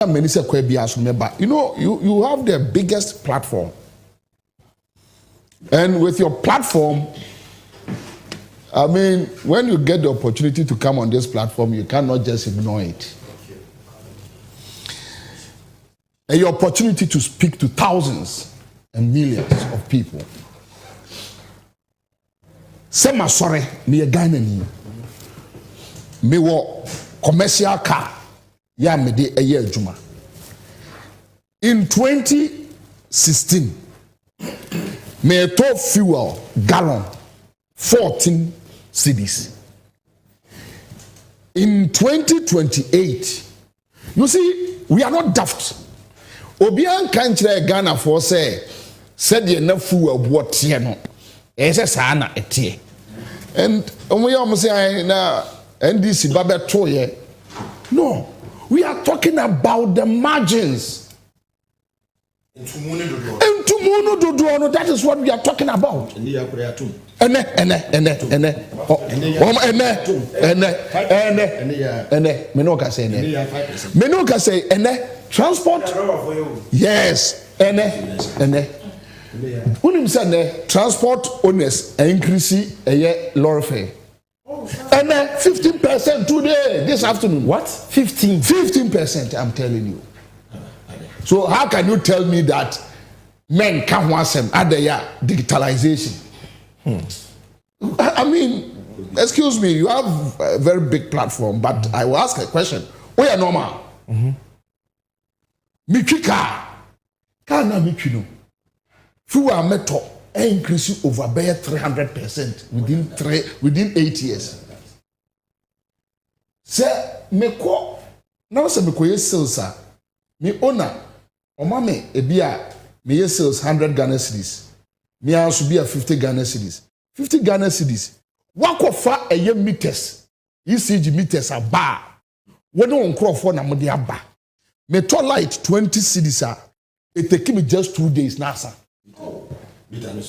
many say you know, you have the biggest platform. And with your platform, I mean, when you get the opportunity to come on this platform, you cannot just ignore it. And your opportunity to speak to thousands and millions of people. Sema sorry, me a Ghana ni. Me wo commercial car. Ya me de a year juma. In 2016, me to fuel gallon 14 cedis. In 2028, you see, we are not daft. Obian kanchre Ghana for say, said ye na fuel what ye no. Ese sana etie. And we almost say na NDC babe toye. No, we are talking about the margins. That is what we are talking about. Transport. Yes. Transport owners increase lorry fare. And 15% today, this afternoon. What? 15%, I'm telling you. So how can you tell me that men can't want some other digitalization? I mean, excuse me, you have a very big platform, but I will ask a question. We are normal. Mikika, can I make you know? Through our method, increase over by 300% within 8 years. Say, me ko now say me ko yes sales me owner oma me ebia me yes sales 100 Ghana cedis. Me also be a 50 Ghana cedis. 50 Ghana cedis. Wakofa eye meters. ECG meters are bar. When on crop for na mo de aba. Me to light 20 cedis it take me just 2 days now sir. Can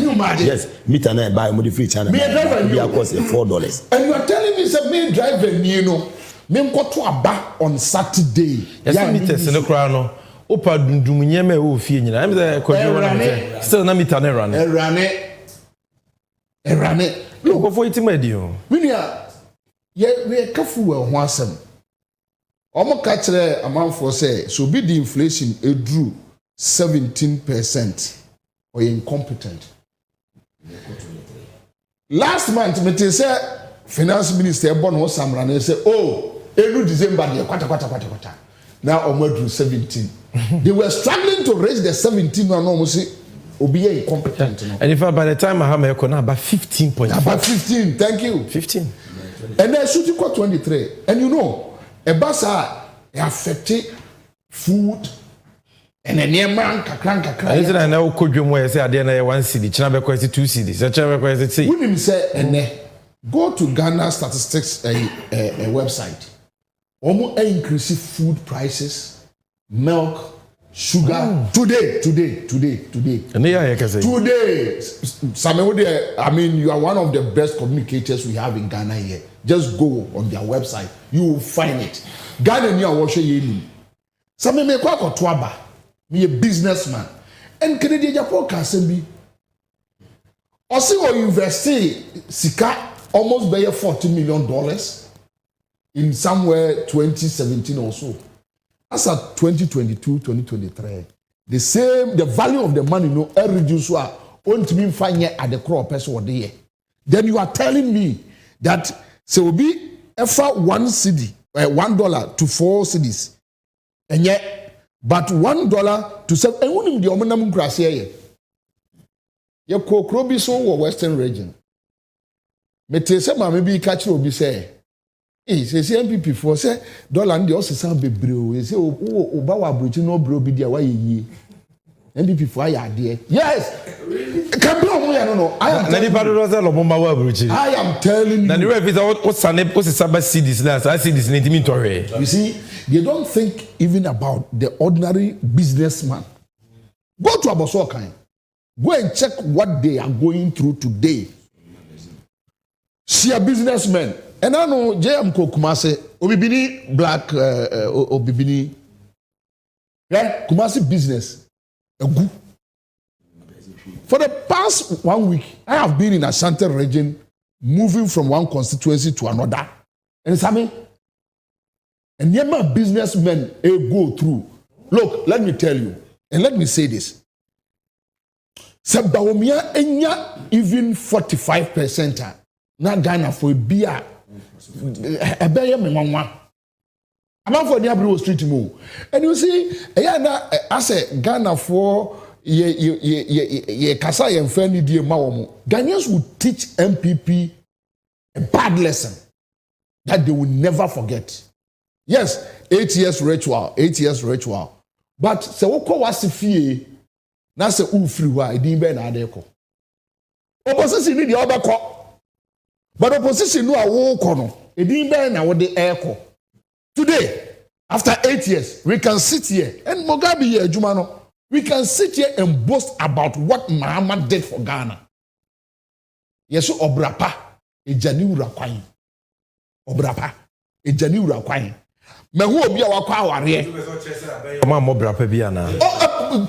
you imagine? Yes, meter na buy mo free channel. Me driver be cost $4. And you are telling me say me driver you know me go to aba on Saturday. Yes, meters no kra no. Opa dundum nyema e wo fie nyina. Am say kwadwo na me. Still na meter na run. Erane. Look go for itimadi o. We careful we ho asem. Omo ka kire amanfo say so be the inflation edru 17%. Or incompetent. Last month, me say finance minister born was Samran and say, oh, every December they kwata. Now almost 17. They were struggling to raise the 17 and almost say, be incompetent. And in fact, by the time I have my about 15.5. About 15, thank you. 15. And then shooting got 23. And you know, a basa affected food. And then near man kakran. I know kodwom where say ade na 1 cedi, china be kwesi 2 cedi. So china be kwesi say. When him say go to Ghana statistics website. Omo increase food prices, milk, sugar today. And yeah, can say. Today, I mean, you are one of the best communicators we have in Ghana here. Just go on their website, you will find it. Ghana ni awoshe yeni. Same me kwa kotwaba. Me a businessman. And Canadian Japan can say me. Also, or invest sika almost by $40 million in somewhere 2017 or so. As at 2022, 2023, the value of the money no reduce won't mean fine at the crop person or there. Then you are telling me that so will be effort $1 to 4 cedis, and yet. But $1 to 7. And when the omenam grass here, you kokrobi so Western region. Metese ma maybe catch will be say, say MPP for say dollar and the also sound be bro. Say Obawa bridge no bro be there why ye. MPP for ya there. Yes. Can be no. I am telling you. Na the ref what's Saba cedis last. I see this need to. You see, they don't think even about the ordinary businessman. Go to Abosokan. Go and check what they are going through today. See a businessman. And I know JM Kokumase, Obibini black Obibini. Yeah, Kumasi business. Egu. For the past 1 week, I have been in Ashanti region, moving from one constituency to another. And Sammy, and my businessmen go through. Look, let me tell you, and let me say this. Sabawomia enya even 45% na Ghana for beer. Ebeye me nwanwa. Among for the street move. And you see, as a Ghana for ye kasa ye mfani die mawomo. Ghanaians will teach MPP a bad lesson that they will never forget. Yes, 8 years ritual, 8 years ritual. But se woko wasi fie na se ufri wa edin be na adeko. Opposition ni the obeko. But opposition no awo ko no. Edin be na wo de eko. Today, after 8 years, we can sit here and Mugabe here Jumano. We can sit here and boast about what Mahama did for Ghana. Yesu obrapa ejani urakwan. Obrapa ejani urakwan. Me hu obi a wakwa aware. Ma mo brapa bi ana.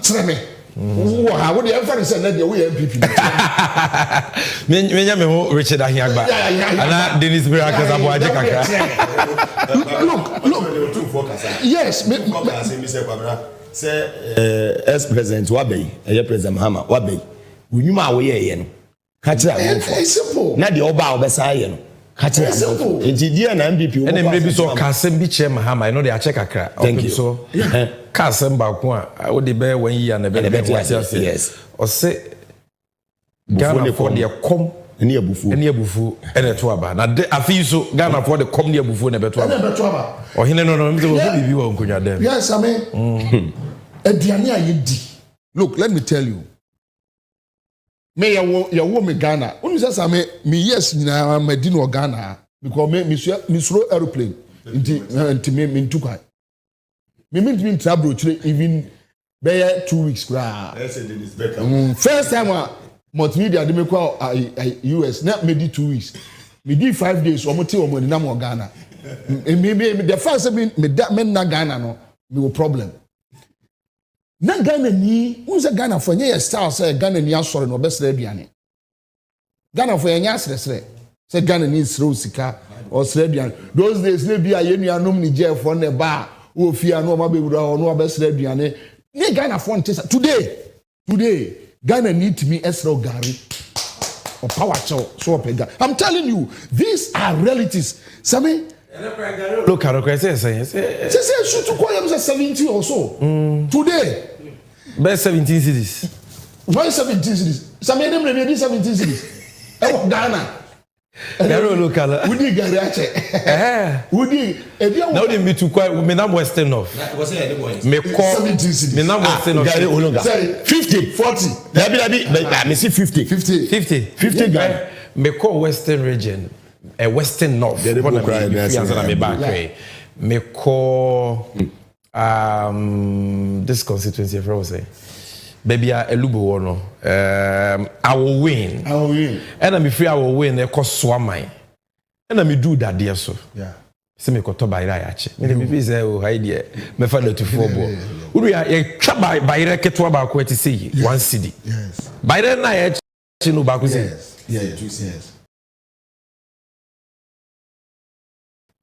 Treme. Wa wo de emfa say na de we MPP. Me nya me ho Richard Ahiagba. Ana Dennis Miracle Abuaje kakra. Look. Yes, me say ex-president Wabey, President Mahama Wabey. We knew my way here. Catch that. It's simple. Not the Oba Obesai. Catch that. Simple. It's the MPP. And then maybe so Kasem be chair Mahama. I know they are check akra. Thank you. So Kasem ba ko I would the bear when you and the bear. Yes. Or say Ghana for their come near Bufu. Near Bufu and a toaba. Now I feel so Ghana for the come near Bufu and a better. Or he no you on kunya dem. Yes, I mean. Ediania yedi. Look, let me tell you. Me ya wo me Ghana. Unu say me yes nyina Medino Ghana because me slow aeroplane. Inti me ntuka. Me mean travel even be 2 weeks kra. First time multimedia de me call US not me 2 weeks. Me did 5 days omote omo na mo Ghana. Me the first me na Ghana no me problem. Na Ghana ni unse Ghana for nye style say Ghana ni asore no besre aduane. Ghana for nya sresre say Ghana ni sre sika or sre aduane. Those days na bia ye nuanom ni je for ne ba o fia no ma bewura ho no besre aduane. Ni Ghana for ntesa today Ghana need me esro gari or power chow so pega. I'm telling you these are realities. Sami look at say shoot to call them 70 or so. Today best 17 cities. Why 17 cities? Some of them maybe 17 cities. Ghana. Garo local. Udi Gariache. Udi. Now they me to quite me na Western North. Me call 17 cities. Me na Western North. 50, 40. Me see 50 Ghana. Me call Western region. Western North. Me call this constituency if I was say baby elubo no I will win and I'm free I will win e cost swamai and I do that there so say me ko to bayra ya che me be say oh hi there me fa the 24 ball uru ya twa bayra keto ba ko ti say 1 cedi yes bayra na ya che no ba ko say yes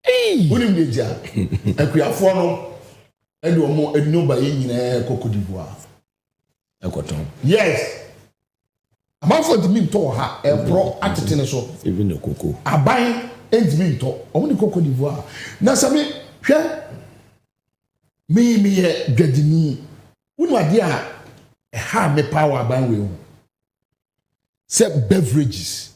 hey unim deja akuafo no and omo enu ba yin nyina Cote d'Ivoire ekoton yes amafo de mi to ha e pro atetene so even the cocoa aban endimi to omo ni Cote d'Ivoire na sami hwe me ye gadini unu ade a ha me power aban we hu se beverages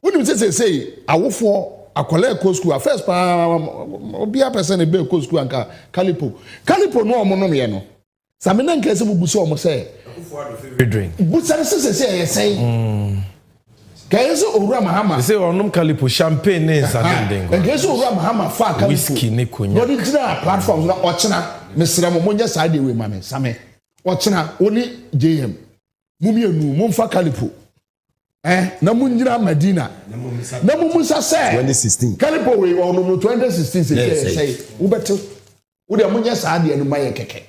unu say awofo akwala ko school first pa obi a person e be ko school anka calipo no omo no me no same na nka se bubuso omo say drink busa se say kayeso owura Mahama say onum calipo champagne ne nsadendengo kayeso owura Mahama fa calipo whiskey ne konya no di tira platforms na ochina mesra mo nya side we mame same ochina oni JM mumienu mumfa calipo na munjira Medina na mumusa say 2016 Kalipo we on 2016 say ubete wo de munya saa de no maye keke.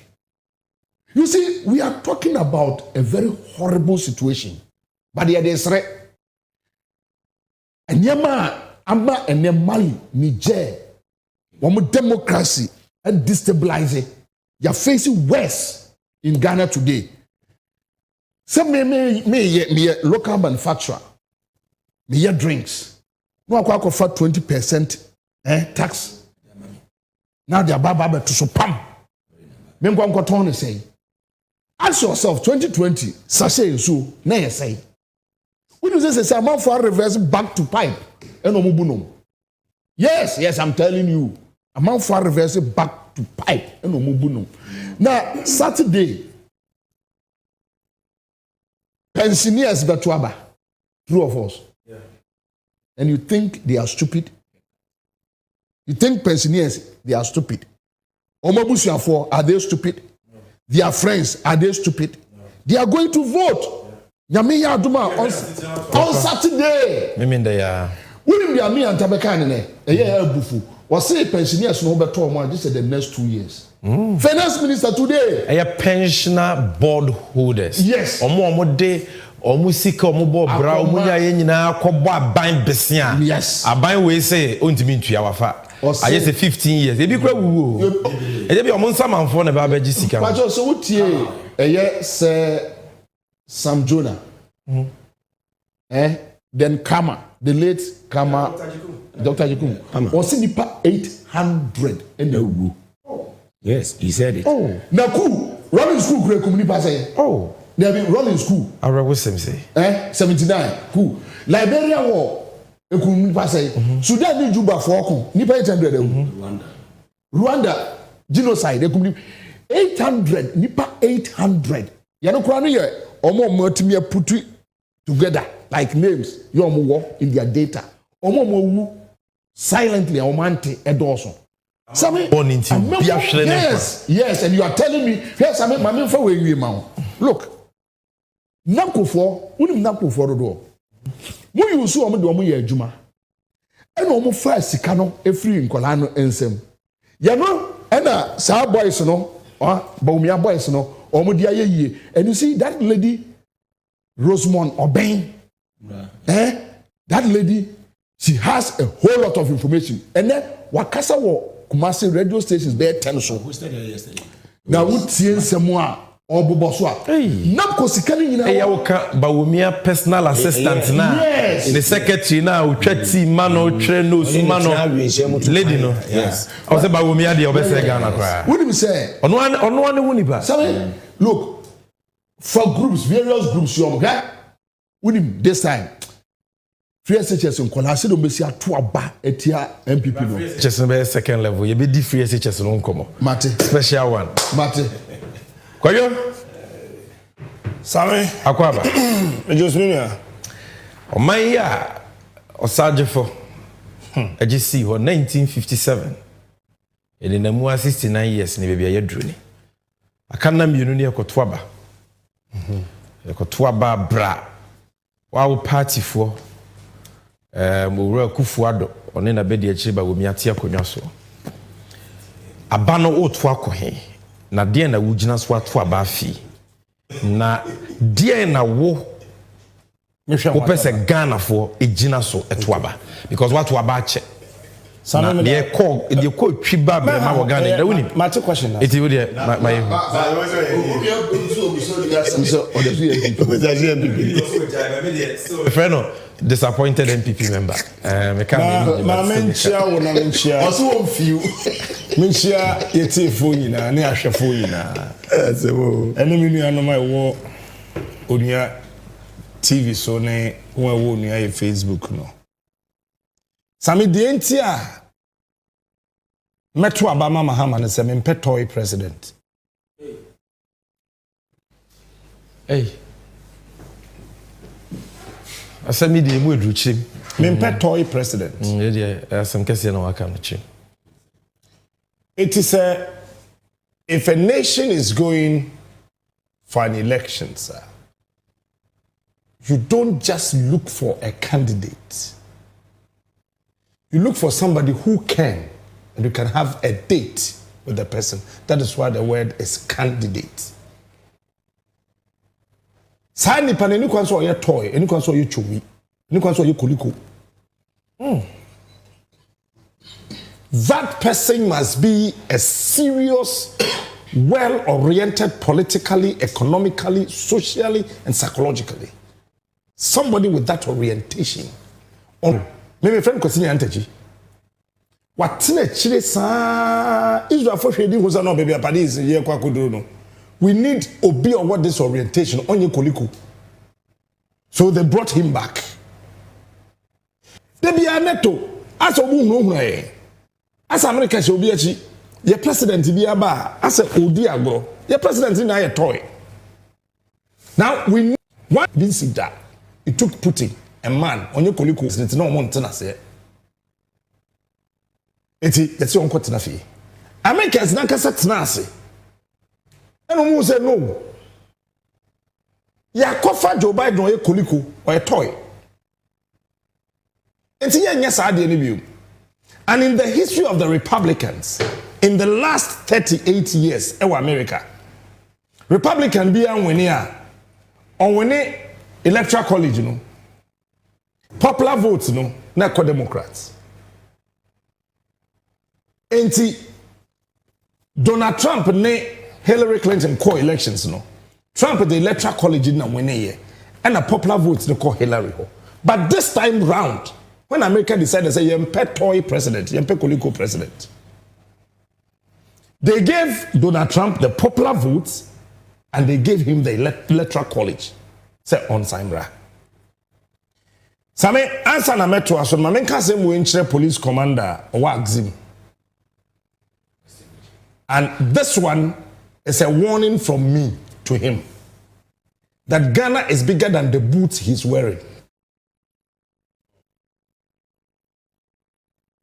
You see, we are talking about a very horrible situation. But there is re. Enyama amba ene Mali, Niger, one democracy and destabilize. You are facing worse in Ghana today. Some me local manufacturer, me drinks. No akwa for 20% tax. Now they are baba to so pam. Me ngwa nkoton say. Ask yourself 2020 sachet so na you say. When you say amount for reverse back to pipe and omubunum. Yes, I'm telling you. Amount for reverse back to pipe and omubunum. Now Saturday pensioners betwaba true of us. Yeah. And you think they are stupid? You think pensioners they are stupid? Omabusiafo are they stupid? No. Their friends are they stupid? No. They are going to vote. Nyamiya Aduma on Saturday. Me mean they are. Wouldn't be a me and Tabaka ne? Bufu. Was say pensioners no better more just the next 2 years. Finance minister today. A pensioner board holders. Yes. Omo de omo sika omo bo bra omo nya ye nyina akọbọ aban besia. Yes. Aban we say ontimi ntua wafa. I just say 15 years. Ebi kura wuwo. E dey be omo nsamanfo na ba beji sika. Pacho so wutie say Sam Jonah. Then Kama, the late Kama, Dr. Jikum. Was nipa 800 in the wu. Yes, he said it. Oh, now cool. Running school, great community pass. Oh, they have been running school. I read what some say. 79. Cool. Liberia war. A community pass. Sudan need Juba for nipa 800. Rwanda genocide. A community 800. Nipa 800. You know, Krani here. Omo multimia put together like names. You omo in their data. Omo mo silently. Omante edoso. Yes, and you are telling me, yes, I mean, my man for where you are. Look, Namco for, unim Namco for the door. When you saw me do a juma, and almost first, Sicano, a free in Colano and Sem. Yano, and Sar boys, no, or Baumia boys, no, or Mudia ye. And you see that lady, Rosemont Obeng, that lady, she has a whole lot of information. And then, Wakasa war. Kumasi radio stations there 10 so. Who studied yesterday? Now what tie nsemo obobo so a. Napko sikani nyina. Woka Bawumia personal assistant na. Yes. The secretary na utwa team man o tre no suma no. Lady no. Yes. I say Bawumia dey obese Ghana kwa. What do you say? Ono ane woni ba. Look, for groups, various groups you okay? This time free SHS in Kolasi do mesi ato aba etia MPP no. Just be second level. You be di free SHS no nkomo. Mate. Special one. Mate. Koyo? Sami. Akwaba. Ejosminia. Oman ya Osajefo. AGC 1957. Ele na mu 69 years ni bebia yedru ni. Akanna mienu ni ekoto aba. Ekoto aba bra. Wa party for Mowura Kufuado one na bedi akiri ba wo miate akonwa so aba no oto akohe na de na wugina so ato aba afi na de na wo pese Ghana for egina so eto aba because what to aba che na de call twiba be ma wo Ghana da woni mate question na it you there my friend disappointed MPP member. Ma menchia wona menchia. Also on few. Menchia yeti phone na ne ahwe phone na. Sebo. Ene mi nua no mai wo onua TV so ne wo onua ye Facebook no. Sami de entia meto abama mahama ne se me toy president. Hey. Asami de mu edruchim. Me toy president. Asam kese na waka no chi. It is if a nation is going for an election, sir, you don't just look for a candidate. You look for somebody who can, and you can have a date with the person. That is why the word is candidate. Sa nipa na enikwan so oye toy, enikwan so oye chowi, enikwan so oye koliko. That person must be a serious, well-oriented politically, economically, socially, and psychologically. Somebody with that orientation. My friend Kosini Anteji. Watine chile sa Israel for shedi hoza no baby apadis ye kwa kuduro no. We need obi or what this orientation onye koliko. So they brought him back. Debi aneto as obu hunu hunu as America she obi achi ye president bi aba as odi agro ye president na ye toy. Now we need one visit that it took Putin a man onye koliko president no mo ntena se. Eti yesi onko tena fi. Americans na kasa tena ase. Eno mu say no. Ya kofa Joe Biden oye koliko or a toy. Enti ye nya sa de ni biu. And in the history of the Republicans, in the last 38 years, in America, Republican be on winning electoral college, you know, popular votes, you know, not Democrats. And Donald Trump ne Hillary Clinton co-elections, you know. Trump the electoral college in winning and a popular votes they call Hillary. But this time round, when America decided to say Yempe toy president, Yempe koliko president, they gave Donald Trump the popular votes and they gave him the electoral college. Say on Simbra. Same answer na metro aso ma menka say mo enchire police commander Wagzim. And this one is a warning from me to him that Ghana is bigger than the boots he's wearing.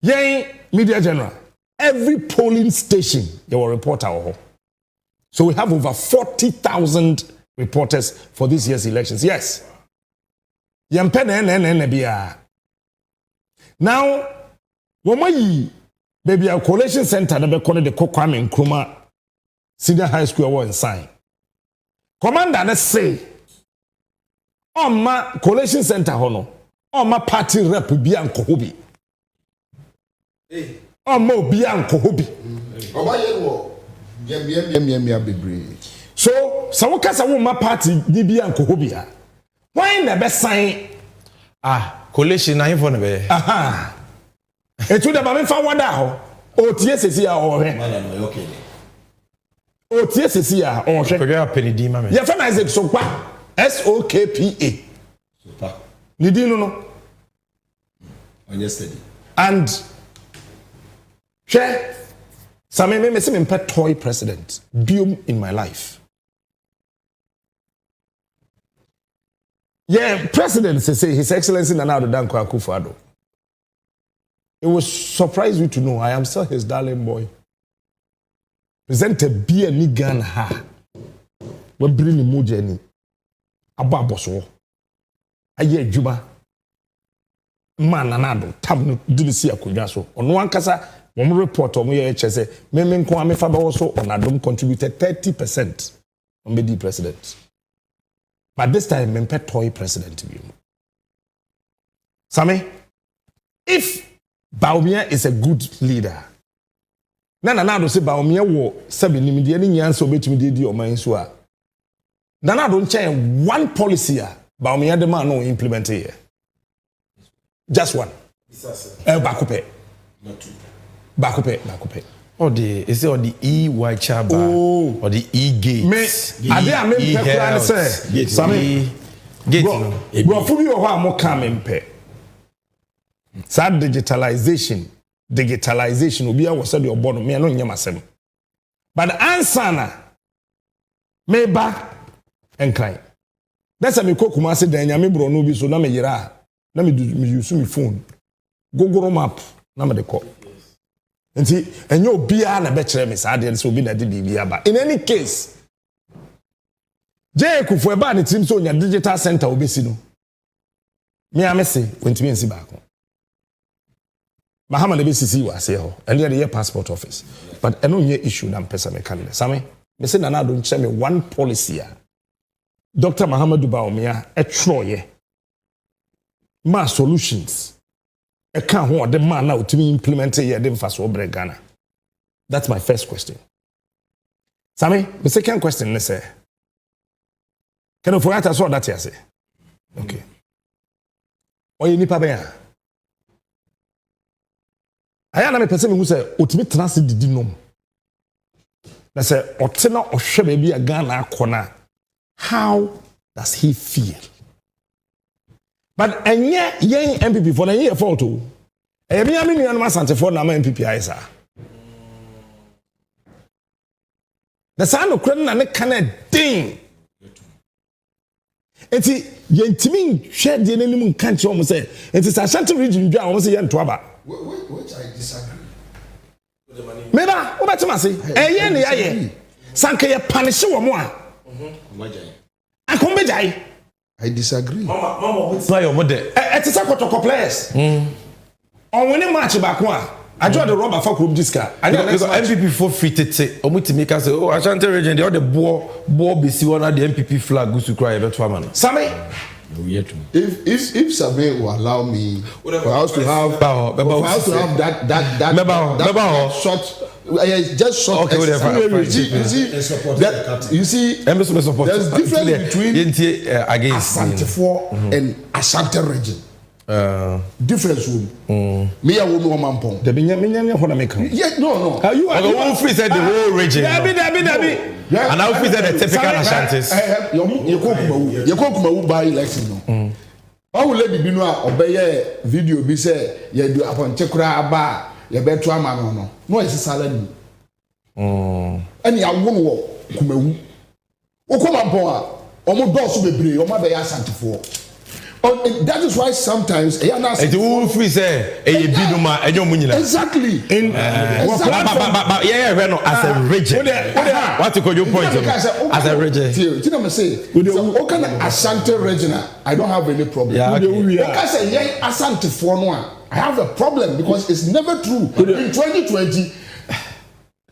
Yay, Media General. Every polling station, there were reporter. So we have over 40,000 reporters for this year's elections. Yes. Now, when baby our collation center, the Kwame Nkrumah Senior High School was in sign. Commander, let's say, on my collation center, on my party rep Bianco Hobi. Mo Bianco Hobi. So, Sawakasa my party ni Bianco Hobia. Why the best sign? Collation na info be. Aha. Etu da ba me fa wada ho. O tie sesi a o hwe. Okay. O tie sesi a o hwe. Pega penny di ma me. Ye fa na Isaac Sokpa. SOKPA. Sokpa. Ni di no. On yesterday. And share some me say me pet toy president biom in my life. Yeah, president say His Excellency Nana Addo Dankwa Akufo-Addo. It will surprise you to know I am still his darling boy. Present a beer ni Ghana ha. We bring ni moja ni. Aba boso. Aye adwuma. Man Nana Addo tab no did see akudwa so. Ono ankasa one report on me say me nko amefa ba wo so on Adom contributed 30% on be the president. But this time, I'm pet toy president. Same, if Bawumia is a good leader, Nana do say Bawumia wo 7 nimidi any nyanso betumi di o man so a. Nana don't change one policy a Bawumia the man no implement here. Just one. Bakupe. Not two. Bakupe. Or the is it or the EY Chaba or the E Gate? Me, I dey me plan say. Same gate. Bro, for me o ha mo ka me mpe. Sa digitalization obi a wo say the obo no me no nyam asem. But answer na me ba enkan. That's a me kokuma say dan nyame bro no bi so na me yira na me use me phone. Google map na me de call. Nti enyo bia na be kire me sa de so obi na de bibia ba. In any case, Jay Kufuor ba ne team so nya digital center obesi no. Me amese wentimi ensi baako. Mahama na be sisi wa se ho. And the passport office. But eno nye issue na mpesa me kan. Same me say nana do nche me one policy a Dr. Mahamadou Bawumia etroye ma solutions e kan ho de man na otimi implement ye de mfaso bre Ghana. That's my first question. Same the second question is say can you forget us what that you say? Okay. Oye nipa be ya. Aya na me pese me hu say otimi transit didi nom. Na say otena ohwe ba bi a Ghana akona. How does he feel? But enye yen MPP for na yen photo. E bi ami nuanu asante for na ma MPP aisa. The sound of credit na ne kana ding. Enti yentimi hwe de nanim nka nche omo say enti Ashanti region dwa omo say yen to aba. Which I disagree. Meba, wo betima say eye ne yaye. Sanka ye punish wo mo a. Akombejai. I disagree. Mama, what's your mother? It is a protocol players. On winning match back one. I joined the rubber for group disca. I know MPP forfeited say Omutimika say oh Ashanti region the other ball BC one at the MPP flag goes to cry about woman. Sammy. If Sabe will allow me for us to have that short just short okay, you see there's difference between against Asante and Ashanti region. Difference room. Me a woman mampong. The Binyaminian Hona make. Yeah, no. You are free said the whole region. Dabi. And now free said the typical Ashantis. You come by election no. I will let you know obey video be say you do upon chekura aba you beto ama no. No is salary. And ya won wo kumawu. O come mampong a omo dosu bebre omo be Asante for. That is why sometimes free say exactly as a region. What to call your point as a region? You know say what kind of Ashanti region I don't have any problem. I say Asante for no I have a problem because it's never true. In 2020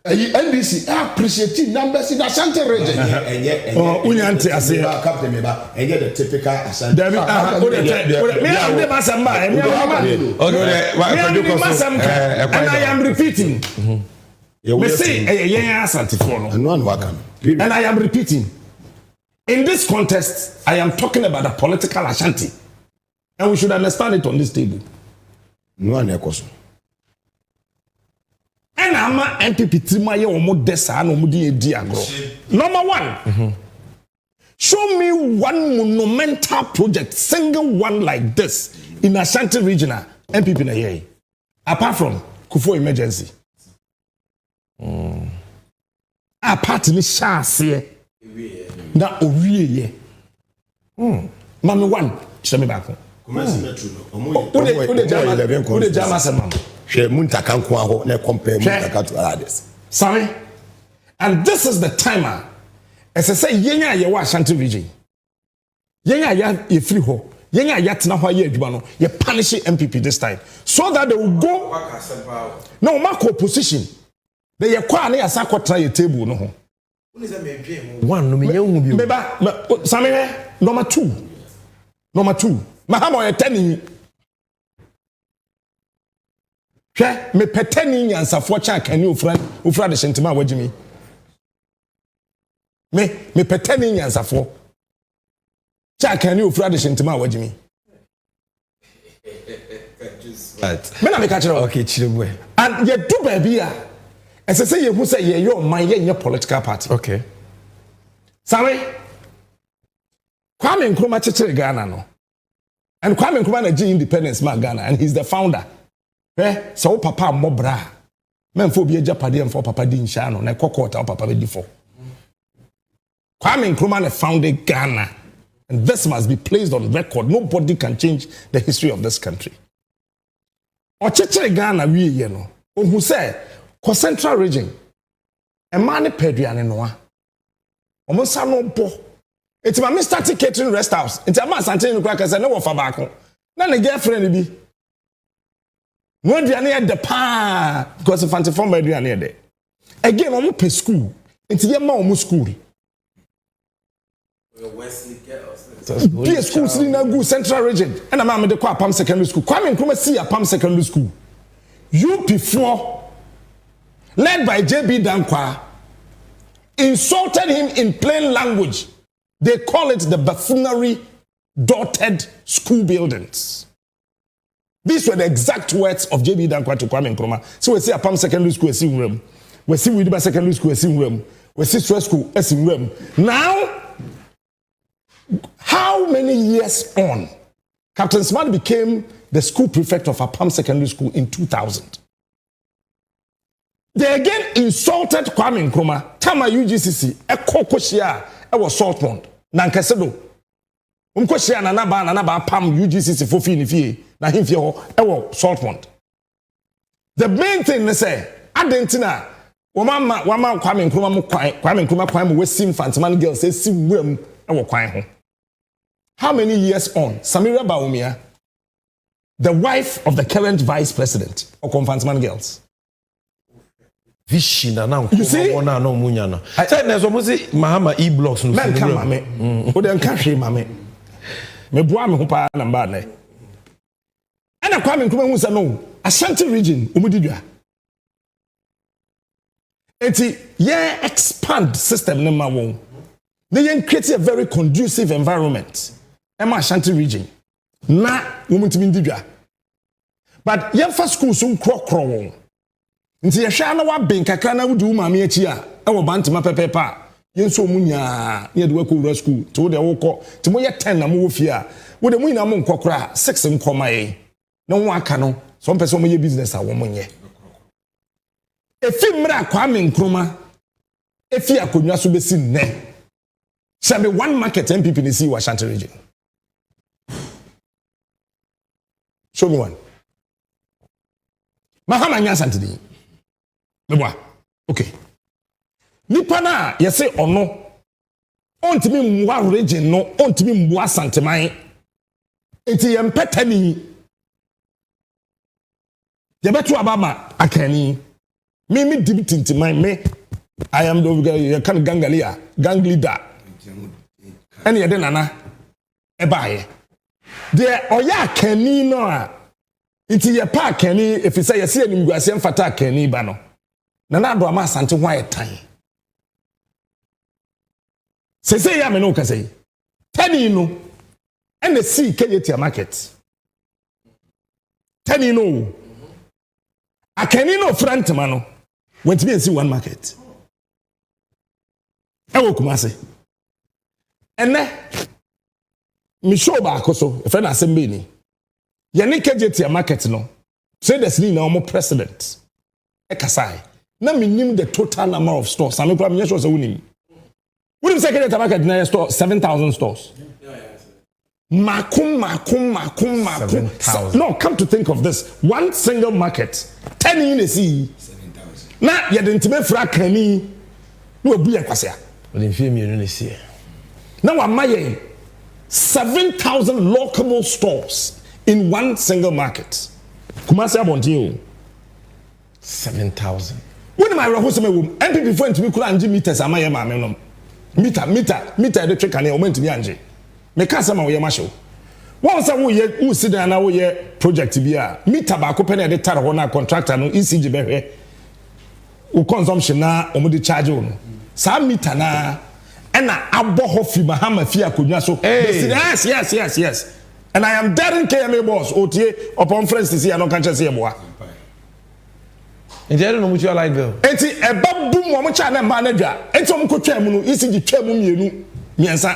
NDC appreciate numbers in Ashanti region. Unyanti ase captain meba and the typical Ashanti. David and I am repeating. We say Ashanti for no. And I am repeating. In this contest, I am talking about a political Ashanti. And we should understand it on this table. No one else. And I'm MPP Trimaye omo desa no mudi edi agro. Number one. Show me one monumental project, single one like this in Ashanti regional MPP na here. Apart from Kufo emergency. Apart ni shase. Na owie ye. Mami one, chame back. Who the jama se mama. Sorry? And this is the timer. As I say, yenya ye wa Ashanti region. Yenya ya ye free ho. Yenya ya tena ho ye adwuma no. Ye punish MPP this time. So that they will go. No, mark opposition. They ye kwa na ya sa kwatra ye table no ho. One no me hu bi. Meba, Sami number 2. Number 2. Mahama ye tani. Me petani nyansafo cha kani ofra de shentima wagimi me petani nyansafo cha kani ofra de shentima wagimi right me na me ka kire okay chireboy and ye do baby a ese say ye hu say ye your man ye political party okay sorry Kwame Nkrumah chechire Ghana no and Kwame Nkrumah na G independence man Ghana and he's the founder. So papa mobra. Men fo bi Japade and for papa di nsha no na kokota papa be di for. Kwame Nkrumah founded Ghana and this must be placed on record. Nobody can change the history of this country. Ochechere Ghana wie ye no. Ohu say ko central region. E man peduane no a. Omo sa no bo. Enti ma me start catering rest house. Enti ama Asante no kwa kase na wo fa baako. na ne girlfriend bi no aduane e de pa because fancy form aduane e de again omo pe school nti ye ma omo school Be school in a good central region and a man with the Kwapam secondary school. Kwame Nkrumah see a Pam secondary school. UP4 led by JB Dankwa insulted him in plain language. They call it the buffoonery dotted school buildings. These were the exact words of JB Dankwa to Kwame Nkrumah. So we see a Pam secondary school as in room. We see Widiba secondary school as in room. We see Stress school as in room. Now, how many years on, Captain Smart became the school prefect of Apam Secondary School in 2000. They again insulted Kwame Nkrumah. Tama UGCC, Eko Koshia, Ewo Saltpond, Nankesedo. Koshia Nanaba Pam UGCC Fofi Nifie, na himfie Ewo Saltpond. The main thing they say, Adentina, Wama Kwame Nkrumah Kwame Wesim Fantaman girls say sim wem Ewo Kwame ho. How many years on, Samira Baumia, the wife of the current vice president of Confantsman Girls. You see? Mahama e-blocks. Men come, mame. Who then can't she, mame? Me boa me hupa namba ne. And a Kwame Nkrumah who no Ashanti region, umudidwa. Eti ye expand system ne ma won. They create a very conducive environment. Emma Ashanti region. Na womentimi ndidwa. But yemfa school so krokro won. Nti ye hwa na wa ben kakra na wudi umami achi a ewo bantima pepepa. Yenso munya ye de wakowura school. To de wokọ. Ti mo ye 10 na mo wofie a. Wo de mu ina mo nkokora 6 nkoma ye. Na wo aka no. So person mo ye business a wo monye. Efi mra Kwame Nkrumah. Efi akonwa so besi ne. Shall be one market MPP in the Ashanti region. Show me one. Mahama Nyansantidi. Meboa. Okay. Nipa na yese ono. Ontimi mwa region no, ontimi mwa santemai. Enti yempetani. Yebetu abama akani. Me dibitintimai me. I am the kind of gang leader. And yet nana ebaye de oya kani no a iti ye pa kani if you say ye see animguase mfata kani ba no nana do ama asante ho ayetan se ya me no ka say tani no and the see keyetia market tani no akani no front ma no went be see one market ewo Kumasi. And me show back also, if I assembly ni. Yani kejetia market no. Say there's ni na omo president. Ekasai. Na me nim the total number of stores. Some people me sure say unim. Unim say kejetia market na store 7,000 stores. Makum. No, come to think of this. One single market 10 in a see. 7,000. Na ye dentime fra kani. No obu yakwasea. Odin fie mi no see. Now I'm 7,000 local stores in one single market. Kumasi abonti 7,000. When my rahoseme wom MPP for ntimi kula anje meters amaye ma menom. Meter electric can e o ntimi anje. Me ka sama wo ye ma show. Won say wo sit down na wo ye project bi a meter ba ko pe na de tare ho na contractor no ECG behwe. Wo consumption na o mo de charge wo no. Sa meter na and aboho fi Mahama fi akonwa so yes and I am daring KMA boss otie upon friends to see no kan chese yeboa Njere no mutual light bill enti eba bum wo mo cha na ma na dwa enti wo ko twa mu no ECG twa mu mienu miensa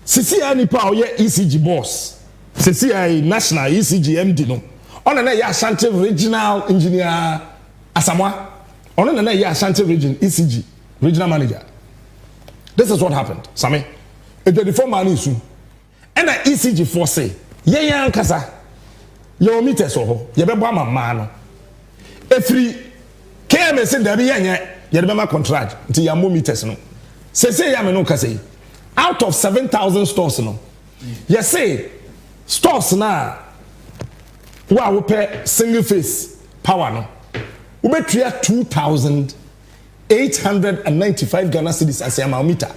sisi ani pa o ye ECG boss sisi ai national ECG MD no ona na ya Ashanti regional engineer Asamoah ona na ya Ashanti region ECG regional manager. This is what happened, Sammy. A 24 man issue. And an ECG for say, yeah, Kasa, your meters or you be bomb man. If free KMS said there be you remember contract until your meters no. Say, no Kasa. Out of 7,000 stores no. You say stores na wa wo pɛ single phase power no wo betua 2,895 Ghana cedis as a meter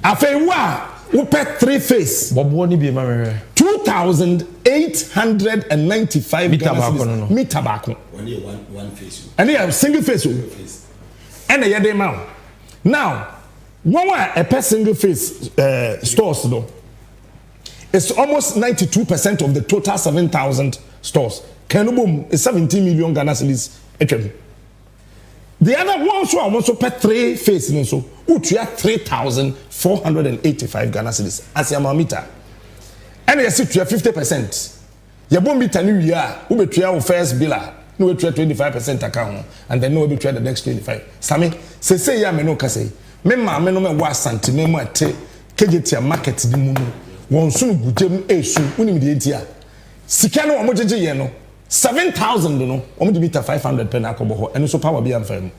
afei wa wo pɛ 3 phase bobo ni bi ma me 2,895 Ghana cedis meter baako Only one face. and they have single phase and they dey ma now one a per single phase stores though it's almost 92% of the total 7,000 stores. Kenubum is 17 million Ghana cedis. The other one so almost per 3 phase so utia 3,485 Ghana cedis as a meter. And you see 50%. You won't be telling you who be try first biller, no we try 25% account and then no we try the next 25. Sami say ya me no ka say me ma me no me wa santime mu ate kejetia market di mu no won sunu gudem esu unim de entia sika no omo jeje ye no 7,000 no omo de meter 500 pen akobo ho eno so power bi am fam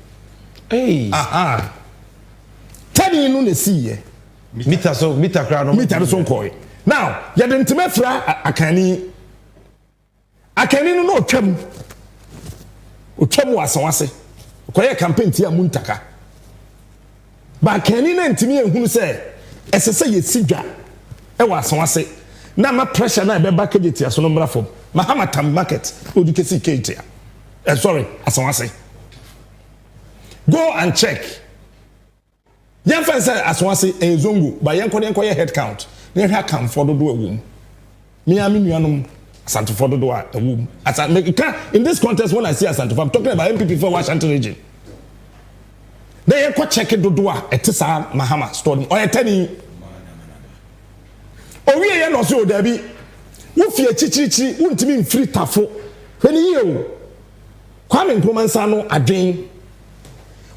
hey tani no na si ye meter kra no meter so nkoi now ye de ntime fra akani no otwam wasawase koye campaign ti amuntaka ba akani na ntime ehunu se esese ye sidwa e wasawase na ma pressure na be back tia so no mra fom mahama tam market odukesi ketia sorry asawase go and check yan fan say asawase ezongo ba yan koye head count na hwa kam for do awum me ami nuanom Asante for do awum in this contest when I see Asante I'm talking about MPP for Washington region they go check do etisa mahama store or etani owie ye no so dabi wo fie chichirichi wontimi mfiri tafo hwani ye o Kwame Nkrumah nsa no adwen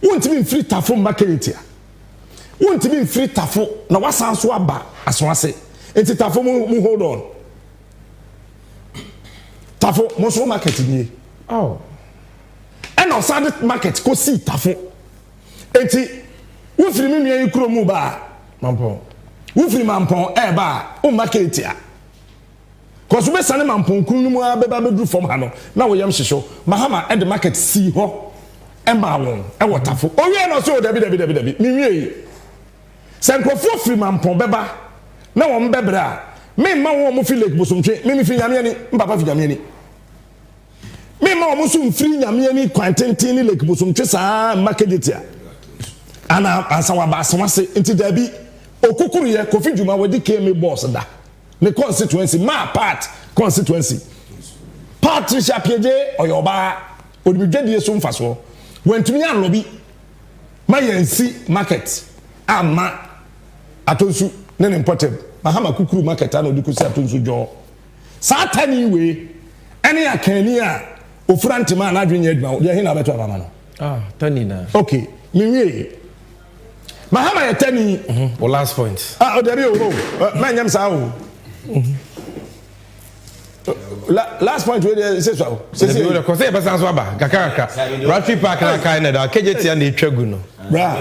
wontimi mfiri tafo marketia wontimi mfiri tafo na wasan so aba asonase enti tafo mu hold on tafo mo so market ni oh and outside market ko si tafo enti wo firi mi nua yikro mu ba mampo wufiri mampon ba o market ya cause we sane mampon kunu mu abeba bedru form ha no na wo yam hyehyo mahama the market si ho ma won wotafo o wie no so dabi mi wie sankrofo firi mampon beba na wo mbebra me ma wo mo fi lake bosomtwe me fi nyame ani mpapa fi nyame ani me ma wo mo so mfiri nyame ani kwantenten ni lake bosomtwe saa market ya ana ansawa ba asawase enti dabi okukuru ye Kofi Dwuma wedi KMA boss da ne constituency ma part constituency Patricia Pieje oyoba odibidwedie so mfaso wantumi anlobi ma yansi market ama atonsu ne imported mahama kukuru market ana odikusi atonsu jo satani we ene akani a ofrantima na adwenya adwuma de hina beto abama no tani na okay miwie mahama yetani well last point there you manyam sa o last point we say so say ko say person so aba kakaka Rugby Park na kai na da kejeti na etwagu no bra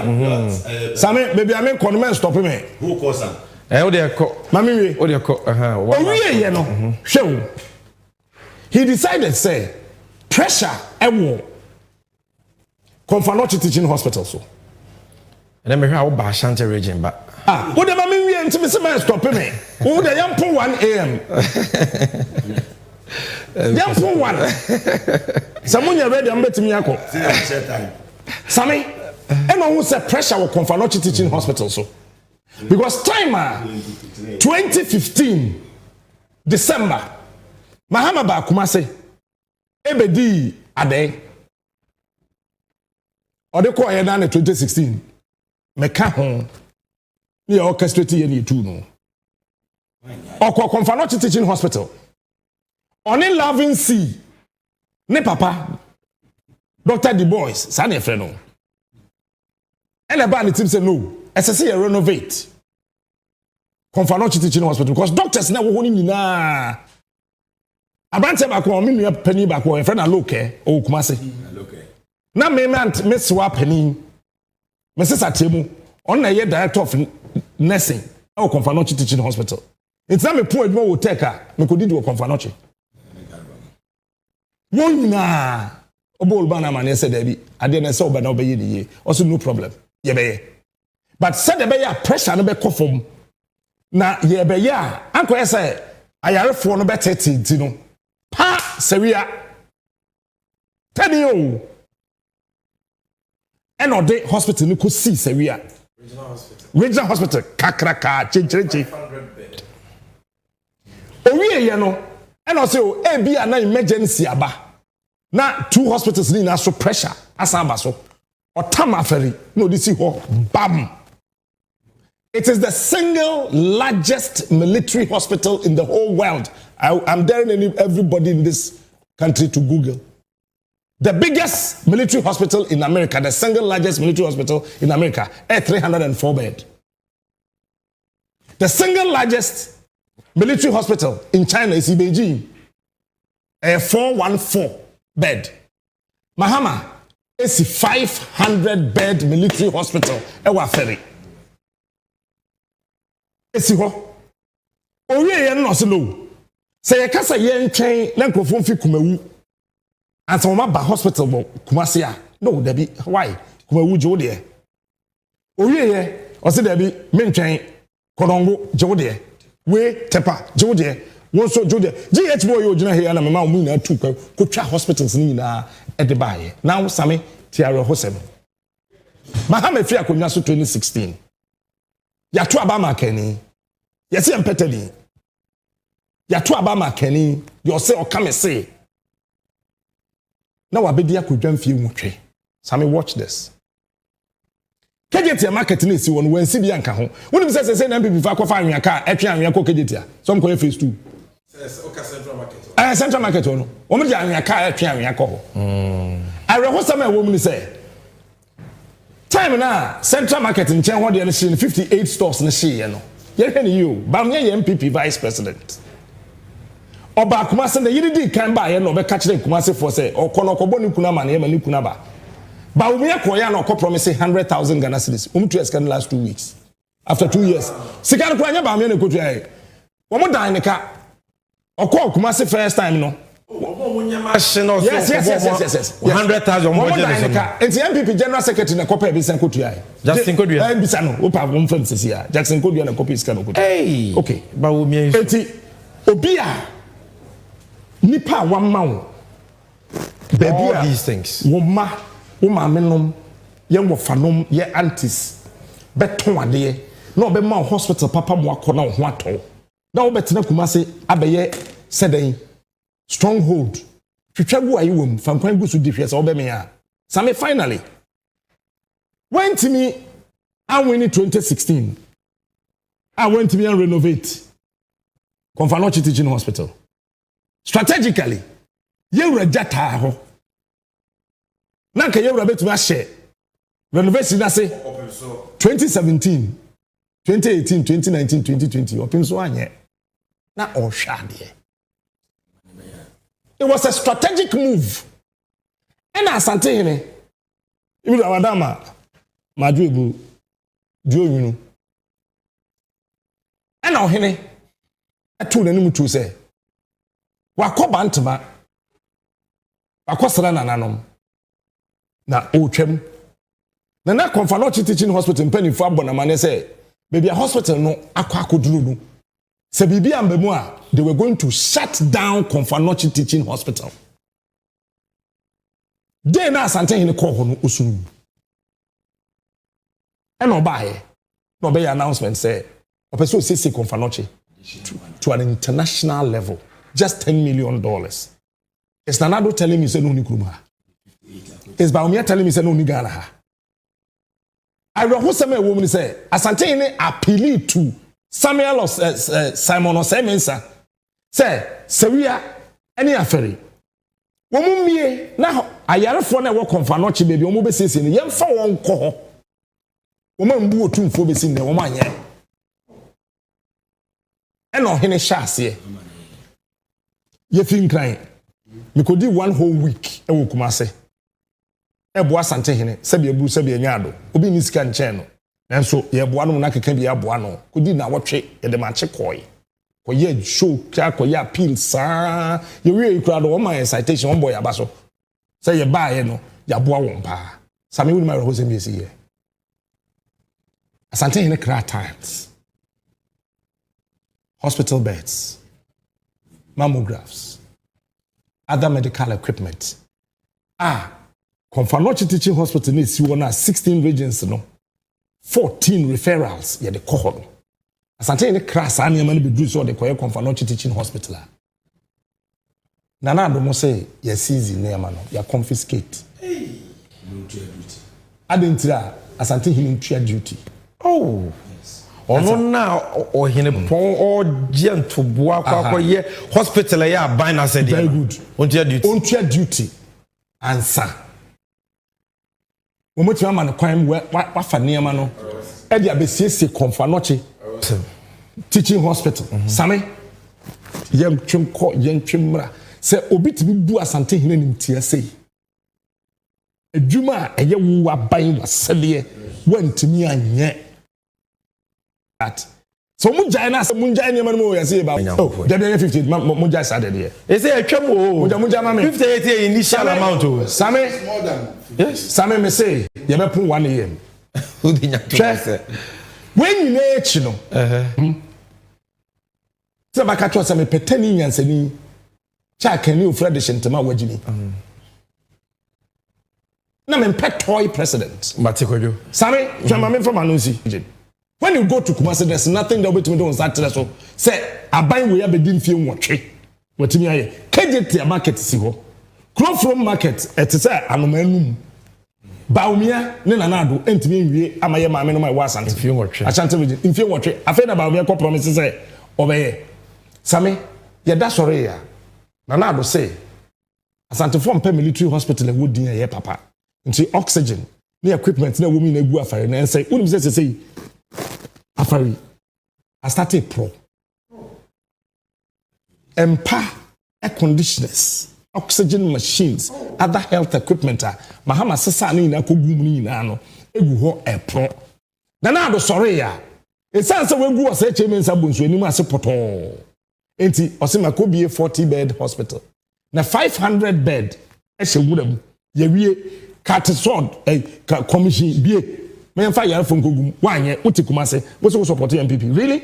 same baby am kono stop me Who calls am? o de ko mami we o de ko o wie ye no hwe he decided say pressure ewo Komfanochi teaching hospital so and me hwa wo ba Ashanti region ba wo de mami wie ntimi se me stop me wo de yam po 1 am yam po 1 samunya ready am betimi yakọ sami and who say pressure wo Komfanochi teaching hospital so because time 2015 December mahama ba Kumase ebedi ade ode ko ye na 2016 meka ho ni orchestrate ye ni tu no okọ Komfanochi teaching hospital oni loving sea ne papa Dr. Du Bois sa na efre no ene ba ni team say no esese ye renovate Komfanochi teaching hospital because doctors na wo ni nyina abante ba ko mi nua pani ba ko efre na loke o Kumase na me meswa pani mesesa temu on na ye director of nursing o Confanochi Teaching Hospital it's na me pon adwuma wo tech a me ko didi wo Confanochi won na obol ba na ma na say da bi ade na say oba na obaye ni ye also no problem ye be ye but said the be pressure no be kofom na ye be ya anko say ayarefo no be tete no pa sewia tani o eno de hospital ni ko si sewia regional hospital kakraka chenchereche 500 bed owie ye no eno say o e bia na emergency aba na 2 hospitals ni na so pressure asamba so otama ferry no this ho bam. It is the single largest military hospital in the whole world. I'm daring everybody in this country to Google. The biggest military hospital in America, the single largest military hospital in America, a 304 bed. The single largest military hospital in China is in Beijing, a 414 bed. Mahama is a 500 bed military hospital. Ewa ferry. Esi ho owie ye no se no se ye kasa ye ntwen na nkrofo mfi kumawu ansa mo ba hospital bo kumase a no da bi why kumawu je wo de owie ye o se da bi me ntwen kodongo je wo de we tepa je wo de won so je wo de GH boy yo gina he na me ma mu na tu ko twa hospitals ni na e de ba ye now same tiare ho sem mahama fi akonya so 2016 ya to abama kani yesi empeteli ya to abama kani you say o come say na wabedi akodwan fie nwotwe sami watch this kejeti market na esi won wansi bi anka ho wonim say na MPP fa kofa anwea ka etwe anwea ko kejeti a some ko phase 2 o ka central market central market no wo me di anwea ka etwe anwea ko ho awe ho sama wo mu ni say time na central market in chen ho de 58 stores na she no ye hwe ni you ba me ye MPP vice president oba Kumase na yiri di kan ba ye no be ka kire Kumase for say okono kobo ni kuna ma na ye ma ni kuna ba we me ko ya na ko promise 100,000 Ghana cedis to escan last 2 weeks after 2 years sika no anya ba me na ko tu ai wo mo dan ne ka okọ Kumase first time no yes. 100,000 more it's MPP general secretary na copy be sen kotu ai Jackson Kodua be sa no o pa won fam sisi ya Jackson Kodua na copy scan kotu hey okay ba wo mi enti obi a nipa wan ma wo all these things wo ma menom ye wo fanom ye aunties beton ade na obe ma hospital papa mo akọ na ho ato na wo betena Kumase abeye sedan stronghold twitwagu ayi wom fankwan gu so dihwe se obeme a same finally went to me and win in 2016 I went to me and renovate Confanochi Teaching Hospital strategically ye jata ho na ka ye betuma share renovation na say 2017 2018 2019 2020 open so anye na o hwade. It was a strategic move. And Asante hene, ibi da wadama majuebu dionyunu. And o hene atu nanim tu say wakoba ntama akosara nananom na otwam na Confanochi Teaching Hospital penifo abona mane say baby a hospital no akwakoduru no se bibi ambemu a they were going to shut down Confanochi Teaching Hospital. They na Asante hene call hono osunu. And obaye no be announcement say opeso say Confanochi to an international level, just $10 million. It's Nanado telling me say no ni kuruma. It's Baumia telling me say no ni Ghana ha. I rehearse me woman say Asante hene appeal to Samuel or Simon or Semensa say Seria any affair. Womu mie na ayarefo na wo Confanochi baby womu be sese ne yemfa won kɔ hɔ. Womu mbu otumfo be sin ne womu anye. Eno hene hyase. Ye fin kran. Me kodi 1 whole week e wo Kumase. E bo Asante hene se be ebu se be nyado. Obi ni sika nche no. nanso ye boa no na keka bi aboa no kodi na wotwe ye de manche koi koye show kya koye appeal sa ye wi ikura do my citation on boy abaso say ye ba ye no ya boa won pa sami woni my hose me see here asante in the times hospital beds mammographs other medical equipment Confanochi Teaching Hospital needs you on 16 regions no 14 referrals ye de call asante ne class an yamani be do so de koye Confanochi Teaching Hospital nana do mo say ye seize ne yamano ya confiscate adentira asante him tua duty ono na ohine pon o gento boa kwa ye hospital ya ban na said very good on tua duty answer Omotima man kwan wa fa niam no e dia be siesie Confanochi Teaching Hospital same yem twemra se obi tibi bu asante hene nim tia sei adwuma eye wo aban wasede wantimi anye at so munjai na munjai niam no ya sei ba oh there 50 munjai sade there e say atwam o munjai ma me 58 initial amount o same more than yes same me say ye be pun 1 year who dey nyam when you na echi no se ba ka twa se me petani nyansani cha kan ni ofra de shentema wagini na me pet toy president Matikwejo same twama me from anunsi when you go to Kumasi there's nothing that wait me do on Saturday so say aban we ya be din fie nwotwe watimi aye KJT market si ho Crow from market et say anomanum Baumia ne nanado entimi nwie amaye maame no ma wa asante fie nwotwe asante region in fie nwotwe afa na Baumia ko promise say obeye same ye da sore ya nanado say asante form per military hospital e wodin ye papa nti oxygen ne equipment na womi na gu afare na say unim say afare I started pro air conditioners oxygen machines other health equipment mahama sesa na ina kogu mu ina no egu ho e pro na do sore ya esan se wegu ose cheme nsa bonsu anim ase poto enti osema ko bie 40 bed hospital na 500 bed e hye wuram ye wie Catisod commission bie me fa yar fon kogum wanye uti Kumasi wo so support MPP really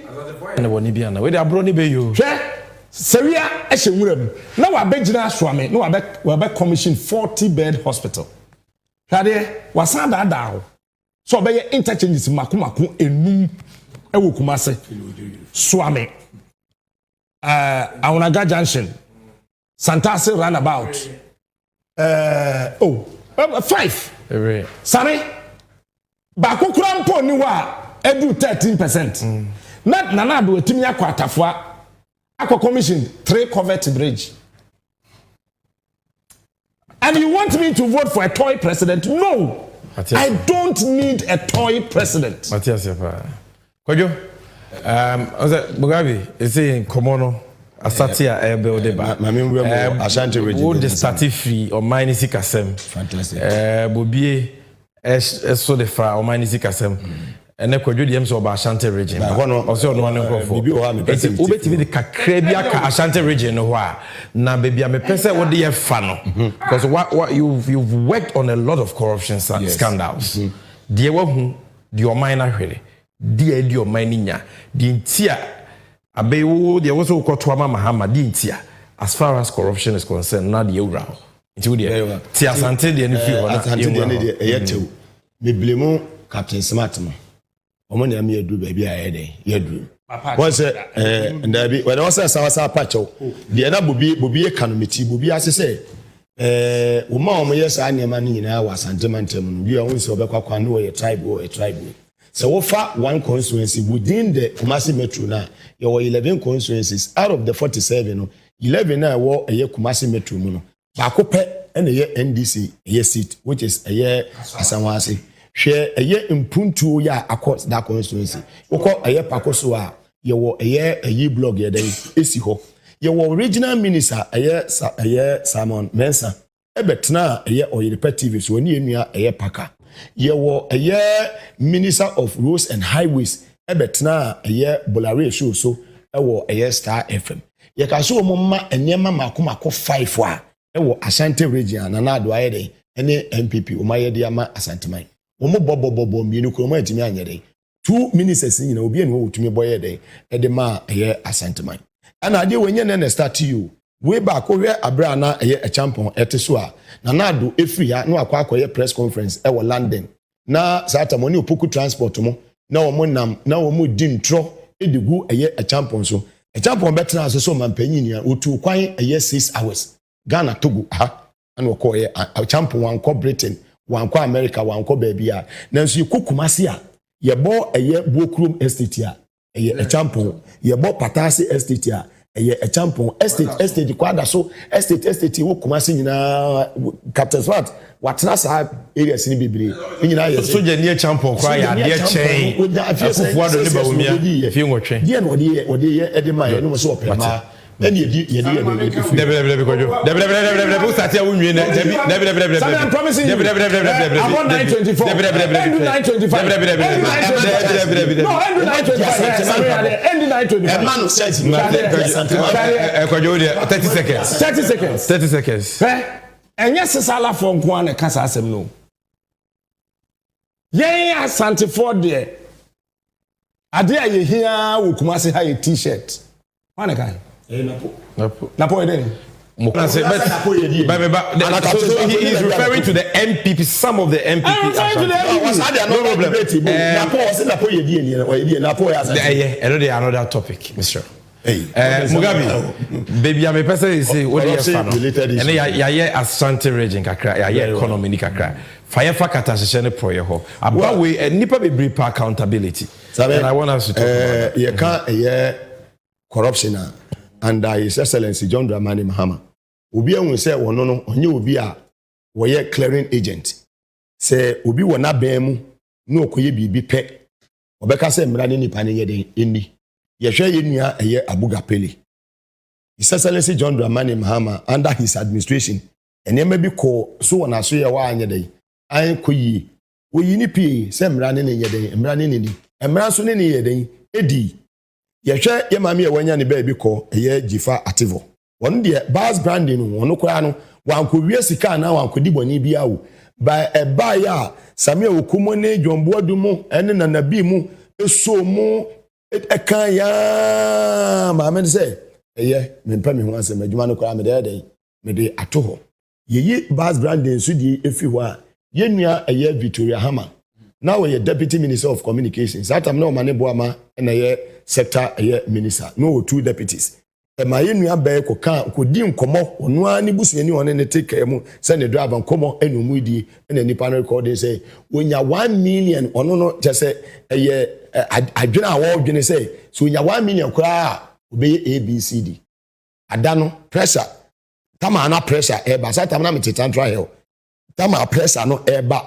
na woni bia na we dey abro ni be yo hwe Seria e hye wuram na wa begina asoame na wa be commission 40 bed hospital hade wasanda dawo so be interchanges makomako enum e wo Kumasi soame Awonaga Junction Santase roundabout 5 sare ba kokura mpo ni wa edu 13% na na do etimi akwa atafua akwa commission 3 covert bridge and you want me to vote for a toy president? No, I don't need a toy president. Matias Yapa Kojo Mugabe is saying komono Asatia ebe odeba mame nwemo Ashanti region wo de start free o mine sikasem fantastic bobie so de fra o mine sikasem ene kwadwo de so ba Ashanti region o se ono ane krofo bibi o ha me person wo betimi de kakra bi aka Ashanti region no ho a na bebia me pese wo de ye fa no because what you've worked on a lot of corruption scandals de wahu de o mine ahwere de o mine nya de ntia abewo de wo so kwoto ama mahama di ntia as far as corruption is concerned na de ewura ho nti wo de ti Asante de ni fi ho na Asante de ne de eyetew me blemu Captain Smart mo omo na me adu ba bi a yedru won se ndabi when was sa pacho de na bobi economy bobi asese wo ma omo yesa anema ni nyina wa Asante mantem no bi a won se obekwa no ye tribe so we far one constituency within the Kumasi Metro now. There were 11 constituencies out of the 47. 11 now were a Kumasi Metro. Bakope and a NDC a seat, which is a year Asanwasi. Share a year in Puntu ya across that constituency. You call a year Pakosua. You were a year blog ye day. Isiho. You were original minister a year Simon Mensa. Ebetna a year or your pet TV so when you a year Paka. yewo Minister of Roads and Highways ebetna Bolare show so ewo Star FM ye ka so mo ma enema makomako 5 a ewo Ashanti region na ado ayede ene MPP o maye de ama Asanteman o mo bobo mienu ko mo atimi anyere 2 ministers nyina obi ene wo tumi boye de e de ma Asanteman ana ade wenye na start you we back we abra na a champion eteso a na ado efri ha na akwa press conference ewo London na sata mo ni opoku transport mo na wo mo nam na wo mo di ntro edigu a champion so a champion better so mampanyin ya otu kwan 6 hours Ghana Togo and we call a champion one ko Britain one ko America one ko baby a nanso yekukumase a ye bo Bokrum estate a champion ye bo Patase estate a champion estate kwada so estate wo kumase nyina Captain Swat watna sa areas ni bebre nyina ye so je ne champion kwa ya de chain afufu ado ne ba womia fi nwotwe die no de ye edema ye no so opema eni ye debe kojo debe usati a wunwe na debe I'm promising you debe 924 30 seconds enye sesala for nko na kasa asem no yen Asante for de ade aye hia wo Kumase ha ye t-shirt wane kan Napo eden so he is referring to the MPP, some of the MPP. No problem. Another topic, Mr. Mugabe, baby, I'm a person who say, what do you have? And I Asante region, kakra, economy ni kakra. Fire for catastrophe proyeho. About we nipa be brief accountability. And I want us to talk about you can't corruption and His Excellency John Dramani Mahama. Obi ehun say wono no onye obi a wo ye clearing agent. Say obi wo na ban mu na okoye bibi pe. Obeka say mra ne nipa ne ye den eni. Ye hwe ye nua eye Abuga Pele. His Excellency John Dramani Mahama under his administration enema bi ko so wona so ye wa anye den. An koyi. Oyi ni pie say mra ne ye den, mra ne ni. Mra so ne ye den edi. Ye hwe ye mame ye wanya ne ba bi ko eye Jifa Ativo. One de bas branding no kwa no wanko wie sika na wanko di boni bia wo ba e ba ya Samia Okumo ne Jombo Adumo ene na nabi mu eso mu ekan ya ma me say me mpa me ho asem adwuma no kwa me de ato ho yeyi bas branding so di efi ho a ye nua Victoria Hama now we deputy minister of communications that am no mane boama na ye sector minister no 2 deputies ma ye nua ba ko di nkomo onu ani busuani one ne take mu se ne driver nkomo enu di na nipa no record say onya 1 million ono no je say adwena awo dwene say so onya 1 million kura obeye ABCD adano pressure tama na pressure e ba sa tama na metetan trial tama pressure no e ba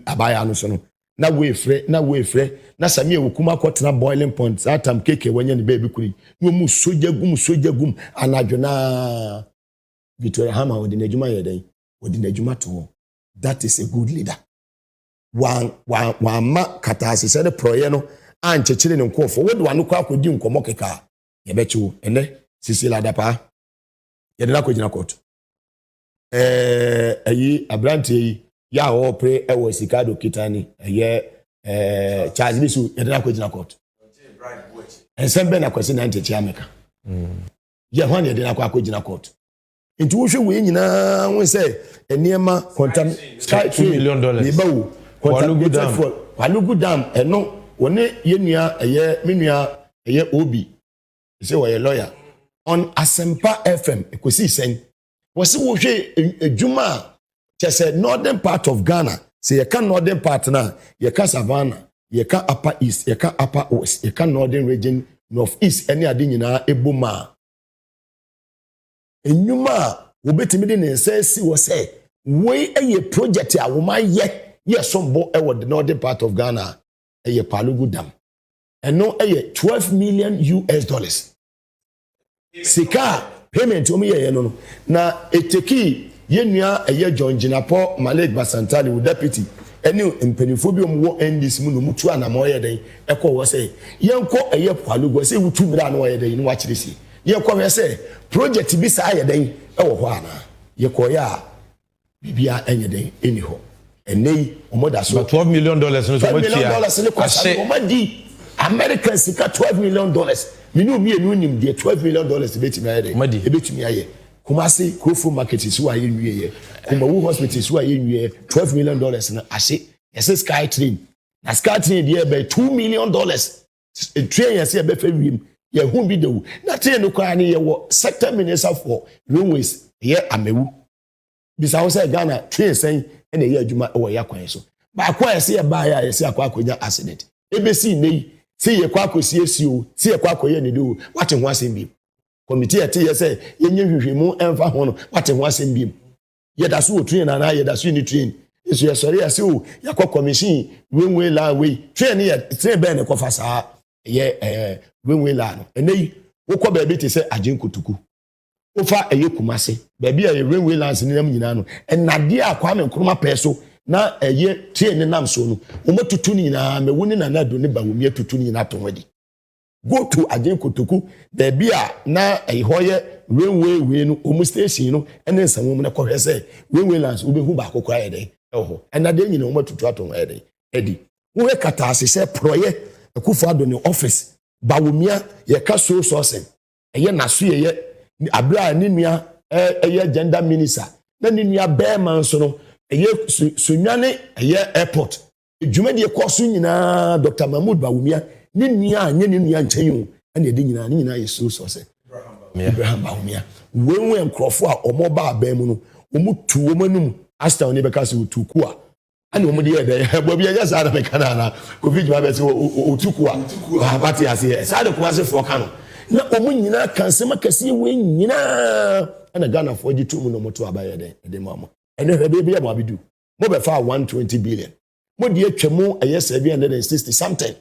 abaya no so no na we frɛ na Samia Okuma kɔtena boiling point atam keke wanya ne baby kuri no mu soja gum anadwona Victoria Hama odi n'adwuma yɛ den odi n'adwuma to that is a good leader wan ma katase sɛ de proye no ankyekere ne nkɔfo wode wano kɔ akɔdi nkɔmɔ keka yɛbɛkyew ene Sisila Dapa yɛde na kɔgyina court ayi abrante yi ya o pre ewo sikado kitani Charles Bisu yedena kwagina court ensembe na kwase 90 chiameka ye hwan yedena kwagina court nti wo hwe we nyina won say eniema quantum sky $2 million ni bawo Walugu dam eno woni yenua menua Obi say we lawyer on Asempa FM ekosi sen wo se wo hwe adwuma just said northern part of Ghana. So you can northern part now, you can Savannah, you can upper east, you can upper west, you can northern region, northeast, any adinina ebuma. Enyuma, ubeti ne say was say, we a project ya woman ye some bo the northern part of Ghana, a Palugu Dam. And no a $12 million US. Sika payment omi no. Na eteki yenua John Jinapo Malik Basantali with deputy any impenifo bi omwo endis mu no mutu anamo ye den ekọ wo say yenko eye pwalu go say wutu mira no ye den no wa kire si yenko we say project bi sa ye den e wo ho ana ye ko ya bibia enye den eni ho enei omoda so $12 million no so mutia omadi Americans sika $12 million minu mi enu nim de $12 million betimi aye den ebetimi aye Kumasi Krofo market is who are in ye. Kumawu hospital is who are in ye. $12 million na ase. Yes, SkyTrain. Na SkyTrain dey be $2 million. A train yes be fe wiem. Ye hu bi de wu. Na train no kwa ni ye wo sector minister for railways ye amewu. Bisa wo say Ghana train sen na ye adwuma wo ya kwan so. Ba kwa yes ye ba ya yes akwa akonya accident. Ebesi nei say ye kwa akosi esio, say ye kwa akoye ne do. What ho asem bi. Committee ati ye say yenye hwehwemu emfa ho no wate ho asem biem ye da so o train na ye da so ni train eso ye sori ase o yakọ commission wenwe la we train ye train be ne kofa saa ye wenwe la no enei wokọ ba bi te say ajenkotuku ofa eye kumase ba bi ye wenwe la nse nam nyina no enade akwa me nkroma peso na eye train nam so no o matutu ni na mewuni na na do ne ba wo mi atutu ni na to wadi go to Ajenkotoku there be na ehoye railway we no omu station no ene nsanwo na kohwe say railway lands obehu ba akokora yede eho ena de nyina omu tutu aton yede edi wo kata asese proye Akufo Addo ne office bawomia ye ka so sourcing eye naso ye abra ni nua eye gender minister na ni nua bearman so no eye sunwane eye airport edwumadi e koso nyina Dr. Mahmoud Bawumia ni nua anye ni nua nchen ane de nyina ye so say Abraham Bawumia wenwe nkrofo a omoba aban mu no omu tu omanum asta oni beka se otuku a ane omu de ye de bo bia just ada beka na covid ma be se otuku a bati ase sada kuma se fo ka no na omu nyina kansema kase we nyina ana Ghana fo ji tu mu no moto abaye de mama ene hebe bia mo abidu mo be fa 120 billion mo de atwamo aye 760 something.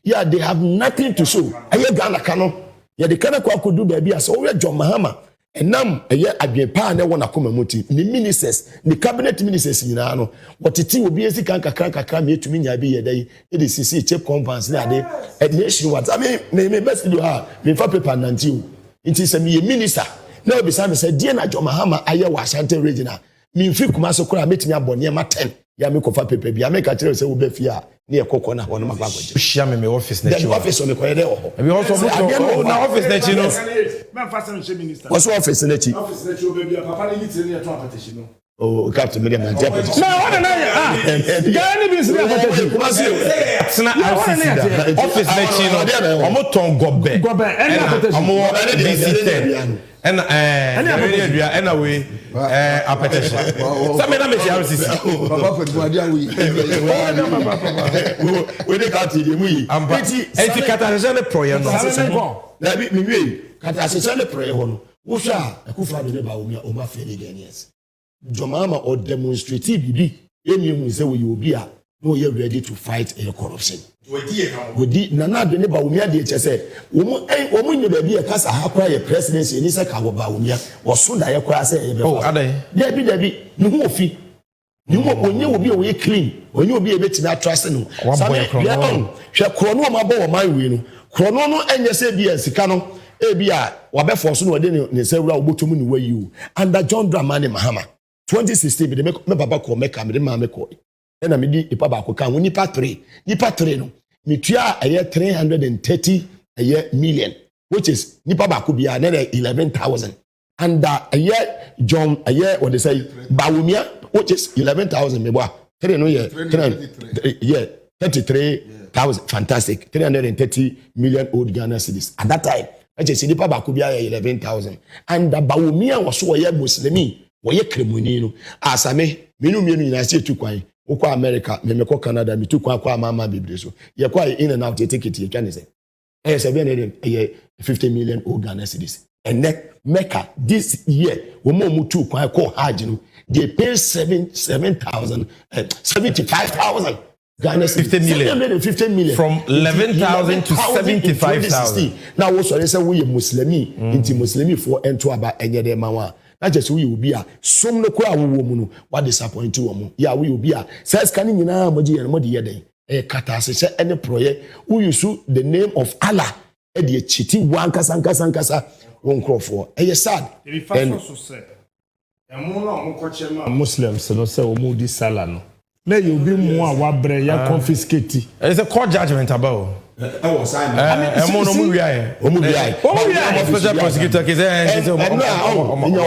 Yeah, they have nothing to show. Aye Ghana kano. Yeah, the kana kwa kudu baby as always John Mahama. And nam aye adwenpa na wona koma muti. Ni ministers, ni cabinet ministers nyina no. What it will be esi kan kakra me tumi nya bi ye dai. E dey CC check compounds na ade. Nation what. I mean, me best do ha. Me fa paper nanti. Nti se me minister. Na obi say me say die na John Mahama aye wa Ashanti regional. Me mfi kuma so kora metimi abone ma 10. Ya me kofa paper bi. Ya me ka kire say wo be fi a ni ekoko na hono magbagoje shia me office na chi office on ko de ho e bi also na office na chi no me fast na minister what's office na chi obi bia papa ni tire ni to apetition no oh captain media man deputy na wana na gani bi sina apetition kuma si sina office na chi no omo ton gobe ene apetition omo DC10 and we apetition. Some na me RCC. Papa for the idea we dey cut the mu. Enti katasese ne proye no. Na bi mi wi katasese ne proye ho no. Wo sha Akufo Addo ne ba wo mi o ma fe ni Ghanaians. Jomama o demonstrate bibi emi hu se wo ye obi a no you ready to fight a corruption. Wodi Nana Addo ne ba wo mi ade che se wo mu nyu ba bi e kasa ha kwa ye presidency ni se ka wo ba wo mi wo so da ye kwa se ye be. Oh adai. Dabi ni hu ofi. Ni hu onye obi o ye clean. Onye obi e betimi atrust no. Sabe ya on hwe krono ma bo wo man wi no. Krono no enye se bi sika no e bi a wa be force no de ne se wura obotum ni wayi o. Under John Dramani Mahama 2016 me de me baba ko meka me de ma me ko. Na me di ipa ba ko kan nipa 3 no me tua aye 330 million which is nipa ba ko bia na 11,000 and aye John aye what they say Bawumia which is 11,000 me boy 3 no yeah 33,000 fantastic 330 million old Ghana cedis at that time which is nipa ba ko bia 11,000 and Bawumia was so ye muslimi wo ye kremoni no asame menu nyina se tu kwan ukwa America memeko Canada mitu kwa mama bibre so ye kwa in and out ticket ye kan say eh 50 million old Ghana cedis and Mecca this year wo mo tu kwa ko hajj no they pay 75,000 Ghana cedis 50 million from 11,000 to 75,000 now wo so say we muslimi inti muslimi for ento aba enye de manwa not just we will be a some no kwa woman what disappoint you woman yeah we will be a says can you now moji and modi yede e kata se any project who use the name of Allah e de chiti wan kasa won crofo e sad and Muslims no say o mu di sala no na you be mu a wabre ya confiscate it's a court judgment about special prosecutor case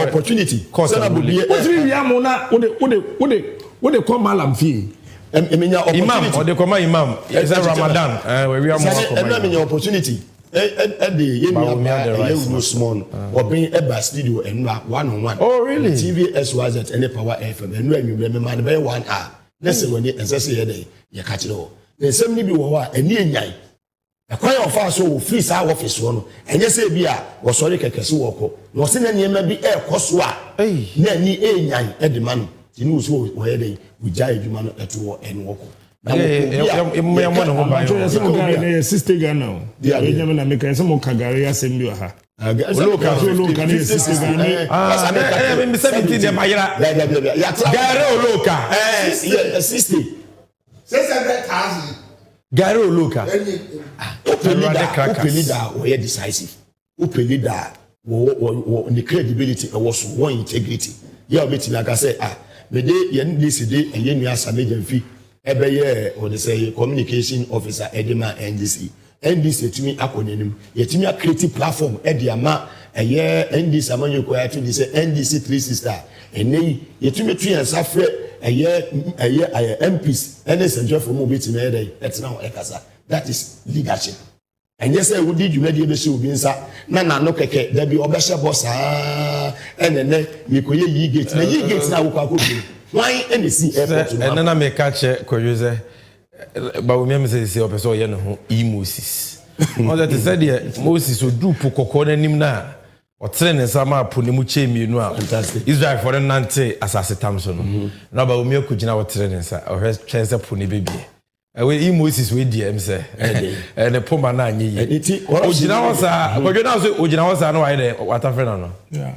opportunity what come malam fee imam or they come imam is a Ramadan we are more opportunity small or being a studio and one-on-one. Oh really? TV SYZ and Power FM and when you remember by 1 hour. Listen when you say you catch it all. There's some be and near a quiet of us so free our office one and yes be a was sorry Kekasuoko. No seen any maybe air coswa. Hey, near ni a at the man. You know so where they would jive you man at war and walk. Sister Ghana. Yeah, I make some Kagari assembly. Gary Luca. Were decisive. Open leader, the credibility was one integrity. Yeah, but like I said, the day this day and you are some fee. Every year, or they say communication officer Edema NDC. NDC to me acronym. Yet me a creative platform Ediama a year NDC among you quiet to say NDC 3 sister. And nay, yet to me 3 and suffer a year MPs and this and for mobility day. That's now Ekasa. That is leadership. And yes, I would did you made the show Binsa. Nana no keke, there be Obasha boss and then you could ye gates. The ye gates now could be. Why NDC airport? And then I may catch a courier. But we may say, Opesa, you know, Moses. All that is said here, Moses would do Pukoko and Nimna or train and some Punimuche, you know, Israel for the Nante as a Thompson. No, but we could now train or has chance of Puni baby. Away Moses with DM, sir, and a Pomana. Ojinawas, but you know, Ojinawas are no idea what a friend. Yeah.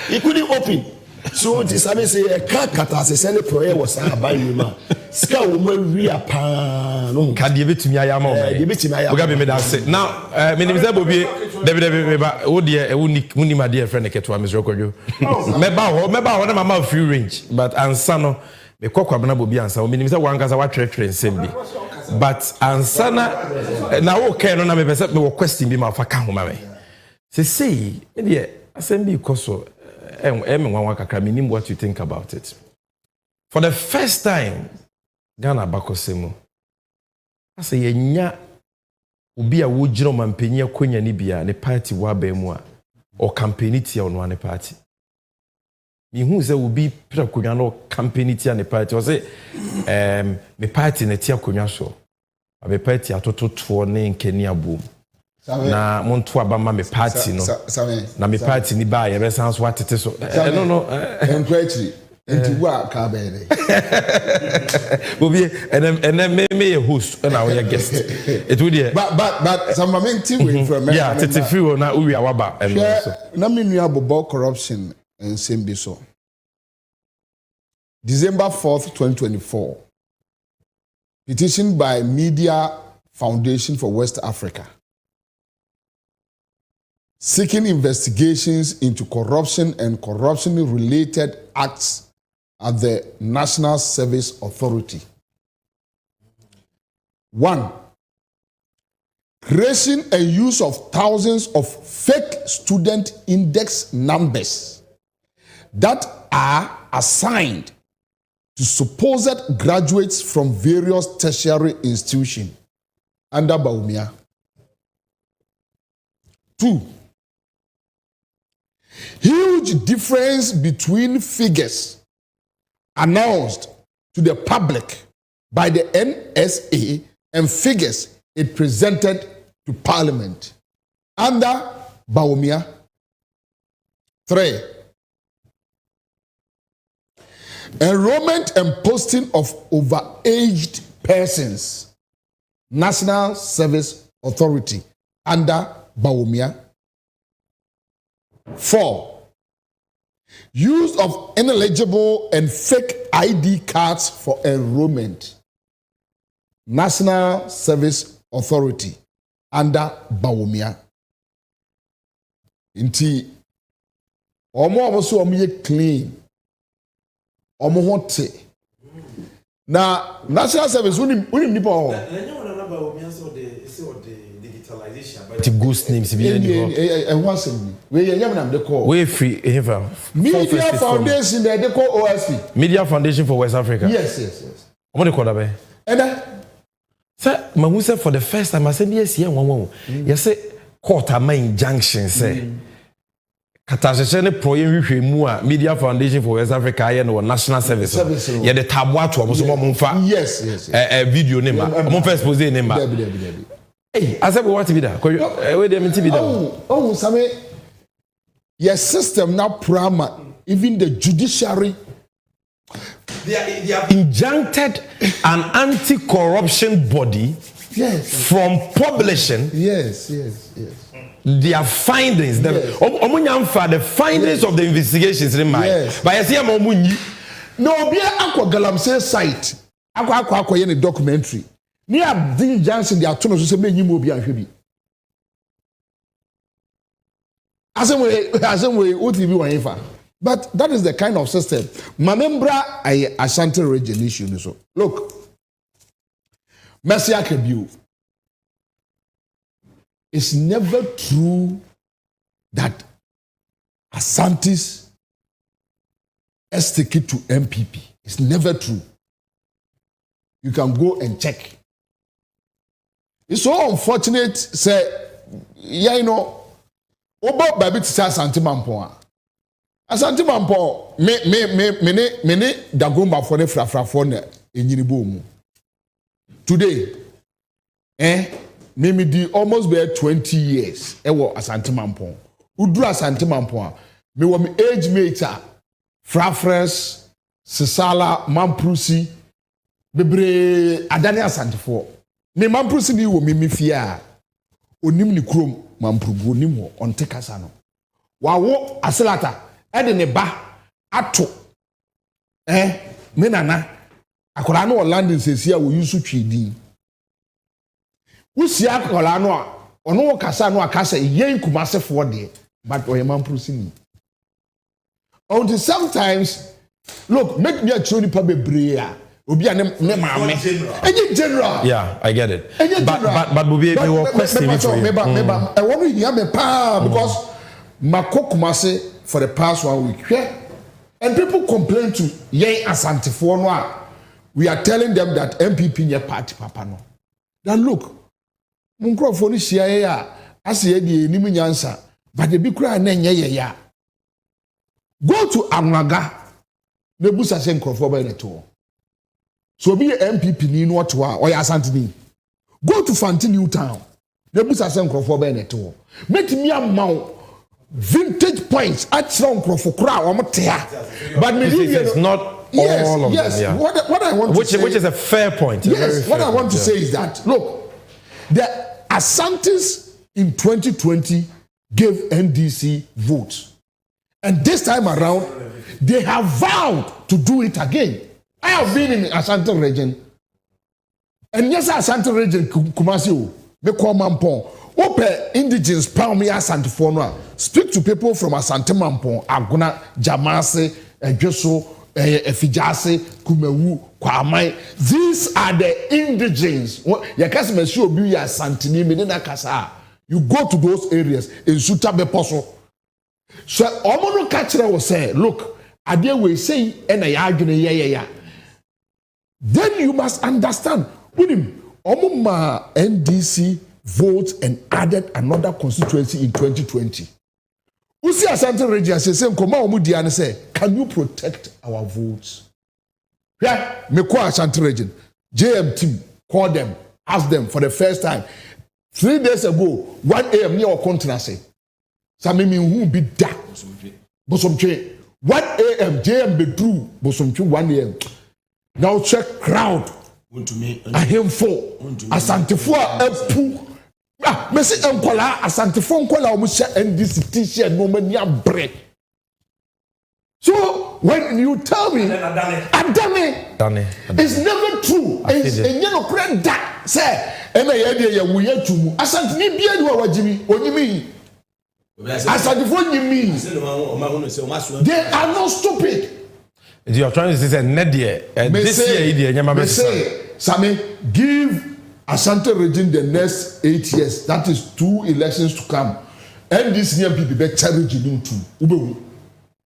He couldn't open. So this I say a car as a prayer was by you man. Ska woman we are pan. Can you bit me I am on? You bit me I am. Now, my name is Abobi. David, oh dear, Uni, my dear friend, get to Miss Rokojo. Meba, one of my mouth free range, but Ansano, the Coquabana will be answered. My name is one because I watch train same. But Ansana, now okay, no, I'm a person who question me, my Fakahoma. Say, dear, assembly Koso. What you think about it? For the first time, Ghana Bakosemo. I say, Yenya ubi a wujiro mampenya kwenya nibia ne party wabemwa or campaign tia on one party. Me who say ubi pira kwenya no campaign tia ne party. I say, me party ne tia kwenya so. Me party atoto tuo ne Kenya boom. Na montu abama me party no na me party ni ba ye be sans what it so no encourage enti wa ka be dey obi and me host and our guest it would be but some momentum we from yeah tete free na we awaba and so na me nua bobo corruption and same be so December 4th 2024 petition by Media Foundation for West Africa seeking investigations into corruption and corruption-related acts at the National Service Authority. 1. Creation and use of thousands of fake student index numbers that are assigned to supposed graduates from various tertiary institutions under Bawumia. 2. Huge difference between figures announced to the public by the NSA and figures it presented to Parliament under Bawumia. 3. Enrollment and posting of overaged persons, National Service Authority under Bawumia. 4. Use of ineligible and fake ID cards for enrollment. National Service Authority under Bawumia. Inti omo so omo ye clean. Omo hote. Na National Service unim nipa ho. The ghost names be any once we yam nam de call. We free here. Media Foundation de call OSP. Media Foundation for West Africa. Yes. What do you call that be? Sir, Mamu said for the first time, I said, yes, you say, court a main junction, say. Katasha Proye Mua, Media Foundation for West Africa, and National Service. Yeah, the Tabuatu, almost yes. A video name, a first pose name. Hey, I said, what to be there? Where they mean to be there? Oh, Sammy, your system now, Prama, even the judiciary. They have injuncted an anti-corruption body from publishing their findings. The findings of the investigations. Yes. But I see no, be a Galamsey site. Aqua in a documentary. Near Dean Johnson, the attorney who said, "Many more be a as a way, what you want. But that is the kind of system. Mamembra ay Ashanti region issue. So look, Mercy Akebu. It's never true that Asantis STK to MPP. It's never true. You can go and check. It's so unfortunate. Say, yeah, you know, about baby to say Asante Mampoa. Asante Mampo, me dagomba for the frafrafo na enyinibo mu. Today, me di almost be 20 years. Ewo Asante Mampo. Udru Asante Mampo. Me wo me age mate frafres, Sisala, Mamprusi, bebre adane Asantefo. Me Mamprusi ni wo me fia. Onim ni krom Mamprugu onim wo ontekasa no. Wawo aselata ede ne ba ato me nana akola no landing sesia wo yusu twidi wusia akola no a ono wo kasa no akasa yen kumasefo de but oyema prosini until sometimes look make me a true pa bebre obi ane ne maame enye general. Yeah, I get it. But we were questioning for you. I want to hear me pa because makokumase for the past 1 week. And people complain to Yay Asantefo no. We are telling them that MPP nye party papa no. Then look, munkrofo ni hia ya ase di enim nyansa, but the big cry na nye ya. Go to Anwaga. Ne busa se nkrofo ba neto. So be MPP ni no to a or Asante ni. Go to Fanti New Town. Ne busa se nkrofo ba neto. Make me amount vintage points at strong for crowd but it's not all of them. Yeah. What I want to say, which is a fair point. Yes, what I want to say is that look, the Asantis in 2020 gave NDC votes, and this time around they have vowed to do it again. I have been in Asante region, and yes, Asante region Kumasi me call Mampong. Ope indigenous pound me Asantefo no. Speak to people from Asante Mampong, Aguna, Jamase, Ejeso, Efijase, Kumewu, Kwamai. These are the indigenous. Ya kasa me show bi ya Asantini me na kasa. You go to those areas in Suta Beposo. So omo no ka kire wo say, look, ade we say na ya adwene ya. Then you must understand. Unim omo ma NDC votes and added another constituency in 2020. Usi Asante region say nkoma omudia say, can you protect our votes? Yeah, me call Asante region. JM team call them, ask them for the first time. 3 days ago, 1 a.m. near our continent say, Samimi who be da Bosomche 1 a.m. JM be drew Bosomche 1 a.m. Now check crowd. I him for Asantefo a pu. ah me say enkola asantefo nkola o mo hye NDC t-shirt no mani abre so when you tell me Adane it's never true it's enye no kure da say ena ye de ye wo ye tumu asantini bia ni wa wajimi onyimi asantefo nyimi they are not stupid. You are trying to say this year Sami give Asante region the next 8 years, that is 2 elections to come, and this year people be challenging too.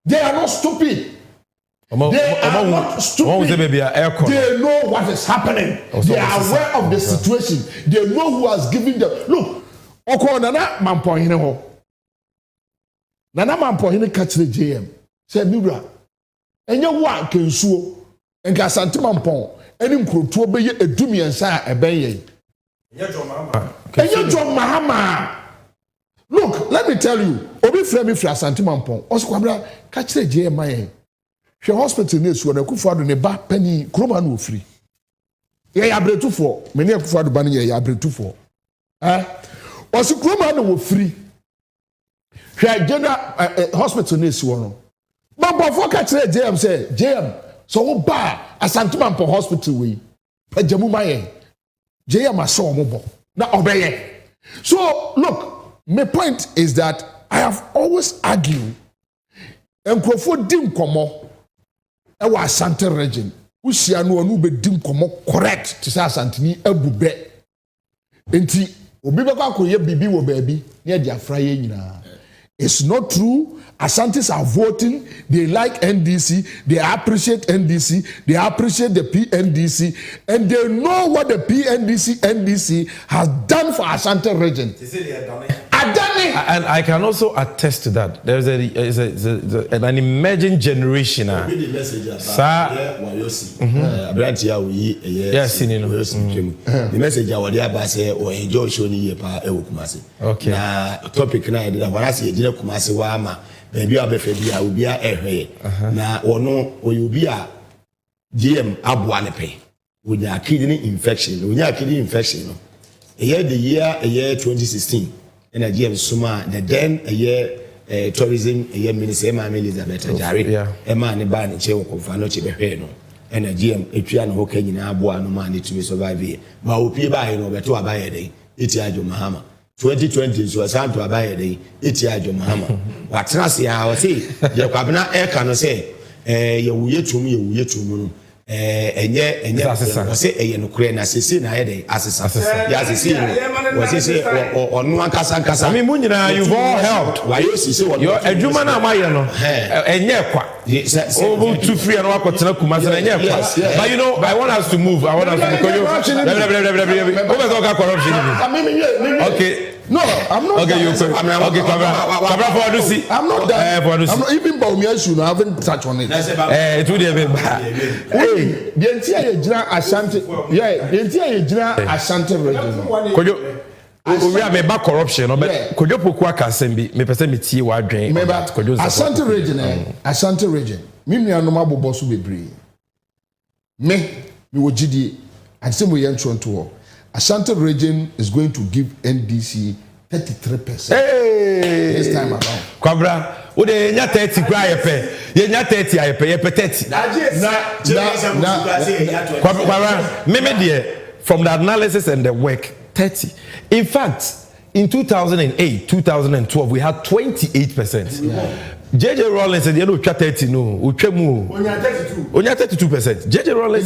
They are not stupid. They are not stupid. They know what is happening. They are aware of the situation. They know who has given them. Look, Oko Nana Mampo Hine ho. Nana Mampo Hine catch the JM. Say Mibra. Enye wa kensuo. Enka Asante Mampo. Any mkrotuo beye edumi ensa ebeye. Enye John Mahama. Look, let me tell you. Obi frame free Asante Mampo. Osukwabra catch the JM aye. Hwe hospital na esuo na Kufuado ne ba pani kroma na ofiri. Ye ya bretufo, me ne Kufuado ba ne ye ya bretufo. Osu kroma na ofiri. Hwe general hospital na esuo no. Bambofo ka kire JM say, JM, so wo ba Asante Mampo hospital we. Pajamu maye. JM aso omobo. Na obeye. So, look, my point is that I have always argued enkrofo di nkomo ewa Asante region usia no onu be di nkomo correct to say Asanteni abube enti obi be kwa koye bibi wo baabi na dia fraye nyina. It's not true. Asantes are voting. They like NDC. They appreciate NDC. They appreciate the PNDC. And they know what the NDC has done for Asante region. And I can also attest to that. There's an emerging generation. The message I would say or enjoy showing pa Kumasi. Okay. Topic na when I say Kumasi Wama, baby Abefebi, I will be a na or no, or you be a GM Abuanepe with your kidney infection. When you have kidney infection, a year 2016. And a GM Suma, the then a year tourism, a year minister, Emma Elizabeth Jari, Emma and Ban and Chew Confanochi Beheno, and a GM, a Trian Hoken in Abua, no money to be survived. But who pay by over to a buy a day, Itiajo Mahama. 2020 so asan to abuy a day, Itiajo Mahama. What's not see how I say, your cabinet air can say, you yet to me, you yet to me. And yet, say a Ukraine assassin, I had a assassin. Was he say, or no one Casa? I mean, Munina, you've all helped. Why you see what you're a Jumana Mayano, and yet, over 2 3 and walk to Kumas and yet. But you know, I want us to move. I want us to corruption. Okay. No, I'm not. Okay, you say. Okay, I'm not that. I'm not even Baumiasu. I haven't touched on it. It would have been bad. Hey, the entire Jina Asante. Yeah, the entire Jina Asante region. Could you? We have a corruption. Could you put Kwaka Sembi? Me person me tea wa drain. Asante region. Asante region. Me no mabo bosu bebre. Me wo GD. I say we enter into Asante region is going to give NDC 33%. Hey! This time around. Kwabra, wo de nya 30 kwa yepe. Ye nya 30 ayepe, yepe 30. Kwabra, me there from the analysis and the work 30. In fact, in 2008, 2012 we had 28%. Yeah. JJ Rollins said, "You know, 30 no, uchemu. Onya 32%. JJ Rollins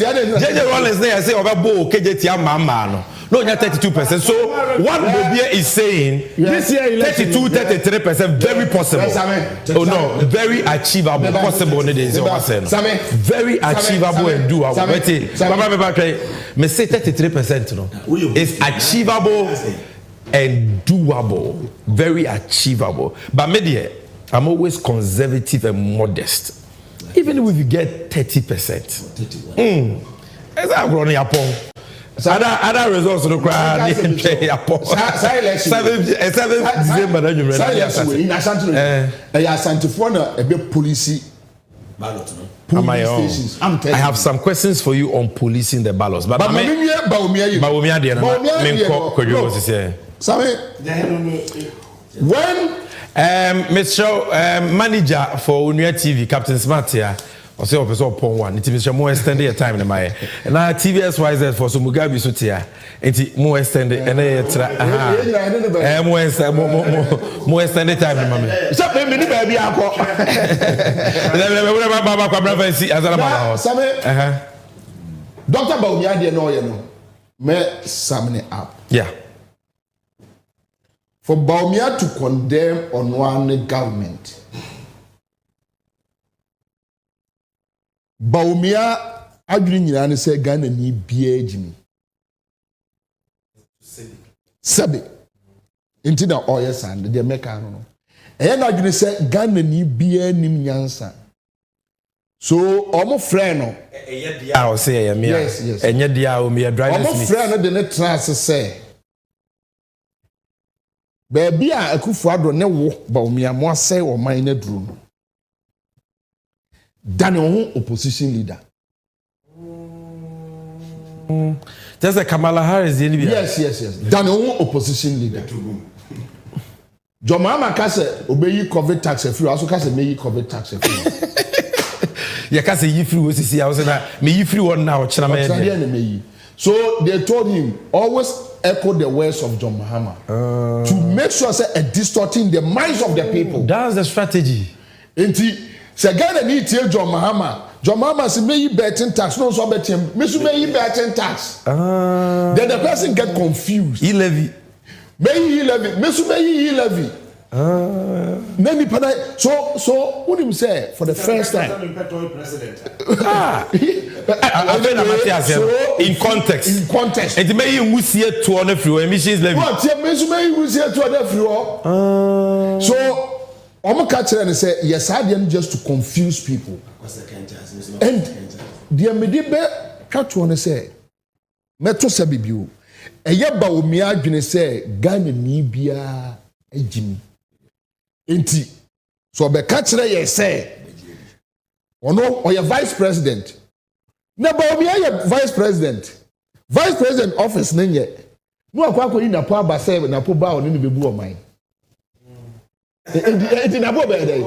there say oba KJT mama no. No, onya 32%. So what Bobia is saying, this year 32, 33%, very possible. Oh no, very achievable, possible. Very achievable and doable. Me say 33% no. It's achievable and doable, very achievable. But media. I'm always conservative and modest. Even if you get 30%. As I'm running upon. Other results no cry. Seven December. I have some questions for you on policing the ballots. But Sammy, when Mr. Manager for Unia TV, Captain Smart here. Or say officer upon one. It is more extended time than my. Now TVS YZ for some Mugabe Sutia. It's more extended and more extended time than mammy. So maybe baby uncle. Dr. Baumia de no, me summon it up. Yeah. For Baumia to condemn on one government. Baumia adwene nyina ne sɛ Ghana ni bia gimi sabe nti na ɔyɛ sand de meka no ɛyɛ na adwene sɛ Ghana ni bia nim nyansa so ɔmo frɛ no ɛyɛ dia o sɛ ɛyɛ me yes ɛnyɛ dia o me driver ɔmo frɛ no de ne trans sɛ baabi a Akufo-Addo ne wo Baumia mo asɛ ɔman na duro no Daniel opposition leader. Just like Kamala Harris, yes. Daniel opposition leader. John Mahama kase obey COVID tax free. Also kase me COVID tax free. Ya kase yi free we see. I was na me yi free one now. So they told him always echo the words of John Mahama to make sure say a distorting the minds of the people. That's the strategy. Se Ghana need to John Mahama say me betting tax no so betting me so me betting tax then the person get confused he levy me levy me so me levy many so what him say for the first time in context and me you see to on free emissions levy what me so me see to on free so Omo catcher and say yes, I didn't just to confuse people. And the Medibe catch one say Metro Sabibu. A yaba umia gene say Ghana ni bia ejimi. Enti so be catcher yes say or your vice president. Na ba umia your vice president office nenye. No akwa ni na po aba say na po ba oni ni bebu o man. Eti na bo be dey.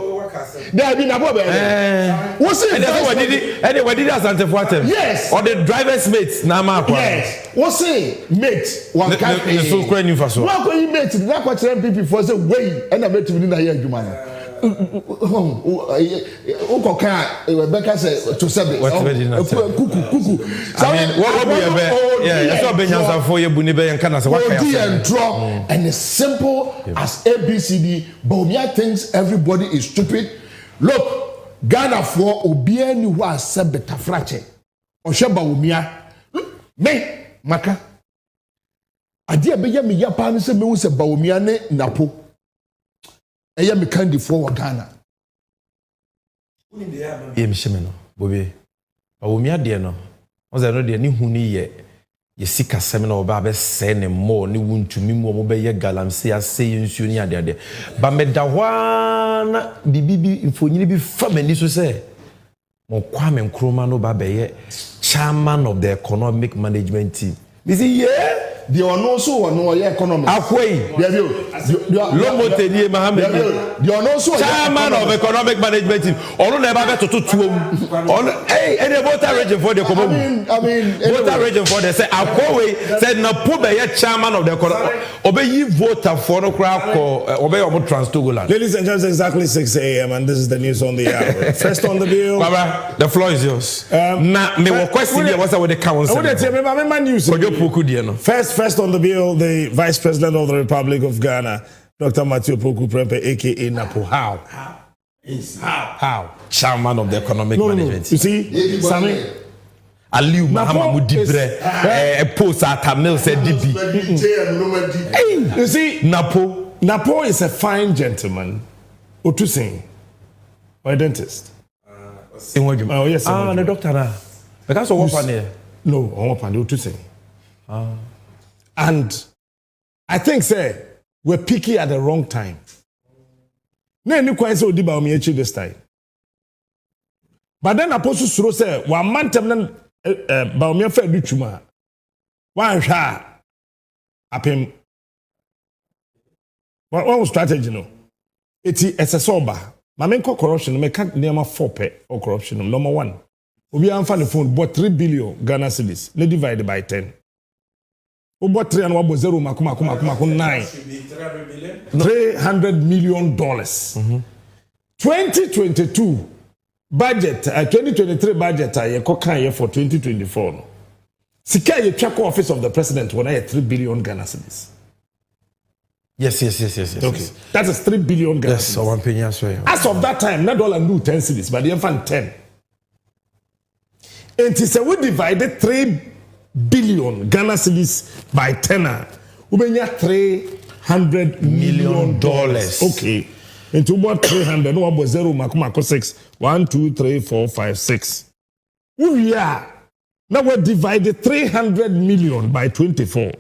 There be na bo be dey. What's it? And what did Asante Fuatem? Yes. Or the driver's mates na ma kwa. Yes. What's it? Mate. One can. So kwa ni faso. One kwa you mate. Na kwa tell people for say way and na mate ni na here adwuma no. Ukoka Rebecca say to say kuku. I mean what be yeah, so be nyansa for ye buni be yanka na say what can and as simple as ABCD. Baumia thinks everybody is stupid. Look, Ghana for obia ni wa said beta frache. Oshe Baumia. Me maka. Adi abeye me ya pa ni se me hu se Baumia ne napo. Eye me kandi for Ghana. Ye me sheme no. Bobi. Baumia de no. On say no de ni hu ni ye. Ye sika seminar oba be se ne mo ni wuntumi mo mo be ye galamse ase nsuo ni ade ba me da hwana bibibi mfonyini bi famani so se mo Kwame Nkrumah no ba be ye chairman of the economic management team this is yeah the ono so ono ye economic akwai lomo tenie Mohammed the ono so chairman of economic management team ono na ba be toto tuom ono any voter region for the I mean voter region for the say akwai said na po be ye chairman of the economic obeyi voter for no kra ko obey omo Trans-Togoland. Ladies and gentlemen, exactly 6 a.m. and this is the news on the hour. First on the bill. Baba, the floor is yours. Na me wo question here what's with the council. First on the bill, the Vice President of the Republic of Ghana, Dr. Matthew Opoku Prempeh, aka Napo. How? Chairman of the economic management. You see, Sammy. Aliu Mahama Mudibre, a post at Tamil said DB. You see, Napo is a fine gentleman. Otusing, or a dentist. Oh yes. The doctor. Because of what no, Otusing. And I think, say, we're picky at the wrong time. No, no, quite so deep this time. But then Apostle Suro say, one man tell Baumia Fed Chuma. One shot. Apim One strategy no. Eti SSOba. Mamenko corruption me can't near 4 or corruption. Number 1. Obi amfa the phone bought 3 billion Ghana cedis. Ne divided by 10. Who bought 3 and 1 was 0 9. $300 million. 2022 budget, 2023 budget, I cocaine for 2024. No. Sika ye track office of the president when I had 3 billion Ghana cedis. Yes. Okay. That is 3 billion Ghana cedis. Yes, so one penny as well. As of that time, not dollar do 10 cedis, but the infant 10. And it is we divided 3 billion Ghana cedis by 10. We bring $300 million. Okay. Into about 300, no about 0, 6. 1, 2, 3, 4, 5, 6. We are. Now we divided 300 million by 24.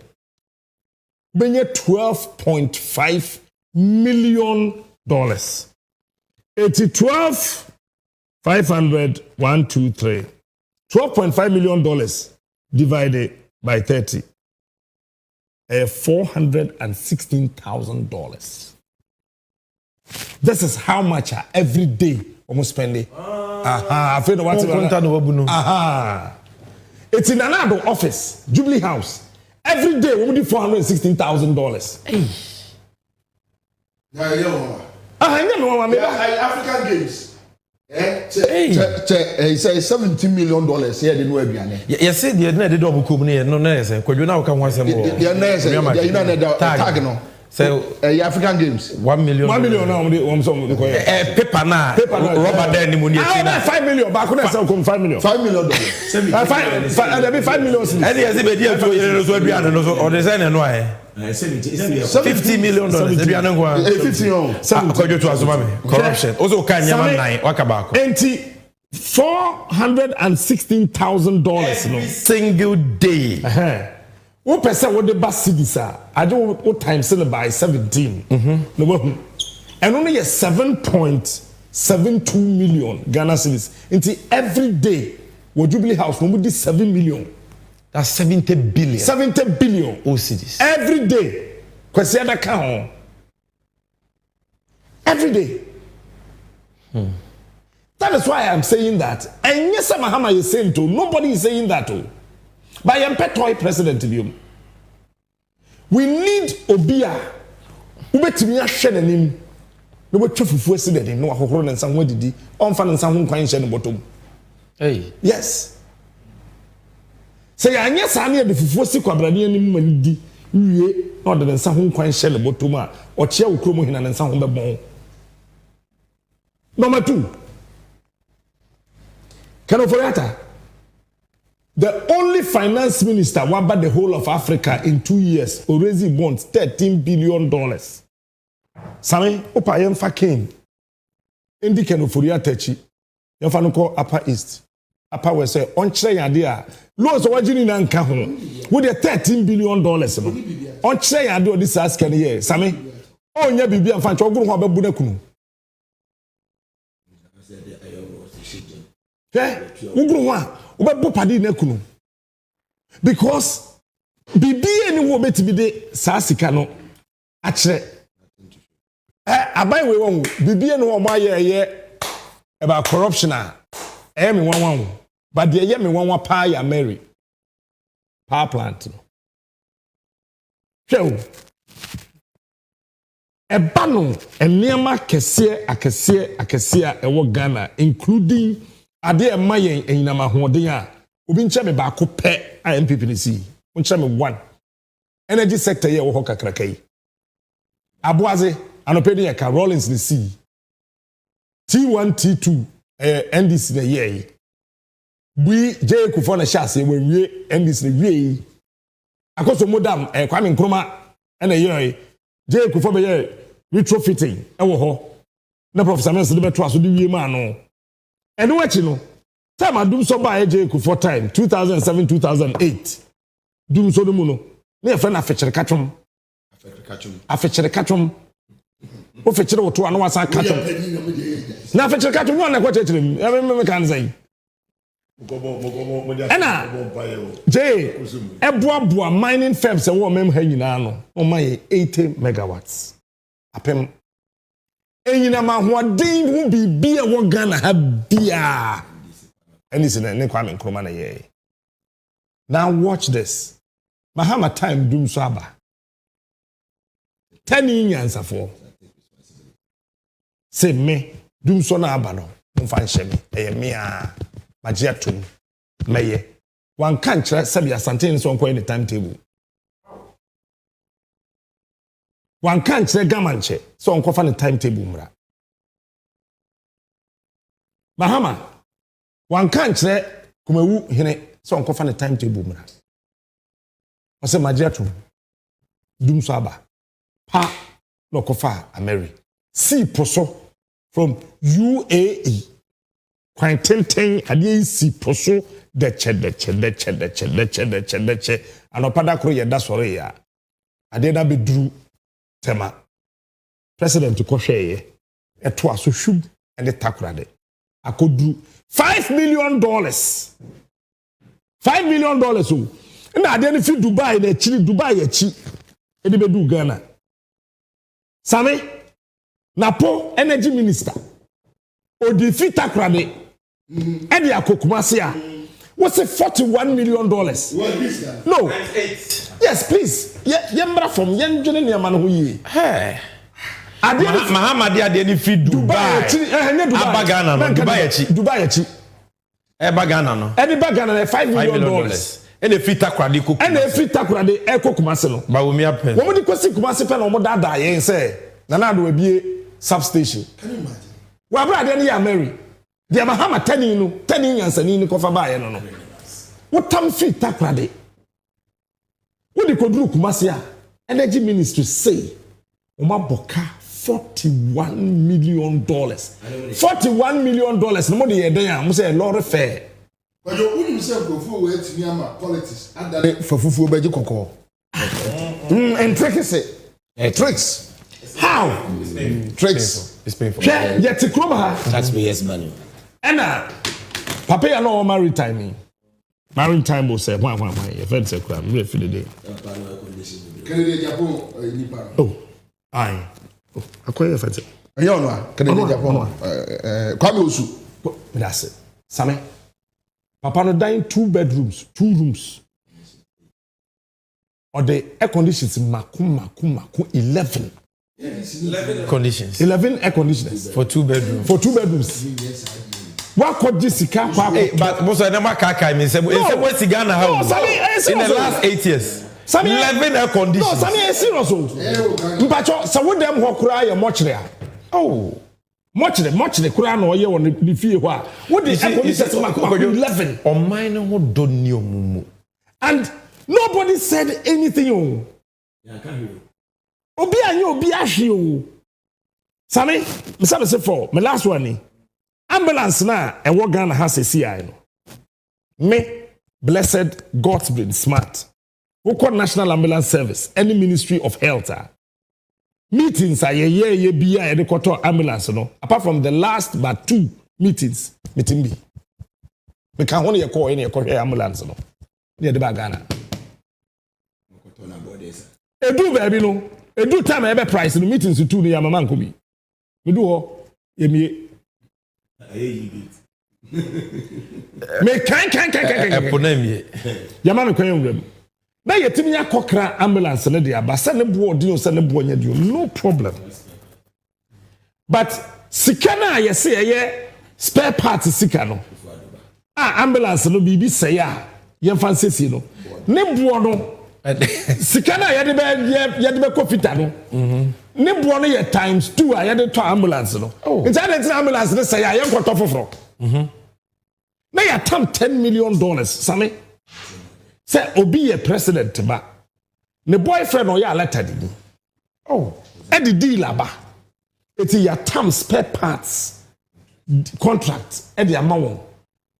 Bring $12.5 million. 12, 500, 1, 2, 3. $12.5 million divided by 30. $416,000. This is how much every day almost spending. It's in another office, Jubilee House. Every day we do $416,000. African Games. He says $17 million here in Webiane. Yes, they did double company, no nurse, could you now come once more? So African Games. 1 million. 1 million now. Paper now. Rubber then the money. 5 million. Back when I sell $5 million. $5 million. $5 million. And yes, if you or design and why. $50 million. 50 corruption. Also, can you man Wakabako? $416,000 single day. What percent what the bus cities are? I don't what time sell by 17. And only a 7.72 million Ghana cedis. Until every day, what Jubilee House we do 7 million. That's 70 billion. 70 billion. All cities. Every day. Kwesi ada count. Every day. That is why I'm saying that. And yes, Mahama is saying too. Nobody is saying that too. By Toy president of you. We need Obia. Ubetimi ahwe nanim. No be twafufu asidede no akokoro na nsanho adidi. Onfa na nsanho kwan hye ne bottom. Hey. Yes. Say anya sa na de fufu asi kwabrane anim manidi. Wie na de nsanho kwan hye ne bottom a ochia okromo hina na nsanho bebon. Number 2. Kanoforiata. The only finance minister who bought the whole of Africa in 2 years already bonds $13 billion. Sami, opa yemfa came. Indi Kanoforiata techi. Yemfa no call Upper East. Upper West say onchre yade a. Loans wajini na nka ho. With the $13 billion no. Onchre yade o this ask here. Sami, onya bibi amfa ncho oguru ho abebu na kunu. Oguru ho a obebu padi na kunu. Because bibi eni wo betimi de saa sika no akire aban we won bibi eni wo maye about corruption a me wan but the me wan pa ya Mary power plant no hwe eba no eniema kese akese a ewo Ghana including ade e mayen enyinama hoden a obi nche me ba ko pe a MPP ni si nche me 1 energy sector ye wo ho kakrakai aboaze anopedi ya ka Rollins ni si T1 T2 NDC na ye bi J Kufo na shase we wie NDC na wie akoso modam Kwame Nkrumah na ye J Kufo be ye retrofitting e wo ho na Professor Mensa de beto aso de wie ma no eno wachi no time adum so ba J Kufo time 2007-2008 dum so dum no na ye fa na fechere katwom o fechere wo to anu wasa katwom na fechere katwom no na kwa chechere me kan say ena J eboaboa mining firms e wo mem ha nyina no o ma ye 80 megawatts apem enyina ma hoden hu bibia wo Ghana ha bia eni se ne Kwame Nkrumah na ye. Now watch this. Mahama time dum so aba. 10 years afọ. Say me dum so na aba no. Mfa nhye me. Eye me a magye atom. Meye. Wan kan kire sabi asante so nko any timetable. Wan kan kire gamanche so nko fa ne timetable mra. Mahama wan kan kire kumawu hene so nko fa ne timetable mra. Ose magye atom. Dum so aba. Pa no kofa Ameri. Si poso from UAE. Kwan tenten ade si poso de che anopada kro ye da sore ya. Ade na bedru tema. President ko hweye. Eto aso hwub ene takurade. Akodru $5 million. $5 million o. Na ade ne fi Dubai na chiri Dubai achi. Ede bedu Ghana. Same Napo energy minister odi fi takrade edi akokumase a what's $41 million? No. Yes, please. Yembra from yenjene ne ma no ho yi. Hey. Mahamadi ade ni fi Dubai. Aba Ghana no Dubai achi. Eba Ghana no. Edi ba Ghana $5 million. Ene fi takrade kokumase. Ene fi takrade kokumase no. Ba wo mi apen. Wo mo di kwesi kumase pe na wo dada yen se na na do abie substation. Can you imagine? Wa bra de ya Mary. De Mahama tani no, tani yansani ni kofa ba ye no no. Wo tam fi takrade. Wo di koduru kumase a energy ministry say o ma boka $41 million. $41 million no mo de ye den a mo say lorry fare. But you wouldn't say go for where to near my politics and that for fufu beji koko. And tricks it. Tricks. How? Tricks. It's painful. Yeah, yet to Kroma. Taxpayers' money. Papa, you know maritime. Maritime will say, why, your friend said, I'm ready for the day. Oh, aye. Oh, I call your friend. You know, Canadian Japan. Come also. That's it. Sammy. Papa no dying 2 bedrooms, 2 rooms. Or the air conditions maku 11. 11 conditions. 11 air conditioners for 2 bedrooms. For 2 bedrooms. What could this car? But most of them are kaka. In the last 8 years. 11 air conditioners. No, Sammy is serious. But so what them who cry much there? Oh. Much the Quran or you on the fear. What did air conditioners 11? On mine who don't know. And nobody said anything. Yeah, I can't hear you. Obi ahwe o. Sami, me say for my last one. Ambulance na e wo Ghana has a CI no. Me blessed God's been smart. We call National Ambulance Service, any Ministry of Health. Meetings are ye bia e de koto ambulance no. Apart from the last but 2 meetings, meeting be. Me can only ye call any ambulance no. Near the Ghana. Edu baby no. Edu time ebe price no meetings to no yamama nko bi. Me do ho yemie. Me kan. Eponamie. Yamama kwan yewram. Na yetimi akokra ambulance ne dia ba se ne bo odi o se ne bo nya dio no problem. But sika na ye se ye spare parts sika no. Ambulance no bibi se ya ye fansesi no. Ne bo no sika na yede be kofita no ne bo no ye times 2 a yede to ambulance no instead ambulance ne say ya nkoto foforo na ya tam $10 million same say obi ye president ba ne boyfriend o ya letter di e di deal aba eti ya tam spare parts contract e di amawon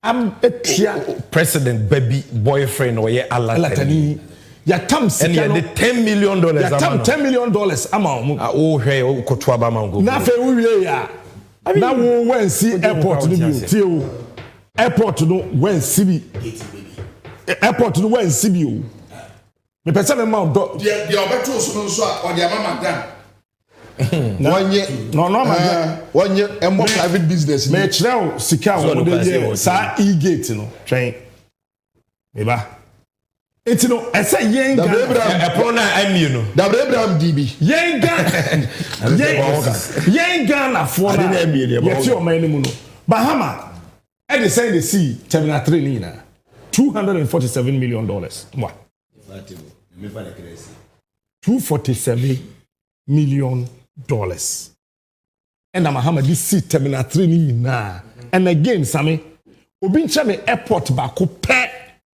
am etia president baby boyfriend or ye alatani ya tam sika no $10 million ya tam $10 million ama mu o hwe o kotoa ba mango na fe wo wie ya na wo wan si airport no bi tie o airport no wan si bi airport no wan si bi o me pese me ma do dia obeto so no so a o dia mama dan One private business. Me chreo sika wo de sa e-gate no twen. Eba. Enti no ese yen ga e pro na amie no. Abraham DB. Yen ga na fo na. Yeti o man mu no. Bahama e dey say the sea terminal 3 ni na. $247 million. What? $247 million. And Mahama this sea terminal 3 ni na. And again, Sammy, obi nche me airport ba ko pe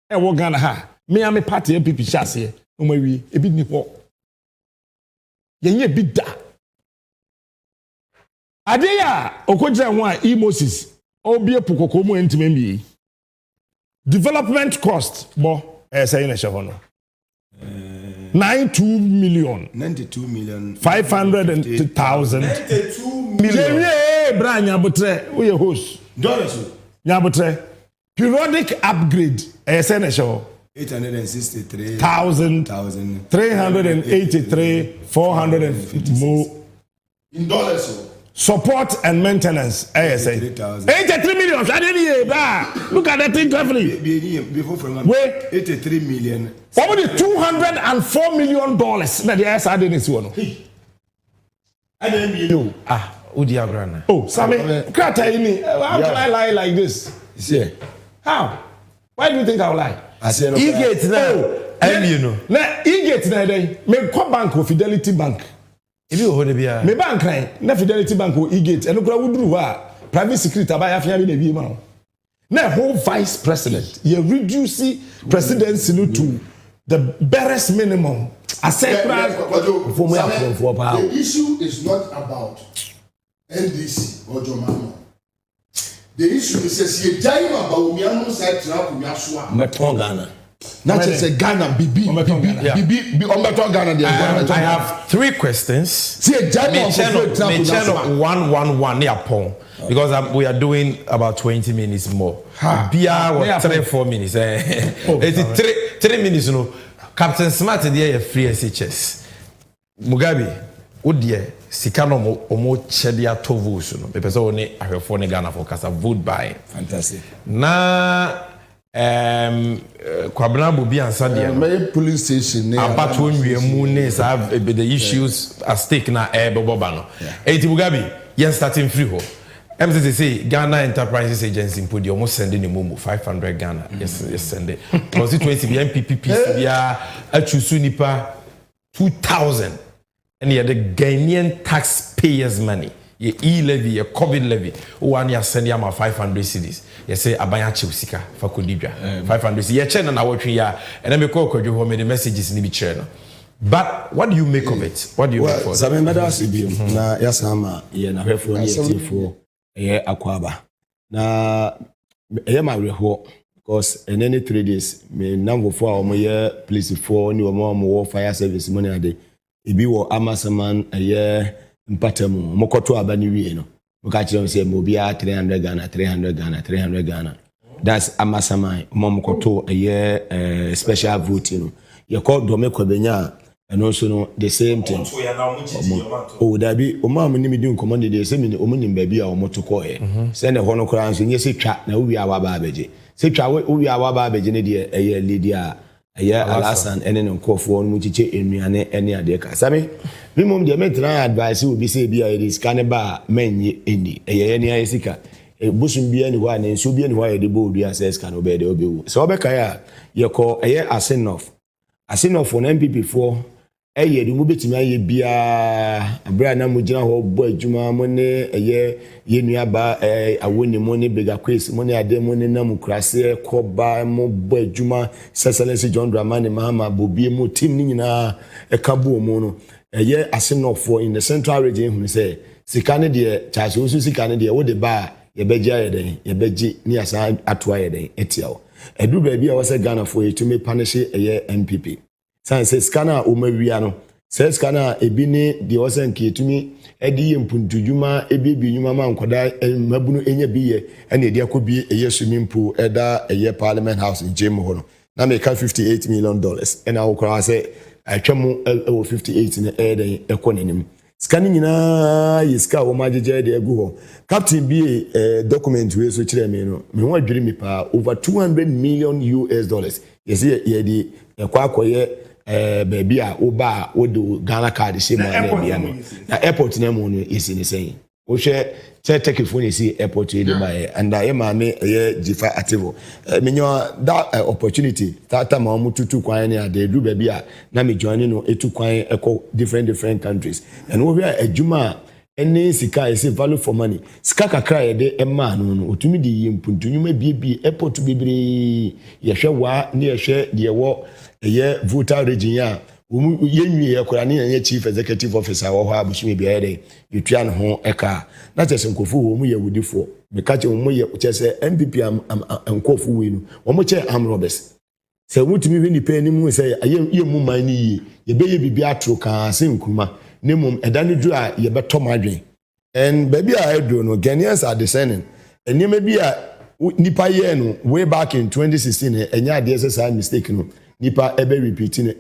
e wo Ghana ha. Me am party MPP chase o ma wi e bi ni ho. Yenye bi da. Adeya okogira ho a Moses obi epukoko mu entime mi. Development cost bo say na sheho no. 92 million 500,000 92 million bra nyabotre we host dollars nyabotre periodic upgrade say na sheho 863,383 450 more in dollars. Support and maintenance, say 83 million. I didn't look at that thing carefully. Wait, 83 million. What was the $204 million? That the ass I didn't see one. I didn't know. Udiagrana. Oh, Sammy, how can I lie like this? See, how? Why do you think I'll lie? I said, E-gate now. You know. E-gate now, they make bank or Fidelity Bank. Ebi o de bia me bank kan na Fidelity Bank o e-gate eno kura wuduru ho a private secretary abaya afia bi na bi ma na whole vice president you reduce presidency no to the barest minimum The issue is not about NDC or Jomano. The issue is a time about Miano side trap Yasua. Ghana. Not just a Ghana, BB. I have 3 questions. See a channel 111 near Pong because we are doing about 20 minutes more. Bia was 3-4 minutes. It's 3 minutes. You know, Captain Smart there free SHS. Mugabe, Udie, Sikano Omo Chedia Tovus. No, because only I have phone Ghana for Casa vote by. Fantastic. Na. Kwabena Bobi Ansadia police station about when we have the issues at stake na Boba no. Eti Mugabe, yes starting free ho. MCC say Ghana Enterprises Agency put almost sending the momo 500 Ghana. Yes send it. Constituency the MPP PCBA achusu nipa 2,000 and the Ghanaian taxpayers money. Ye e-levy, ye COVID levy. One year send yama 500 cedis. Ye say abaya chusika for Kodibia. 500 cedis. Ye chen na watching ya. And then me call Kojo home the messages ni bicheno. But what do you make of it? What do you make of it? Sabe mbada sibi na yasama ye na refo ni yetifo ye akwaba. Na ye ma reho because in any 3 days me number 4 omo ye police 4 ni omo fire service money ade. Ibi wo amasaman ye mpatamu mokoto abani wie no muka kire say mo bia 300 Ghana 300 Ghana that's amasamai mokoto special vote no ye call do me kwabenya and also no the same thing oh dabi o ma ni di nkomo de say me o mu nim ba bia o motoko e say na ho no kora nso nye se twa na wi awa ba abeje se twa wi awa ba abeje ne de lady a alasan ene no nkofo no chiche enuane ene ade ka same minimum de metra advice will be say bia it is canaba menye eni ene ayesika busum bia ni wa ne nso bia ni wa ye de bodu access kan obe de obewu so obe kan ya ye ko asenof on MPP4 de mu betimi aye bia abra na mu gina ho bo adwuma mo ne ye nuaba awoni mo ne bega quiz mo ne ade mo ne namukrase koba mo bo adwuma Excellency John Dramani Mahama Bobi mo team ni nyina ekabo mo no asenofo in the central region hu say sikane de charge osu sikane de wo de ba ye begia ye den ye begi ni asa atoa ye den etiawo edu ba bia wo say Ghana for etumi punish MPP san say scanner o mawia no say scanner ebi ne de wo say nketumi edi ye mpuntudwuma ebi nyuma ma nkoda mabunu enya biye ene de akobi swimming pool eda Parliament House in Jim ho no na make $58 million and I will say I came over 58 in the air, economy. scanning na yiska wo majeje de egu ho captain bi document we so kire me no me ho adwiri me pa over 200 million US dollars yes ye di ekwa akoye baby a oba wo do Ghana card se mo na bia no na airport na mo no yesi ne sei wo hwe take phone yesi airport e de mai and I ma me ye jifa ativo me nyo that opportunity that time mo tutu kwan ne ade du baby a na me join no etu kwan eko different countries and wo hwe adwuma ene sika yesi value for money sika kakra ye de ema no otumi di yimpuntunwuma bie airport bebre ye hwe wa ne ye hwe de wo ye voter region ya yenwie ye kora ne ye chief executive officer wo ho abushimi bia ye yutua ne ho eka na chese nkofu wo mu ye wudifo me ka che wo mu ye chese MPP nkofu we no wo mu che am robbers se mutumi hwe ni pe ni mu se ye mu man ni yi ye be ye bibia atro ka se nkuma ne mum edane du a ye beto madwen and baby a edro no Ghanaians are discerning enema bi a nipa ye no way back in 2016 enya ade ese mistake no nipa ebe repeating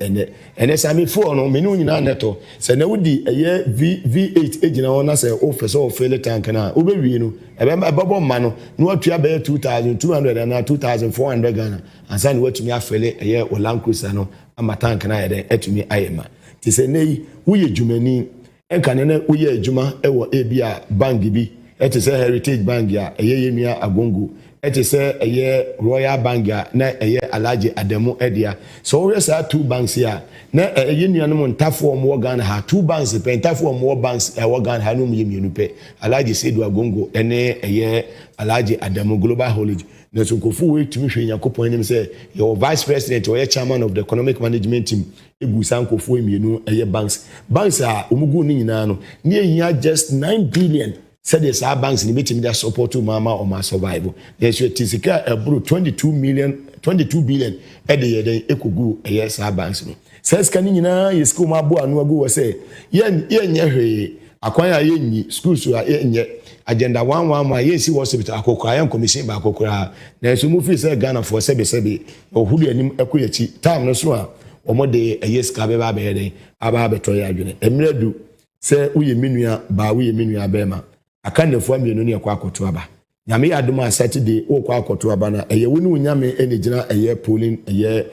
ene sami for no me no nyina neto se na wudi eye V8 ejina wona se office of fail tank na obewie no ebe babo ma no no atua be 2200 na 2400 Ghana ansa ni watumi afele eye Land Cruiser no ama tank na ye etumi ayema ti se nei wuye jumani enka ne wuye adwuma ewo ebia bank bi eti se Heritage Bank ya eye yemia agongo eti se eye Royal Bank ya na eye Alhaji Adamu Edia so we say two banks ya na eye nuanom ntafo omo Ghana ha two banks pe ntafo omo banks e Ghana ha no mienu pe Alhaji Sedu Agongo ene eye Alhaji Adamu Global Haulage na so kofu we tumi hwe yakopon nim say your vice president or chairman of the economic management team egusan kofu mienu eye banks a omugu ni nyina no ne ehia just 9 billion said yes our banks ni betimi da support to mama or my survival yes you tisika ebro 22 billion e de yeden ekogu yes our banks no says kan nyina yesku ma bo anu agu wo say ye nye hwe akwan ya ye nyi school so ye nye agenda 11 ma ye si hospital akokora yan commission ba akokora na so mu fi say Ghana for sebe ohudu anim ekoyachi time no so a omode yes ka be ba be yeden aba beto ya adwene emredu say uye menua ba uye menua be ma aka nefo amienu ne yakwa akoto aba nyame yadoma Saturday wo kwa akoto aba na eye woni unyame ene gina eye polling eye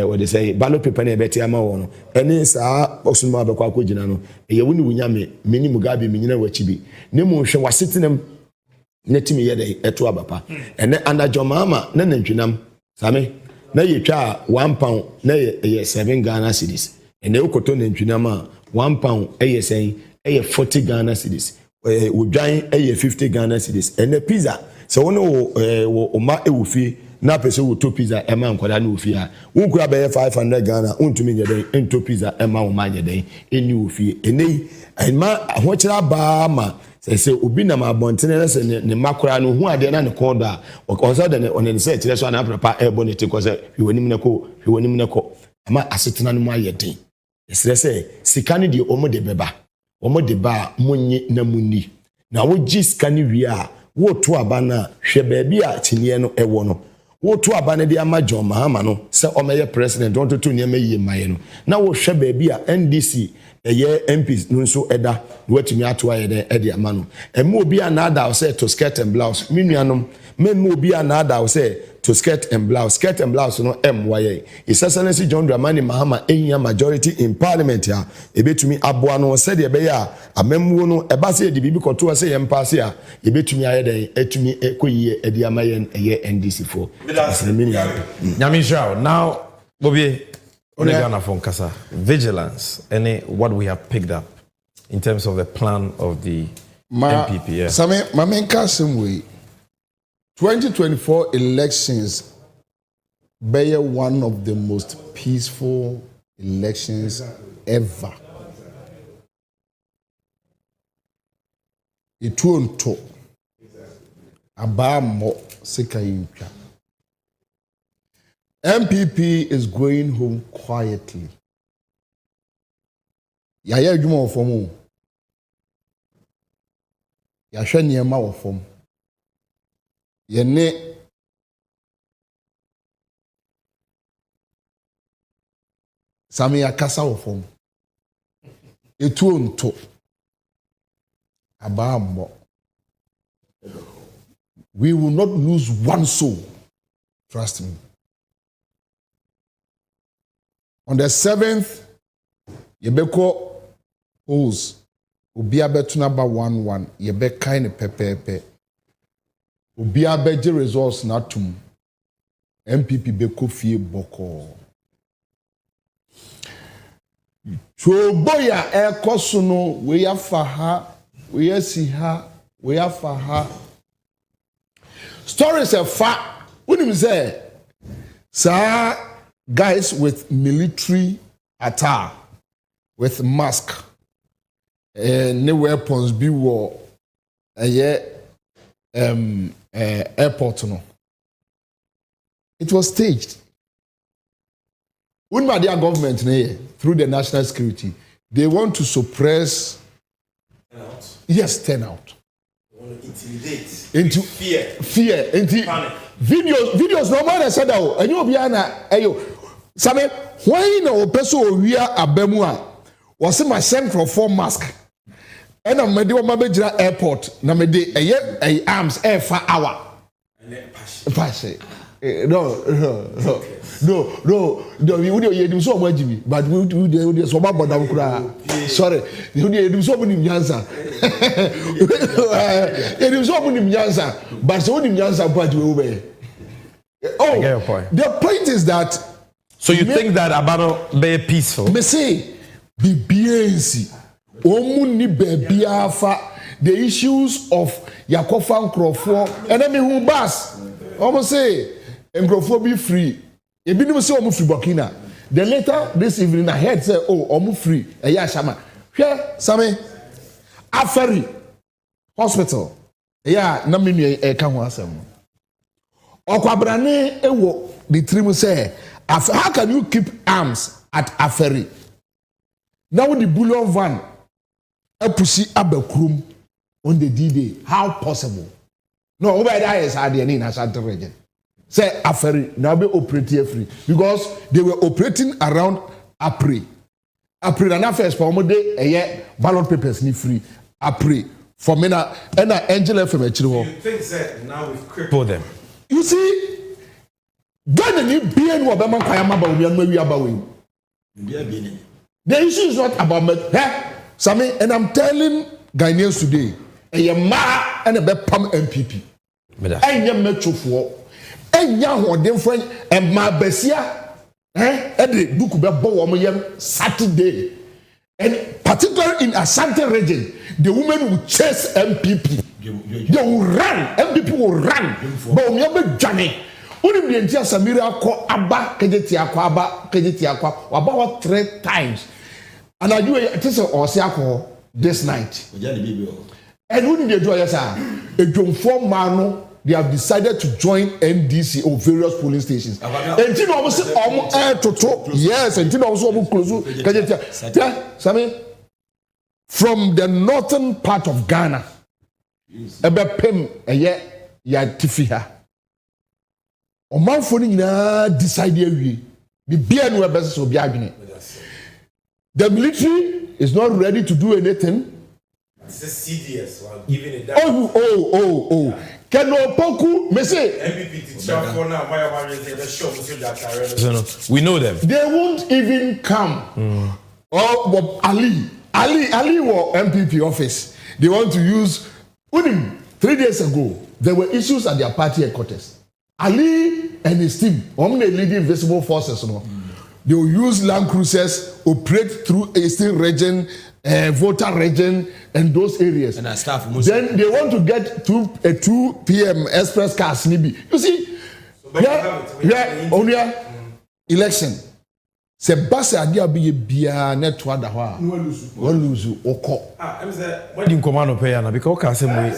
what they say ballot paper na ebeti ama wo no ene saa osuma abekwa akogina no eye woni unyame meni mugabe menyina wachibi ne mu hwe wasitinem ne timi ye de eto abapa ene anajo mama na nantwinam same na yetwa 1 pound na eye 7 Ghana cedis ene ukoto nantwinam a 1 pound eye sen eye 40 Ghana cedis wodwan eye 50 Ghana cedis ene pizza so wono wo ma ewufi na pese wo to pizza e ma nkwada na ofi a wonkura be 500 Ghana untumi nyeden ento pizza e ma wo ma nyeden eni ofi ene ma ahokyera ba ma se obi na ma bontene na se ne makora no hu ade na ne kondo a onso de ne onen se kire so na prapa e bonete ko se hwenim ne ko ama asetena no ma yeden esre se sikani de omo de beba omo de ba munyi na munni na wo giskani wi a wo to aba na hwe ba bi a tinie no ewo no wo to aba na de ama John Mahama no se omeye president don to ne maye maye no na wo hwe ba bi a NDC eye MPs no so eda watimi ato aye de ede ama no emu obi a na ada say to skirt and blouse minuanom memu obi a na ada say to skirt and blouse no MYA His Excellency John Dramani Mahama ehia majority in parliament ya ebetumi aboa no se de be ya amemwo no eba se de bibi koto se yempase a ebetumi aye den etumi ekoyie ede ama yen eye NDC for Nyamisha now Bobie Ghana from Kasa vigilance and what we have picked up in terms of the plan of the MPP. Yeah. Same mamenka semwe 2024 elections be one of the most peaceful elections ever. Ituonto abamo sekayinka. MPP is going home quietly. Yaya adwuma wo fom. Ya hwe niema wo fom. Ye ne Sami akasa wo fom. Etu onto Abambo. We will not lose one soul. Trust me. On the 7th, Yebeko O's Ubiabe to number 1-1. Yebe kind of pepe. Ubiabe je results natum. MPP Beko Fie Boko. Choboya Ekosuno, we are faha, we are siha, we are faha. Stories of fact. When you say, sir, guys with military attire, with mask, no weapons, be war, airport, no. It was staged. When my dear government, through the national security, they want to suppress. Turnout. Yes, turnout. Intimidate into fear into panic. Videos no man said that and you be na ayo sabe when na opeso owia abamu a was my central for mask and na me de o ma be gira airport na me de eye arms air for hour pass no we would hear so much but we so bad bodam kura sorry we would hear so many nyansa it is so many nyansa but so many nyansa but we obey. Oh, I get your point. The point is that so you think that Abano be peaceful? Me say BBNC omuni baby afa the issues of Yakofa Nkrofo enemy who bass almost say Nkrofo be free. E bi nim say omu free Burkina. Then later this evening I heard say oh omu free eya shama. Hwe same Afari hospital eya na menu e ka ho asem. Okwabrane ewo the trim say how can you keep arms at Afari? Now the bullion van epusi abakrum on the D-Day. How possible? No, over there is hardly any national region. Say Afari now be operating free because they were operating around Apri. Apri na first for mo dey ballot papers ni free. Apri for me na Angel FM You think that now we've crippled them? You see, Ghana ni bien wo be man kwayama ba omi anu wi we. The issue is not about me. Sami, and I'm telling Ghanaians today, a ma and a pam MPP. And your metro and young or them friend and my besia. And the book be bo Saturday. And particularly in Asante region, the women will chase MPP. They will run. MPP will run. But we have a journey. Only the entire Samira ko aba kejeti akwa about 3 times. And I do it is Osiako this night. And who did they do yes, a Jomfo Mano, they have decided to join NDC or various polling stations. And you know yes, and you know also close Sami from the northern part of Ghana. Ebe pem eye ya tifiha. Omanfo ni nyina decide awie. Bi bia no ebe so bia adwene. The military is not ready to do anything. It's a CDS. Well, giving it that. Oh. Keno Poku, me say. We know them. They won't even come. Oh, Ali was MPP office. They want to use. 3 days ago, there were issues at their party headquarters. Ali and his team, leading visible forces, they will use land cruisers, operate through Eastern region, Volta region, and those areas. And staff then they want to get 2 p.m. express cars. You see, only election. Se base adia be bia network da ho a one lose oko what do you command pay na because can say we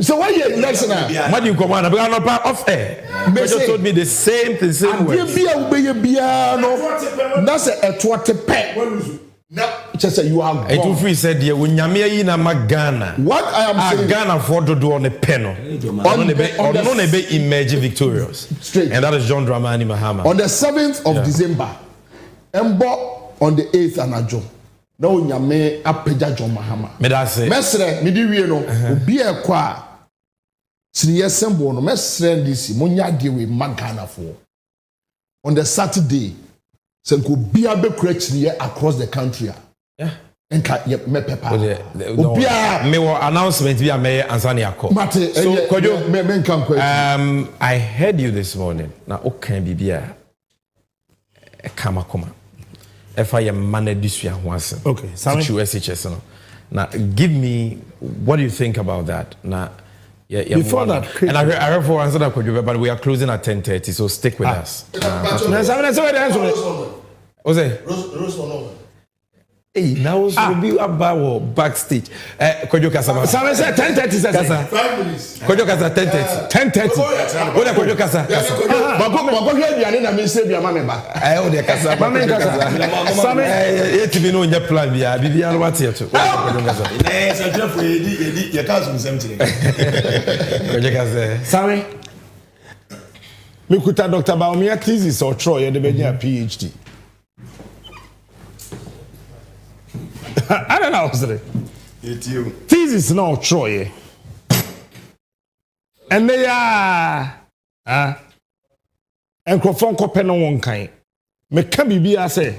so why you election na what do you command because no part off air you just told me the same thing same way bia be bia no na say etwotepe now just say you are gone. It free said there when nyame yi na Ghana what I am saying Ghana for do on the pen on the be emerge victorious straight and that is John Dramani Mahama on the 7th of December Embo on the 8th anajo na onyame apagya John Mahama me da se mesre me di wie no obi e kwa a siniye sembo no mesre ndisi monya de we magana for on the Saturday senko bia be kura siniye across the country yeah enka me pepa obi a me wo announcement bi a me answer na akọ mate so Kojo me nkan kwa I heard you this morning na o kan bibia kama if I am managed this year once. Okay, SHS. Now, give me what do you think about that? Now, yeah, before that, and I heard for answer that, but we are closing at 10:30, so stick with us. What's it? Hey, now we'll be about backstage. Kojo Kasa. Sabe say 10:30 Kasa. 5 minutes. Kojo Kasa 10:30. 10:30. What are Kojo Kasa? Bako hwe aduane na me se bia ma me ba. O de Kasa. Ma me Kasa. Sabe etimi no nya plan bia bibia no wate to. Kojo Kasa. Na se twafo edi ye ka so nsem tire. Kojo Kasa. Sabe me kuta Dr. Baumia thesis or Troy de be nya PhD. I don't know what's it. Thesis now Troy. And they are and Crofon Copeno one kind. Me can be say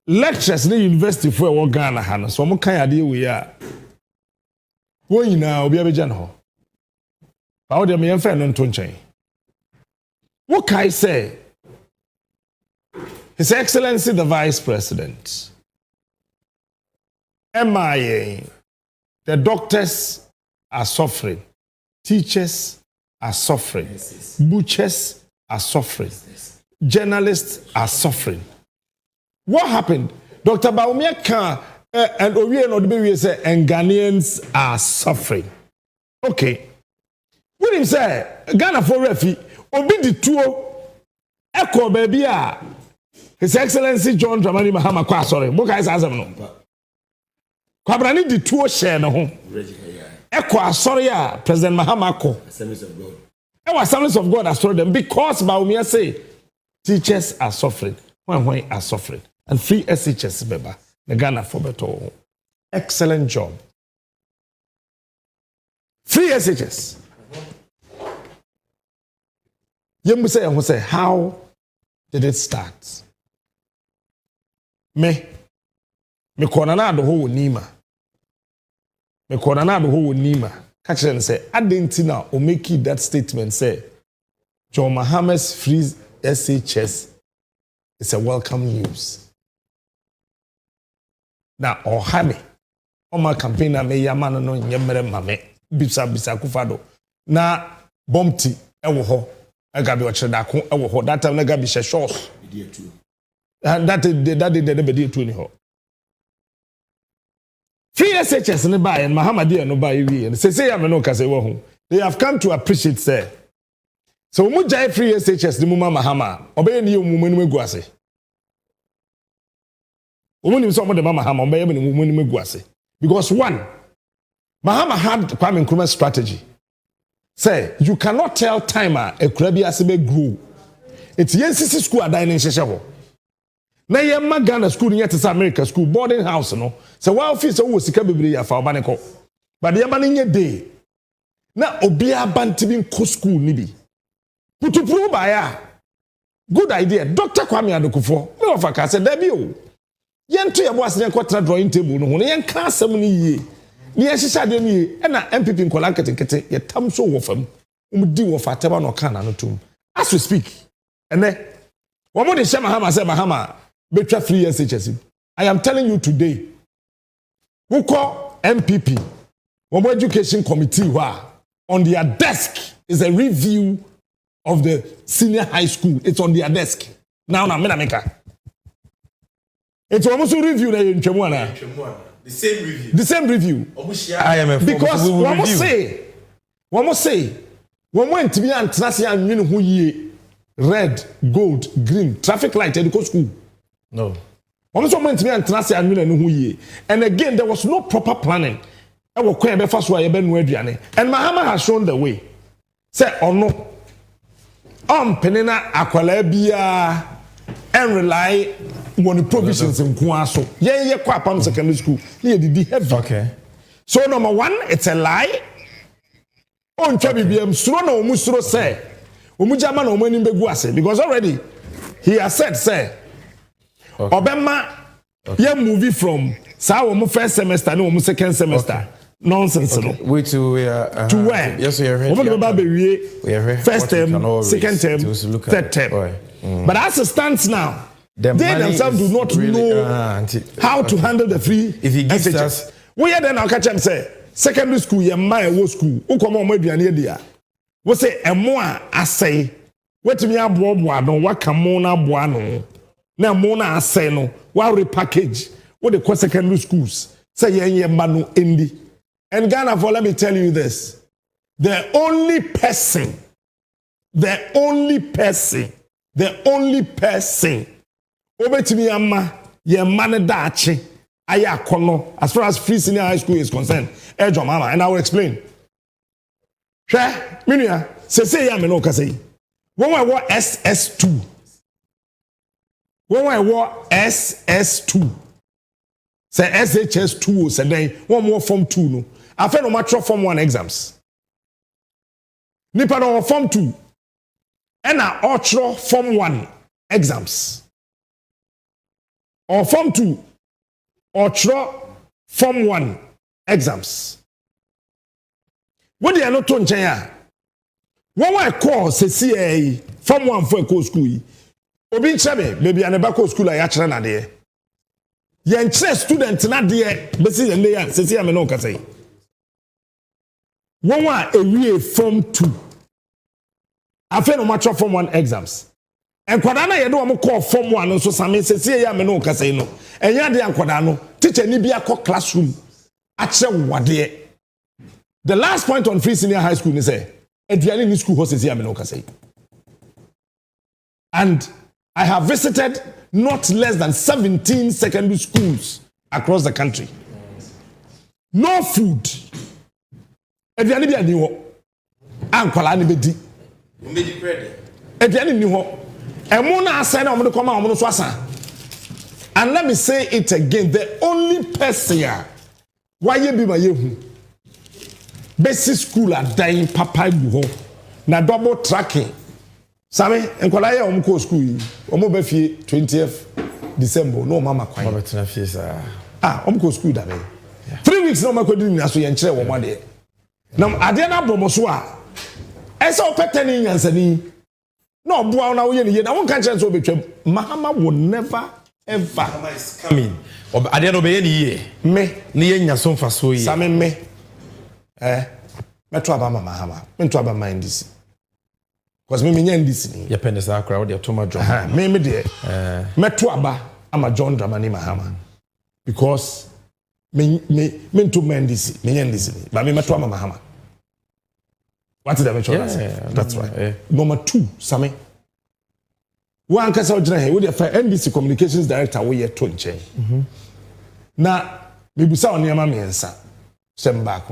lectures in the university for a Ghana Hana. So I'm kind idea we are. When now be a general. How do you friend on Tunchain? What can I say? His Excellency the Vice President. MIA, the doctors are suffering, teachers are suffering, butchers are suffering, journalists are suffering. What happened? Dr. Baumia Khan and Owie and Odbewe say, and Ghanaians are suffering. Okay. What him say? Ghana for refi, Obi di tuo, Echo baby, His Excellency John Dramani Mahama Kwa, sorry, Boka is asem no. Kwabrani di tuo share no ho. Eko asori a President Mahama ko. Assemblies of God. Assemblies of God asori them because Baumia say teachers are suffering. When are suffering. And free SHS beba. The Ghana for better. Excellent job. Free SHS. You say, how did it start? Me kona do ho nima. Me kona do ho nima. Catch them say, Adentina o make that statement say, John Mahama's free SHS is a welcome news. Now, Ohame, my campaign na me yamano no nyemere mame bisa kufado. Na bomti ewo ho. Agabi ocheda ko ewo ho. That time na gabi she shorts. And that did the be too ni ho. Free SHS ne buy and Mahamadi no buy we and say am no kase wo ho. They have come to appreciate say. So mu jai free SHS ni mu Mahama obey ni mu mu gu ase. Omunim so mo de Mahama obey ni mu gu ase. Because one, Mahama had Kwame Nkrumah strategy. Say you cannot tell timer a krabi asebe grow. It's YNCC school adan ni hyehyɛ ho. Na yemma Ghana school ni yete America school boarding house no. Say wa office wo sika bebre ya fa oba ne kɔ. But yemma ni nye day. Na obi abantibi nko school ni bi. Putupuru ba ya. Good idea. Dr. Kwame Adokufo. Me ofa ka say da bi o. Yento yebo asene kwatra drawing table no ho. Na yen ka asem ni yie. Ni yehyehyɛ de ni e na MPP nkola nketenkete ye tam so wo fam. Di wo fa teba no kana no tum. As we speak. Ene wo mo de hye Mahama say Mahama betwa free SHS. I am telling you today. Who call MPP? Wo education committee on their desk is a review of the senior high school. It's on their desk. Now na me na meka. It's almost a review na ye ntwemu ana. The same review. The same review. IMF. Because one more say, one more to be antrasi anwin hu yie red, gold, green, traffic light at the school. No. One more to be antrasi anwin hu yie. And again, there was no proper planning. I will call be first way ben aduane. And Mahama has shown the way. Say or no. Penina akwala bia and rely on the provisions in Kuaso. Yeah, Kwapam Secondary School. Yeah, the heavy. Okay. So number one, it's a lie. On Chabi BM Srono Musro say, Umujama no money beguase because already he has said, say, Obama, yeah, movie from Sao first semester, no second semester. Nonsense. Okay. Wait to where? Yes, we are ready. First term, second term, third term. But as it stands now, they themselves do not know how to handle the free. If he gives us, we are then I'll catch him say secondary school, yeah, my school. Who come on, maybe an idea. We say a more I say. What me a bono? What come on a boano? Now mona I say no. What repackage? What the call secondary schools say? Yeah, manu indi. And Ghana, for let me tell you this: the only person over to me amma ye man dachi aya kono as far as free senior high school is concerned ejo mama and I will explain hwe minua say ya me no ka say when I want SS2 when I want SS2 say SHS2 say then one more form 2 no afa no matro form 1 exams nipa no form 2 and ultra form 1 exams or form 2 ultra form 1 exams what they are not to nchen one way course say form 1 for a school obi nchebe maybe an eba school ya kire na de ye nchire student na de besi ye ya say am no ka say one way ewie form 2 afa no match form 1 exams enkwada na yede wo call form 1 nso same sese ya me no kasa no enya de enkwada no teacher ni bia call classroom a kire wade the last point on free senior high school ni say eduane ni school ho sese ya me no kasa and I have visited not less than 17 secondary schools across the country. No food eduane bia ni ho ankwala ni bedi Medi bread. Eduane ni ho. Emo na asai na omo de koma omo so asa. And let me say it again, the only person why you be my yehu. Basic school are dying papa gu ho. Na double tracking. Same enkwala ye omo ko school yi. Omo ba fie 20th December no mama kwan. Mama tena fie sa. Omo ko school da be. 3 weeks no makodi ni aso ye nkire wo mo de. Na ade na bomo so a esa opetani nyansani no boa na wo ye ne na won kan chance obetwam mahama will never ever coming ade no be ye ne ye me ne ye nya so mfaso ye same me meto aba mahama meto aba mind this because me nya ndisi ni ye pende sa akra wo de to ma John me de meto aba ama John Dramani Mahama because me to mind this me nya ndisi ni ba me meto aba Mahama. What did I mention? That's right. Number 2, Sammy. One can say, we have NBC Communications Director, we are to change. Now, maybe so on your mammy and son. Send back.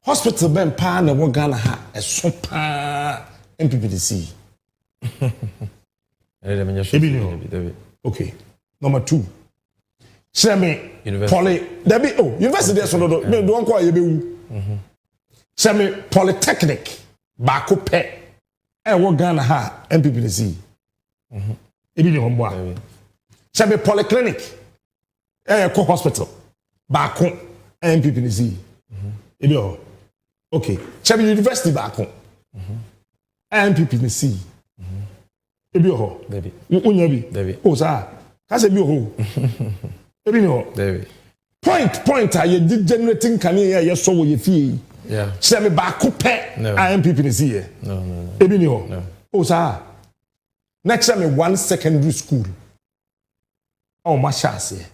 Hospital Ben Pan and one Ghana ha a super MPPDC. Okay. Number 2. Semi Poly. University, don't call you. Semi Polytechnic baako pɛ ɛwɔ Ghana ha MPPDC ebi ne homboa semi Polyclinic ɛkɔ hospital baako MPPDC ebi o okay semi University baako MPPDC ebi o David unya bi o sa ka se bi o ebi ne o David point are you generating kanye ya so wo ye fie. Yeah. Semi baako pɛ MPPDC here. No. Ebi ni ho. No. Oh sir. Next time one secondary school. Oh my chance.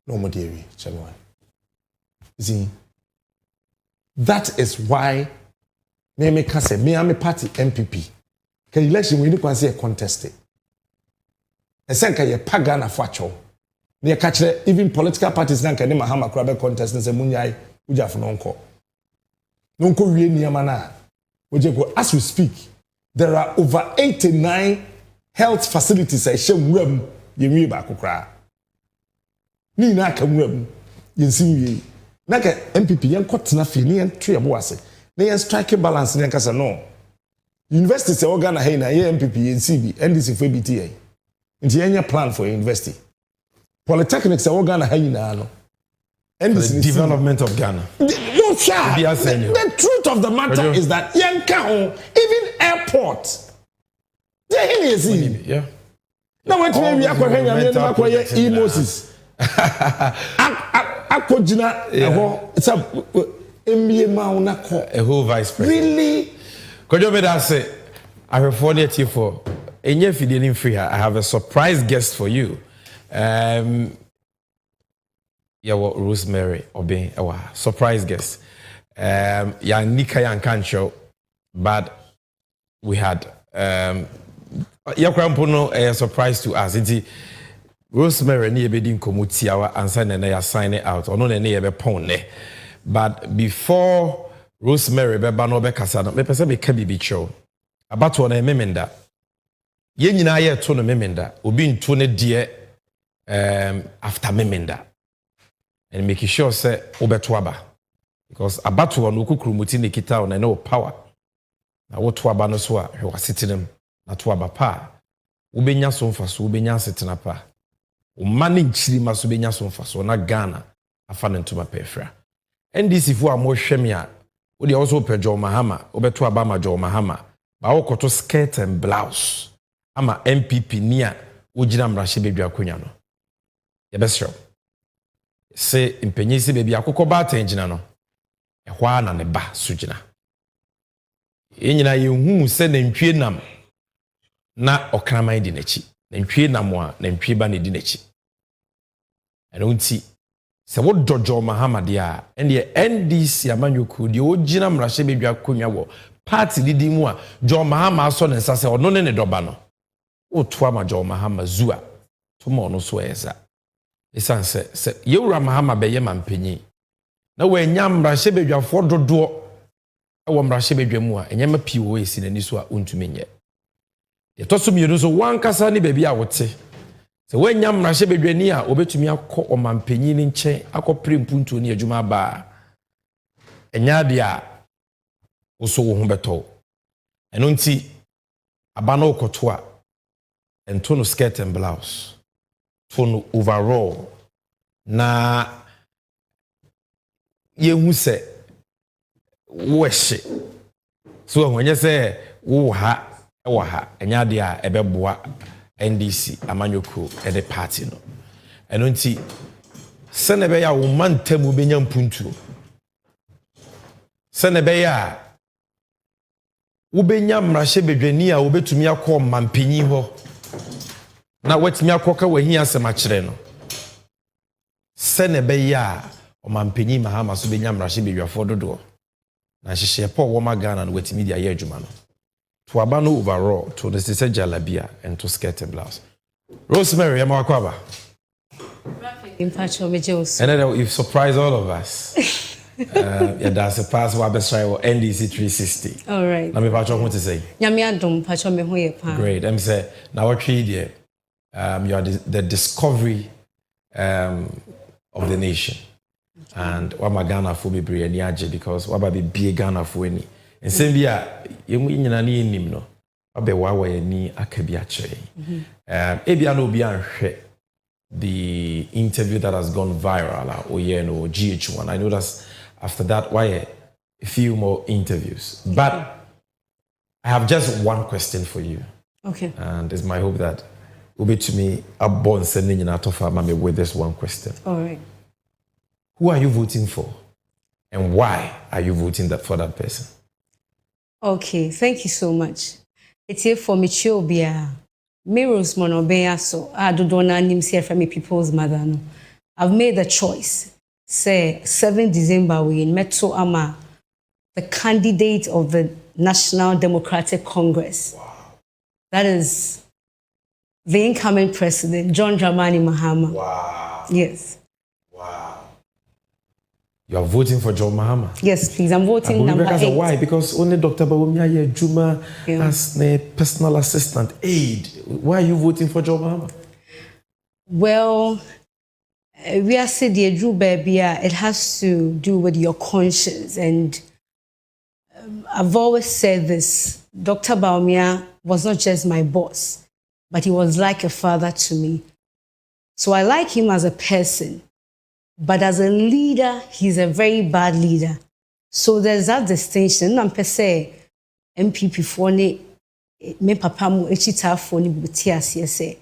No more dairy. See. That is why me can say me am a party MPP. Can election we need to say contested. Esenka ye pagana facho. Ne catch even political parties nan kan Mahama Krabe contest and say munyai uja for nonko. Nonko wie niyama na. As we speak, there are over 89 health facilities a ɛhyɛ nwura mu yɛnwie baako koraa ne nyinaa ka nwura mu yɛnsi nwie na ka MPP yɛnkɔ tena fie ne yɛnto yɛ bo ase na yɛn strike balance ne yɛnkasa no university sɛ wɔ Ghana ha yi na yɛ MPP yɛnsi bi NDC fo bi ti yɛ nti yɛnyɛ plan for university polytechnics sɛ wɔ Ghana ha nyinaa no NDC the development of Ghana the truth of the matter is that yɛnka ho even airport yeah. Now what we akɔhwɛ nyame no akɔyɛ Moses akɔgyina ɛhɔ sɛ emie ma wo na kɔ a whole vice president really Kojo me that say I have for enye fidie ni free I have a surprise guest for you yeah what Rosemary Obin surprise guest ya nika ya nkancho but we had Yakrampono a surprise to us. It's Rosemary ni ebedi nkomo tiawa ansa na ya sign it out. Ono na ye be pon ne. But before Rosemary be ba no be kasa no me pese be ka bibi cho. Abato na memenda. Ye nyina ye to no memenda. Obi nto ne de after memenda. And make sure say obeto aba. Because abato no kukrumuti ne kita na no power. Na wo to aba no so a hwe wasitinem. Na to aba pa ubenya so mfaso ubenya setena pa umane nchiri maso ubenya so mfaso na Ghana afa ne ntoma pefra NDC fu a mo hweme a wo de also pejo mahama obeto aba ma jo mahama ba wo koto skirt and blouse ama MPP ni a wogina mrahye bedwa konya no ye besro se impenyi se bebi akokọ ba atengina no ehwa na ne ba sugina enyina ye hu se na ntwie nam na okraman di n'echi na ntwie namwa na ntwie ba ne di n'echi eno nti se wo dojo Muhammad ya ende NDC amanyoku de ogina mrahye bedwa konwa wo party didi mu a John Mahama so ne nsa se ono ne doba no wo to ama John Mahama zua to mo no so eza esanse se yewura Mahama be ye mampanyi na we nya mrahye bedwa fo dodo e wo mrahye bedwa mu a enyama pii wo esi nani so a ontumenye yetoso mienu so wankasa ni baabi a wote se wanya mrahye bedwani a obetumi akọ omampanyi ni nche akọpre mpuntu ni adwuma ba enya de a oso wo ho beto eno nti aba na okoto a ento no skirt and blouse to no overall na yehu se wo hye so onye se wo ha ewa ha enya de a ebeboa NDC amanyoku ede party no eno nti senebe ya wo mantamu benya mpuntu senebe ya wo benya mrahye bedwani a wo betumi akọ mampanyi ho na watumi akọka wahi asema kire no senebe ya o mampanyi Mahama so benya mrahye bedwafo dodo na hyehye po wo magana no watumi dia ye adwuma no to abano overall to the sister jalabia and to skirt and blouse. Rosemary, am I kwaba? In fact, and then you've surprised all of us. Yeah, that's a pass what best try NDC 360. All right. Let me patch what to say. Great. I'm say now what you are the discovery of the nation. And what my Ghana for be brilliant because what about the big Ghana for any. And same bia yemu nyina ni nim no abewa wa yani akabia kire ebia no obi anhwe the interview that has gone viral no GH1 I know that after that why a few more interviews but I have just one question for you okay and it's my hope that obi to me abon sending nyina tofa mame with this one question all right who are you voting for and why are you voting for that person? Okay, thank you so much. It's here for me, Chobia. Mirrors Monobea, so I do not name from me people's mother. No. I've made a choice. Say 7 December, we in Metro Ama, the candidate of the National Democratic Congress. Wow. That is the incoming president, John Dramani Mahama. Wow. Yes. Wow. You are voting for John Mahama? Yes, please. I'm voting number 8. Why? Because only Dr. Bawumia Juma as a personal assistant, aide. Why are you voting for John Mahama? Well, we are saying the Drew baby, it has to do with your conscience. And I've always said this, Dr. Bawumia was not just my boss, but he was like a father to me. So I like him as a person. But as a leader, he's a very bad leader. So there's that distinction. I'm per se MPP for me papa mu echita for ni buti ase say.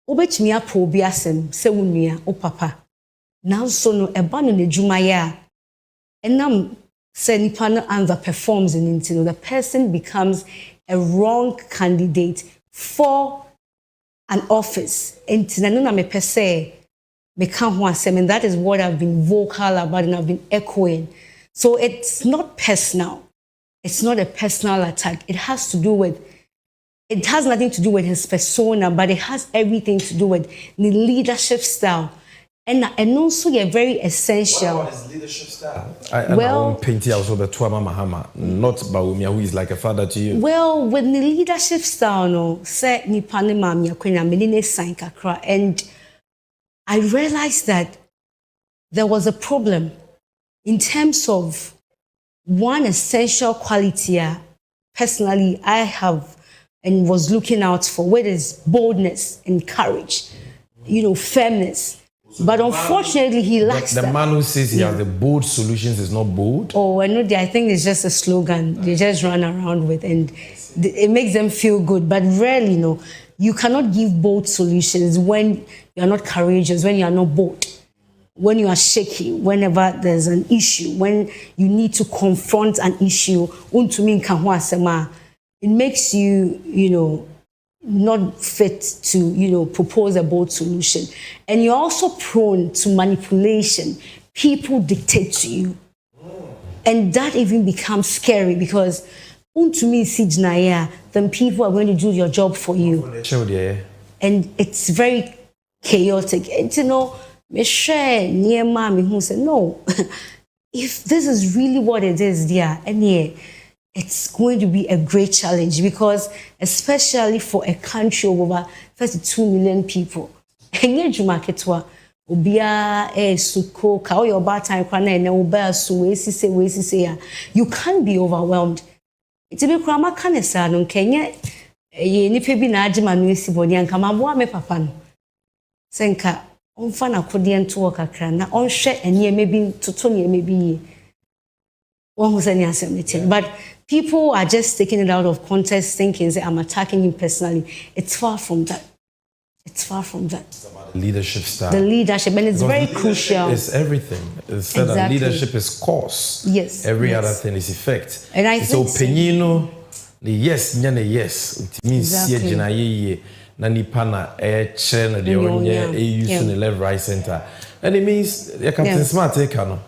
Obetumi apo bi asem se wonua o papa. Now so no eba no nedwuma ya. Enam se nipa no underperforms in intino. The person becomes a wrong candidate for an office. Intina no na me per se and that is what I've been vocal about and I've been echoing. So it's not personal. It's not a personal attack. It has nothing to do with his persona, but it has everything to do with the leadership style. And also you're very essential. What about his leadership style? Well, painting also the Tuama Mahama, not Bawumia, who is like a father to you. Well, with the leadership style, no, say ni pane mamia kwena menine sign kakra, and I realized that there was a problem in terms of one essential quality personally I have and was looking out for, where is boldness and courage, firmness. But unfortunately, he lacks the man who says he has the bold solutions is not bold. Oh, I think it's just a slogan they just run around with, and it makes them feel good. But rarely, you cannot give bold solutions when you are not courageous, when you are not bold, when you are shaky, whenever there's an issue, when you need to confront an issue. It makes you, not fit to, propose a bold solution. And you're also prone to manipulation. People dictate to you. And that even becomes scary because then people are going to do your job for you. And it's very chaotic. And no, if this is really what it is, it's going to be a great challenge because especially for a country of over 32 million people. You can't be overwhelmed. It's a bit krama kanesa no Kenya ye nipa bi na agema no esiboni anka maboa me papa no senka onfa na kode nto kakra na onhwe ene mebi toto ne mebi ye won husani asem. But people are just taking it out of context thinking say I'm attacking him personally. It's far from that. It's far from that. It's about the leadership style. The leadership, and it's very crucial. It's everything. It's said that leadership is cause. Yes. Every other thing is effect. And I so think penino, the yes, nyane yes. It means jina ye nani pana chen the onye use in the left, right, center. And it means Captain Smart take no.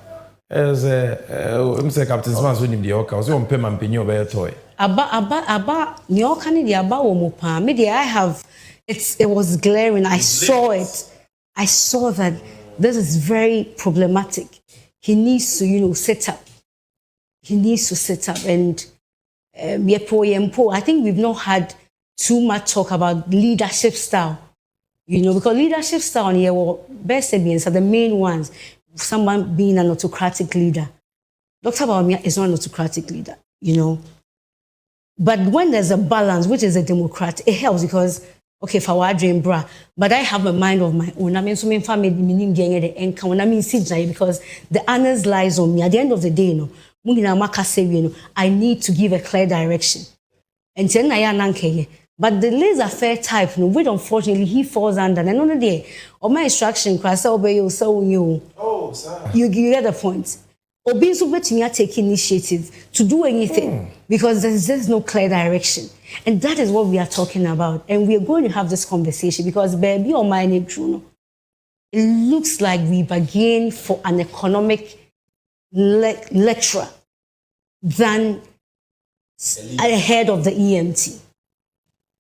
As Mr. Captain Smart when the oka was on payment penyo be toy. Aba nyoka ni di aba wo mo pa. Me I have. It was glaring. I saw it. I saw that this is very problematic. He needs to, set up. He needs to set up. And I think we've not had too much talk about leadership style. Because leadership style here were best are the main ones. Someone being an autocratic leader. Dr. Bawumia is not an autocratic leader, But when there's a balance, which is a democrat, it helps because okay, if I were dream bra, but I have a mind of my own. I mean, so many family meaning getting the income. I mean, because the honors lies on me. At the end of the day, I need to give a clear direction. And but the laissez-faire type, which unfortunately he falls under. And another day, my instruction, you get the point. Obisu betting take initiative to do anything because there's no clear direction. And that is what we are talking about. And we are going to have this conversation because baby or my name, it looks like we begin for an economic lecturer than a head of the EMT.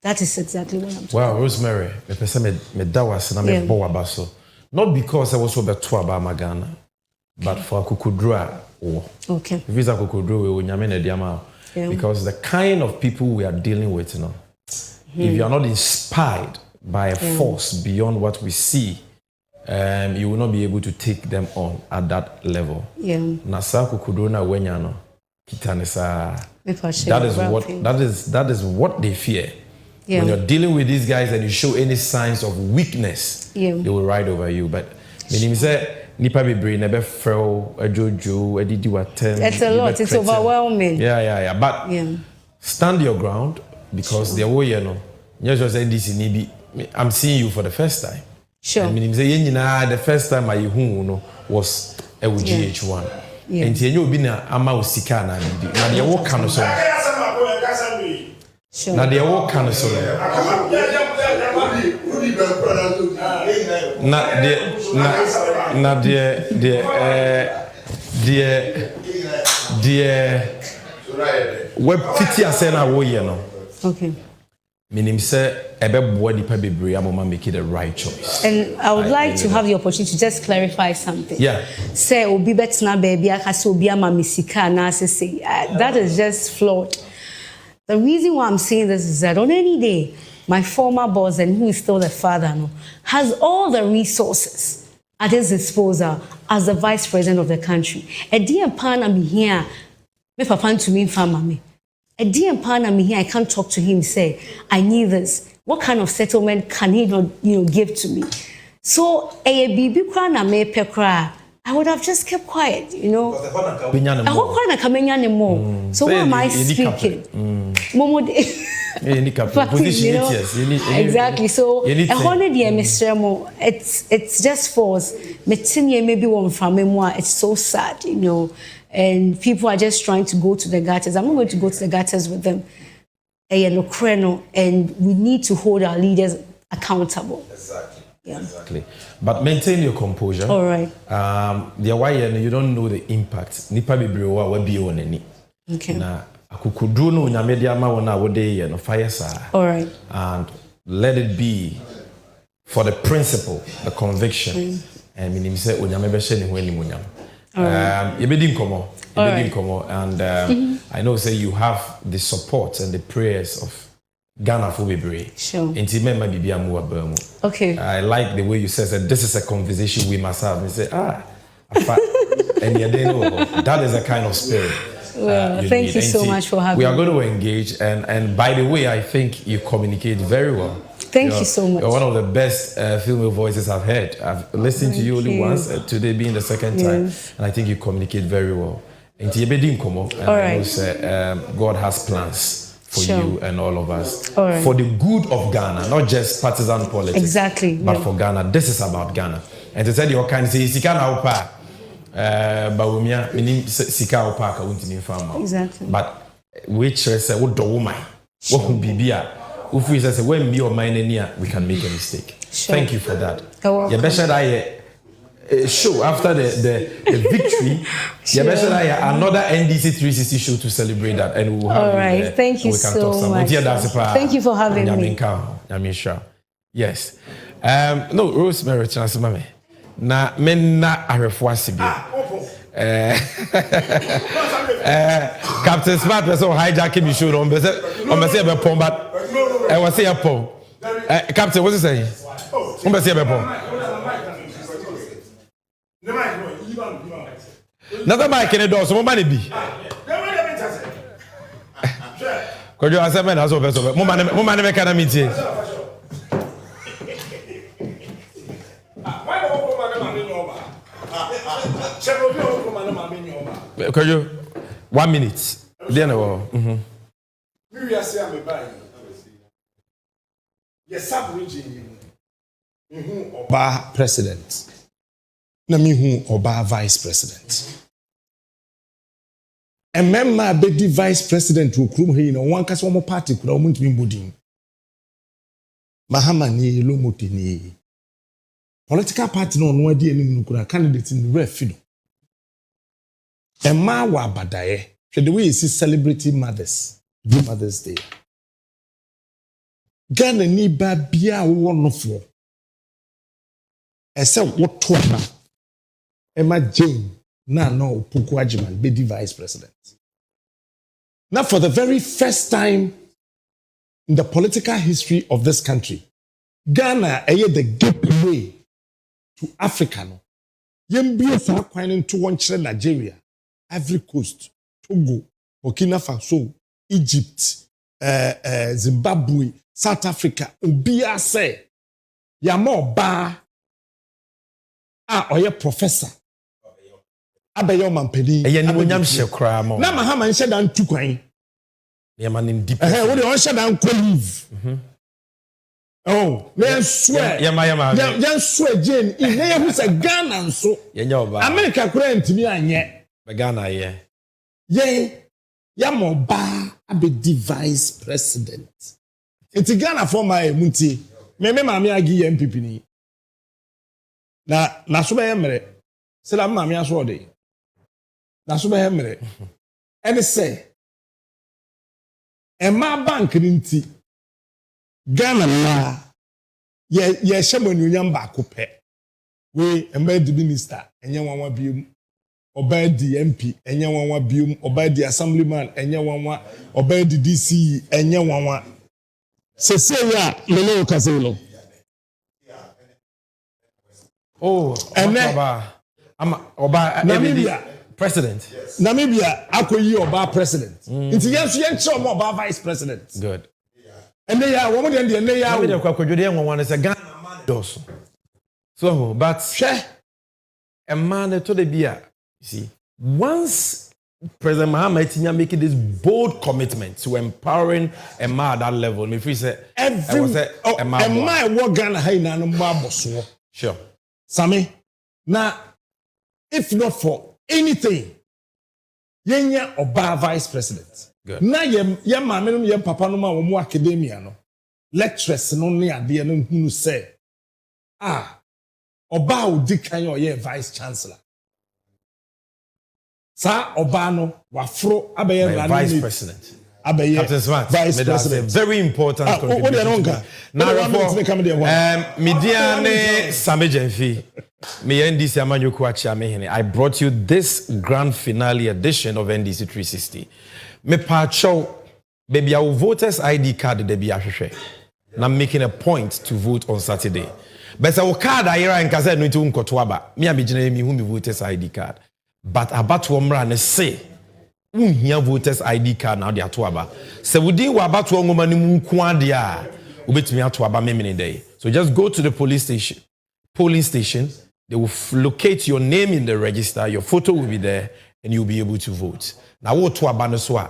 That is exactly what I'm talking about. Wow, Rosemary, not because I was so about Magana. but for Kukudra, okay. If it's a Kukudra, we nyame diama. Because the kind of people we are dealing with, if you are not inspired by a force beyond what we see, you will not be able to take them on at that level. Nasa Kukudra na wenyano kitanisa. That is what they fear. When you're dealing with these guys and you show any signs of weakness, they will ride over you. But meaning say nipa be brain ebe fell a jojo a didi watem. It's a lot. It's overwhelming. Yeah. But stand your ground because the way just this I'm seeing you for the first time. Sure. Meaning say the first time I was a GH1. And you be na ama osika na bibi. Na de wo kan so. Sure. Na de wo kan so. Na web fiti ase na wo ye no. Okay. Meaning say ebe boa dipa bebre amoma make the right choice. And I would like to have the opportunity to just clarify something. Yeah. Say obi betna baby akase obi ama misika na say that is just flawed. The reason why I'm saying this is that on any day my former boss, and who is still the father, has all the resources at his disposal as the vice president of the country. A dear partner me here, me papa to me family. A dear partner me here, I can't talk to him. Say, I need this. What kind of settlement can he not, give to me? So, a baby krana me pekra. I would have just kept quiet, I hope I come in anymore. So why am I speaking? Exactly. So it's just force. Maybe one from memoir. It's so sad, and people are just trying to go to the gutters. I'm not going to go to the gutters with them. And we need to hold our leaders accountable. Exactly. Yeah. Exactly. But maintain your composure. All right. The why you don't know the impact. Nipa bibrewa we be on any. Okay. Na akukudru no nyamedia ma wona wode no fire sa. All right. And let it be for the principle, the conviction. And minim say onyame be hye ne ho animunyam. Yebedi nkomo. And I know say you have the support and the prayers of Ghana for Bebre. Sure. Okay. I like the way you said that this is a conversation we must have. And say, and you know that is a kind of spirit. Well, thank you so much for having me. We are going to engage, and by the way, I think you communicate very well. Thank you so much. You're one of the best female voices I've heard. I've listened to you only once, today being the second time, and I think you communicate very well. And I know say, God has plans for you and all of us. For the good of Ghana, not just partisan politics. Exactly. But for Ghana. This is about Ghana. And to say you can say Sika na upa Bawumia meaning Sika upa ka untimi fama. Exactly. But which say what do woman? What could be bia? If we say when me or mine near, we can make a mistake. Sure. Thank you for that. You better show after the victory. Sure. Another NDC 360 show to celebrate that, and we will have. All right, thank you so much. Thank you for having me. Yes. No, Rosemary, chance mame. Na menna arefwasibi. Captain Smart was so hijacking me show on. On say be pom, but I was say pom. Captain, what's he saying? On say be pom. Another mic in the door, so money be. Could you answer me? That's all. Money make an meeting. Could you 1 minute? Then Oba president. Na mi hu Oba vice president. Emema bedi vice president wo krum he no wan kase wo party kura wo ntimi mbodin. Mahama ni Lomote ni. Political party no no adi enim kura candidate ni refi no. Emma wa abadaye. The way you see celebrity mothers, do Mother's Day. Ghana ni ba bia wo no fo. Ese wo to na. Emma Jane Nana Opoku Agyeman be the vice president. Now, for the very first time in the political history of this country, Ghana is the gateway to Africa. No? Yembie sa kwan into one Nigeria, Ivory Coast, Togo, Burkina Faso, Egypt, Zimbabwe, South Africa. Ubia say, yamo ba oye professor. Abeyo mampedi. Eye ni monyam hye kra mo. Na mahama nhye dan tu kwan. Ne man in deep. Wo de on hye dan ko leave. Oh, then swear. Then swear Jane, in there who say Ghana nso. Yenya oba. America kura ntimi anye. Be Ghana ye. Ye yamo ba abedi vice president. Enti Ghana for my munti. Me maami agi MPP ni. Na so be yemre. Se la maami aso de. Na so be yemre. Ene say Emma bank ni nti Ghana na ye shemanu nyam ba ko pe. We emba di minister enye wanwa biom. Oba di MP enye wanwa biom. Oba di assemblyman enye wanwa. Oba di DC enye wanwa. Sese ya lele okazelo. Oh, Oba Namibia president. Namibia akoyi Oba president. Nti yenso yenche Oba vice president. Good. And they are woman and they are Namibia kwa kwadwode en won say Ghana man dos. So, but a man to the beer. You see, once President Mahama Tinya making this bold commitment to empowering a man at that level, me free say every a man what Ghana hay na no maboso. Sure. Sammy, now if not for anything, yenya Oba vice president. Good. Na ye mama no ye papa no ma wo mu academia no. Lecturers no ne ade no hunu say Oba odi kan ye vice chancellor. Sa Oba no wafro abeye vice president. Abeye Captain Smart, vice president. Very important contribution. Now, media ne Sami Jenfi, me NDC Amanyoku Achiamehene. I brought you this grand finale edition of NDC 360. Me pacho, baby, our voters ID card de be ahwehwe. Na I'm making a point to vote on Saturday. But our card ayera en kaze no ntu nkoto aba. Me abegina mi hu me voters ID card. But abatu omra ne say unhia voters ID card na de ato aba. Se wudi wa abatu ngoma ni mu nko ade a obetumi ato aba memene day. So just go to the polling station. They will locate your name in the register, your photo will be there, and you'll be able to vote. Now what to aba no so a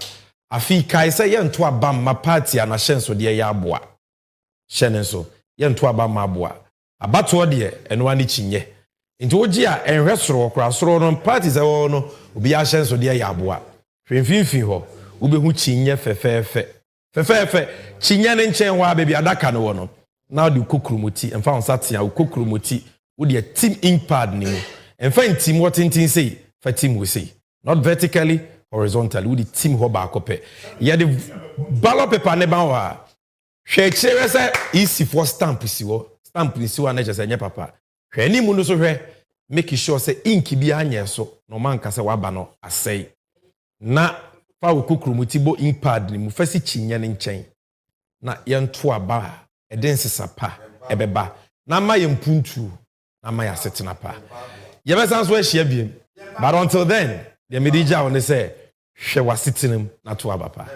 afi kai say ye nto aba ma party ana hyenso de ya aboa. Hyenso ye nto aba ma aboa. Abato de eno ani chinye. Nti oji a enhwe soro okra soro no party se wo no obi a hyenso de ya aboa. Hwemfimfi ho ubehu chinye fefefe chinye ne nchen wa baby adaka no wo no. Now the kokromoti emfa on satia kokromoti wo de team ink pad ni mo. Emfa team what tin say for team we say. Not vertically, horizontally. With the team ho ba kope. Ya the ballot paper ne ban wa. Hwe kire say easy for stamp si wo. Stamp si wo na je say nye papa. Hwe ni mu no so hwe make sure say ink bi anya so no man ka say wa ba no asai. Na fa wo kokromoti bo ink pad ni mu fasi chinya ne nchen. Na yento aba e den sesapa ebeba. Na ma yempuntu na ma ya setena pa. Yebesan so ahia biem. But until then, the media on say, she was sitting na to abapa.